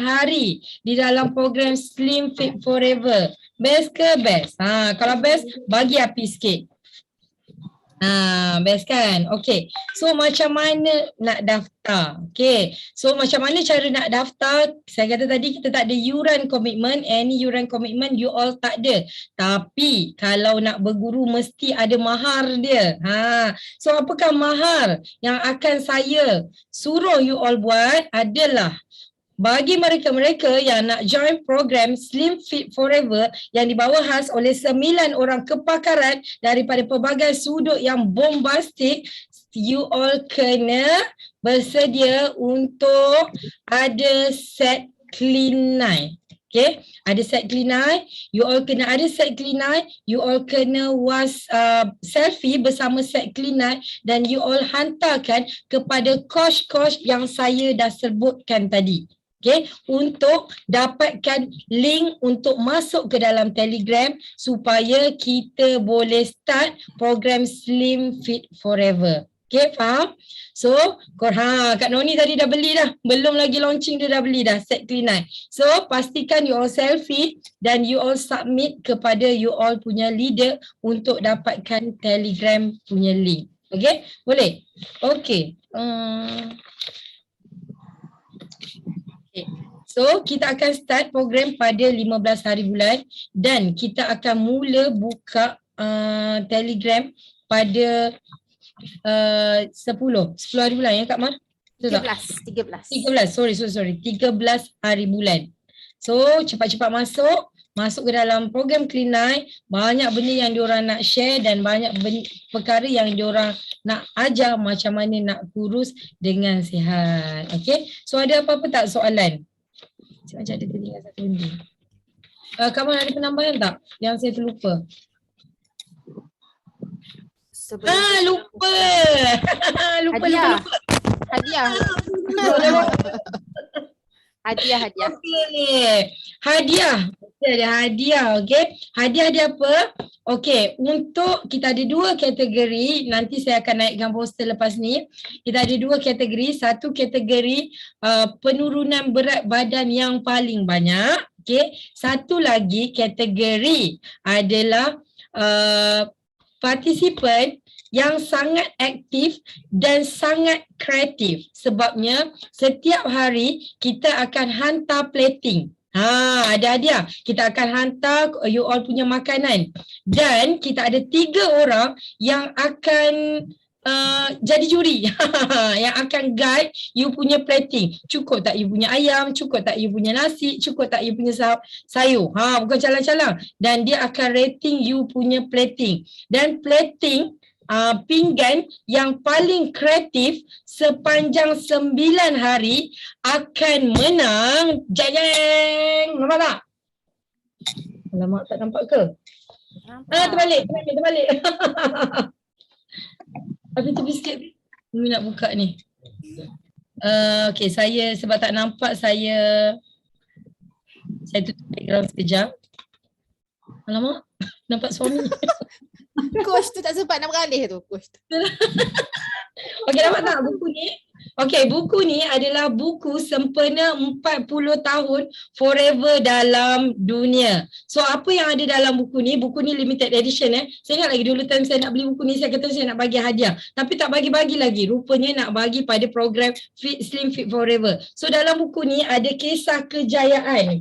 hari di dalam program Slim Fit Forever. Best ke best? Kalau best, bagi api sikit. Best kan? Okay. So macam mana nak daftar? Okay. So macam mana cara nak daftar? Saya kata tadi kita tak ada yuran komitmen. Any yuran komitmen you all tak ada. Tapi kalau nak berguru mesti ada mahar dia. So apakah mahar yang akan saya suruh you all buat adalah bagi mereka-mereka yang nak join program Slim Fit Forever yang dibawa khas oleh 9 orang kepakaran daripada pelbagai sudut yang bombastik, you all kena bersedia untuk ada set Clean Night. Okay, ada set Clean Night, you all kena ada set Clean Night, you all kena selfie bersama set Clean Night dan you all hantarkan kepada coach-coach yang saya dah sebutkan tadi. Okay, untuk dapatkan link untuk masuk ke dalam Telegram supaya kita boleh start program Slim Fit Forever. Okay, faham? So, Kak Noni tadi dah beli dah. Belum lagi launching dia dah beli dah set Clean Night. So, pastikan you all selfie dan you all submit kepada you all punya leader untuk dapatkan Telegram punya link. Okay, boleh? Okay. So kita akan start program pada 15 hari bulan dan kita akan mula buka Telegram pada 10 hari bulan ya Kak Mar? 13. Sorry. 13 hari bulan. So cepat-cepat masuk ke dalam program Clean Night. Banyak benda yang diorang nak share dan banyak perkara yang diorang nak ajar macam mana nak kurus dengan sihat. Okay, so ada apa-apa tak soalan? Macam ada tertinggal satu benda. Kamu ada penambahan tak yang saya terlupa? Lupa. Lupa. Hadiah. Okay. Hadiah. Ada hadiah, okay. Hadiah dia apa? Okay, untuk kita ada 2 kategori. Nanti saya akan naikkan poster lepas ni. Kita ada 2 kategori. Satu kategori penurunan berat badan yang paling banyak. Okay. Satu lagi kategori adalah partisipan yang sangat aktif dan sangat kreatif. Sebabnya setiap hari kita akan hantar plating. Ada hadiah. Kita akan hantar you all punya makanan. Dan kita ada 3 orang yang akan jadi juri. Yang akan guide you punya plating. Cukup tak you punya ayam, cukup tak you punya nasi, cukup tak you punya sayur. Bukan calang-calang. Dan dia akan rating you punya plating. Dan plating pinggan yang paling kreatif sepanjang 9 hari akan menang. Jeng. Nampak tak? Alamak, tak nampak ke? Terbalik. Habis tu biskit ni nak buka ni. Okay, saya sebab tak nampak saya tutup background sekejap. Alamak, nampak suami. Coach tu tak sempat nak beralih tu, coach tu. Okey, dapat tak buku ni? Okey, buku ni adalah buku sempena 40 tahun forever dalam dunia. So apa yang ada dalam buku ni limited edition Saya ingat lagi dulu time saya nak beli buku ni, saya kata saya nak bagi hadiah. Tapi tak bagi-bagi lagi. Rupanya nak bagi pada program Slim Fit Forever. So dalam buku ni ada kisah kejayaan,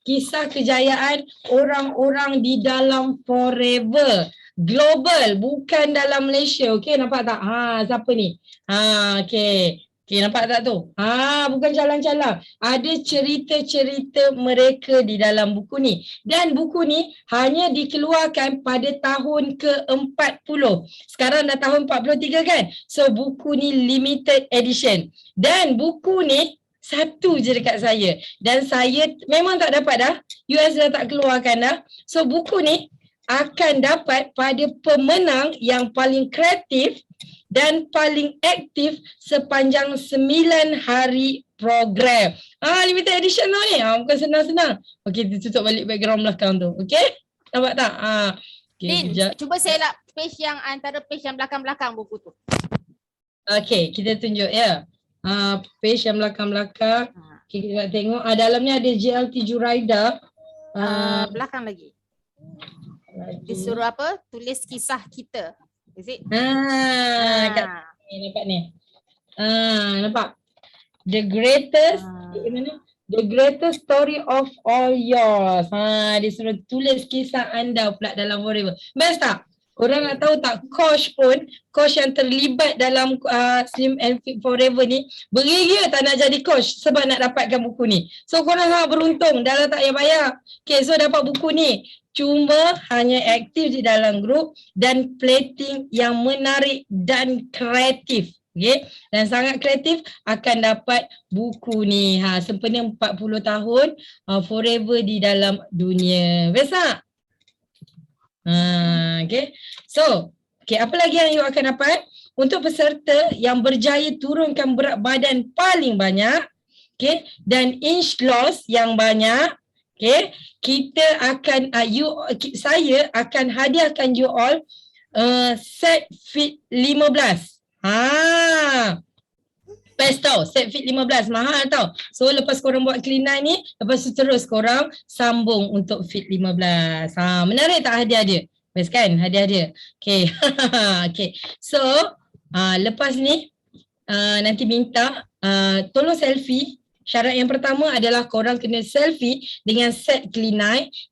kisah kejayaan orang-orang di dalam forever. Global, bukan dalam Malaysia. Okey, nampak tak? Siapa ni? Okey. Okey, nampak tak tu? Bukan calang-calang. Ada cerita-cerita mereka di dalam buku ni. Dan buku ni hanya dikeluarkan pada tahun ke-40. Sekarang dah tahun 43 kan? So buku ni limited edition. Dan buku ni satu je dekat saya. Dan saya memang tak dapat dah. US dah tak keluarkan dah. So buku ni akan dapat pada pemenang yang paling kreatif dan paling aktif sepanjang 9 hari program. Limited edition tau ni. Bukan senang-senang. Okey, tutup balik background belakang tu. Okey? Nampak tak? Okay, Din, cuba select page yang antara page yang belakang-belakang buku tu. Okey, kita tunjuk ya. Page yang belakang-belakang. Okay, kita nak tengok. Dalam ni ada JLT Juraida. Belakang lagi. Disuruh apa? Tulis kisah kita. Is it? Kat ni, nampak ni. Nampak. The greatest the greatest story of all yours. Dia suruh tulis kisah anda pula dalam forever. Best tak? Korang nak tahu tak, coach yang terlibat dalam Slim and Fit Forever ni bergeria tak nak jadi coach sebab nak dapatkan buku ni. So korang sangat beruntung, dah tak payah bayar. Okay, so dapat buku ni. Cuma hanya aktif di dalam grup dan plating yang menarik dan kreatif. Okay? Dan sangat kreatif akan dapat buku ni. Sempena 40 tahun forever di dalam dunia. Best tak? Okay. So, apa lagi yang you akan dapat? Untuk peserta yang berjaya turunkan berat badan paling banyak, dan inch loss yang banyak, kita akan saya akan hadiahkan you all set fit 15. Best tau, set fit 15 mahal tau. So lepas korang buat clean ni, lepas tu terus korang sambung untuk fit 15. Menarik tak hadiah dia? Best kan hadiah dia? Okay. Okay. So lepas ni nanti minta tolong selfie. Syarat yang pertama adalah korang kena selfie dengan set Clean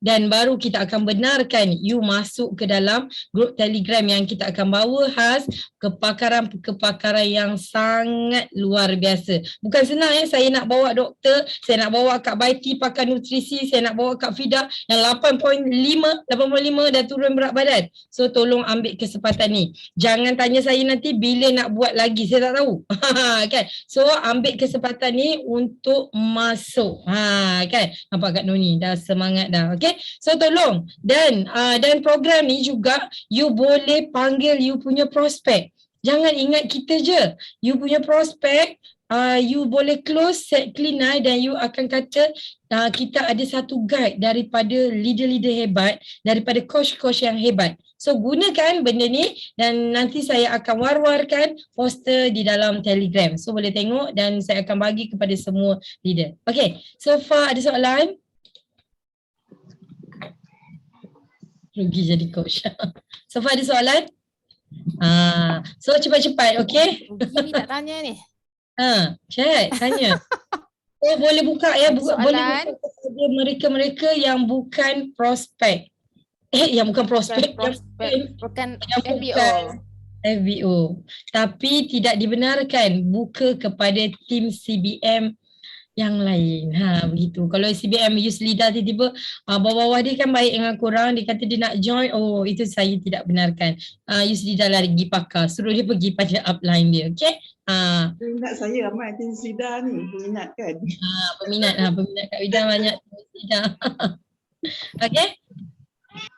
dan baru kita akan benarkan you masuk ke dalam grup Telegram yang kita akan bawa khas kepakaran yang sangat luar biasa. Bukan senang saya nak bawa doktor, saya nak bawa Kak Baiti pakar nutrisi, saya nak bawa Kak Fida yang 85 dah turun berat badan. So tolong ambil kesempatan ni. Jangan tanya saya nanti bila nak buat lagi, saya tak tahu. Kan? So ambil kesempatan ni untuk masuk. Kan? Nampak Kak Noni dah semangat dah. Okay? So tolong. Dan program ni juga you boleh panggil you punya prospek. Jangan ingat kita je. You punya prospek, you boleh close set Clean dan you akan kata kita ada satu guide daripada leader-leader hebat, daripada coach-coach yang hebat. So gunakan benda ni dan nanti saya akan war-warkan poster di dalam Telegram. So boleh tengok dan saya akan bagi kepada semua leader. Okay, so far ada soalan? Rugi jadi coach. So far ada soalan? So cepat-cepat, okay? Rugi tak tanya ni. Chat, tanya. Oh boleh buka ya, boleh buka kepada mereka-mereka yang bukan prospek. Yang bukan prospek, bukan FBO. Tapi tidak dibenarkan buka kepada tim CBM yang lain. Begitu. Kalau CBM Yuslidah tiba-tiba bawah-bawah dia kan baik dengan korang, dia kata dia nak join, itu saya tidak benarkan. Yuslidah lagi pakar, suruh dia pergi pada upline dia, okay? Peminat saya ramai Yuslidah ni, peminat kan? Peminat Kak Vida banyak Yuslidah. Okay?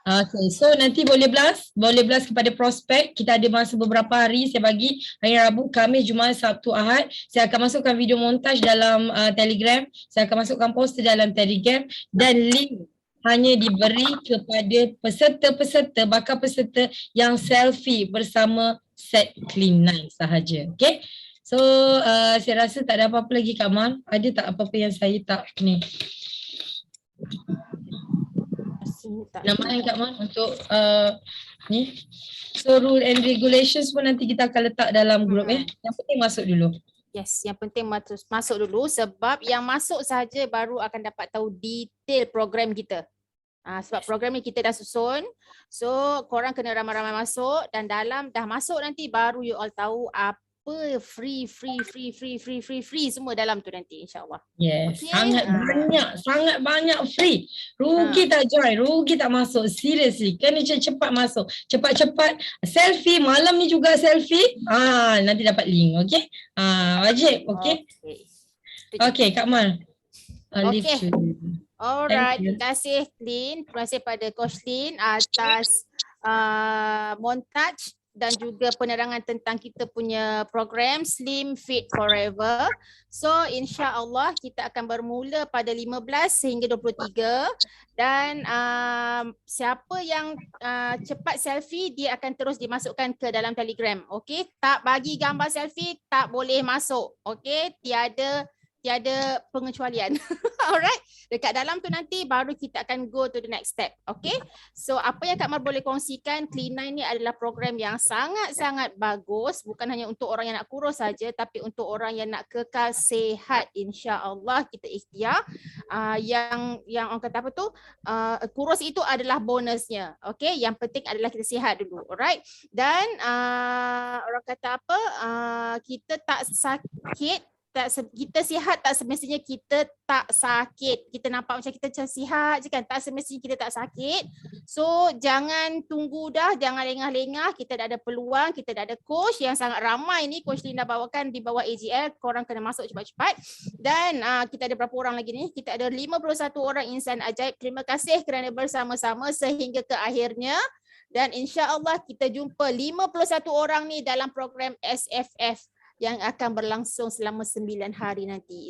Okay, so nanti boleh blast kepada prospek. Kita ada masa beberapa hari, saya bagi hari Rabu, Khamis, Jumaat, Sabtu, Ahad. Saya akan masukkan video montaj dalam Telegram. Saya akan masukkan poster dalam Telegram dan link hanya diberi kepada peserta-peserta, bakal peserta yang selfie bersama set Clean9 sahaja. Okay. So saya rasa tak ada apa-apa lagi Kak Mal. Ada tak apa-apa yang saya tak ni? Nama Kak Man untuk ni. So rule and regulations pun nanti kita akan letak dalam grup Yang penting masuk dulu. Yes, yang penting masuk dulu sebab yang masuk sahaja baru akan dapat tahu detail program kita. Sebab program ni kita dah susun. So korang kena ramai-ramai masuk dan dalam dah masuk nanti baru you all tahu apa free semua dalam tu nanti insya-Allah. Yes, okay. sangat banyak free. Rugi tak join, rugi tak masuk. Seriously, kena cepat masuk. Cepat-cepat selfie, malam ni juga selfie. Nanti dapat link, okey? Wajib, okey? Okey, Kak Mal. Okey. Alright, terima kasih Lin. Terima kasih pada Coach Lin atas montaj dan juga penerangan tentang kita punya program Slim Fit Forever. So insya-Allah kita akan bermula pada 15 sehingga 23 dan siapa yang cepat selfie dia akan terus dimasukkan ke dalam Telegram. Okey, tak bagi gambar selfie tak boleh masuk. Okey, tiada pengecualian. Alright. Dekat dalam tu nanti baru kita akan go to the next step. Okay. So apa yang Kak Mar boleh kongsikan, Clean9 ni adalah program yang sangat-sangat bagus. Bukan hanya untuk orang yang nak kurus saja, tapi untuk orang yang nak kekal sihat. InsyaAllah kita ikhtiar. Yang orang kata apa tu, kurus itu adalah bonusnya. Okay. Yang penting adalah kita sihat dulu. Alright. Dan orang kata apa, kita tak sakit, kita sihat tak semestinya kita tak sakit. Kita nampak macam kita macam sihat je kan, tak semestinya kita tak sakit. So jangan tunggu dah, jangan lengah-lengah. Kita dah ada peluang, kita dah ada coach yang sangat ramai ni. Coach Lin dah bawakan di bawah AGL, korang kena masuk cepat-cepat. Dan kita ada berapa orang lagi ni? Kita ada 51 orang insan ajaib. Terima kasih kerana bersama-sama sehingga ke akhirnya. Dan insya-Allah kita jumpa 51 orang ni dalam program SFF yang akan berlangsung selama 9 hari nanti.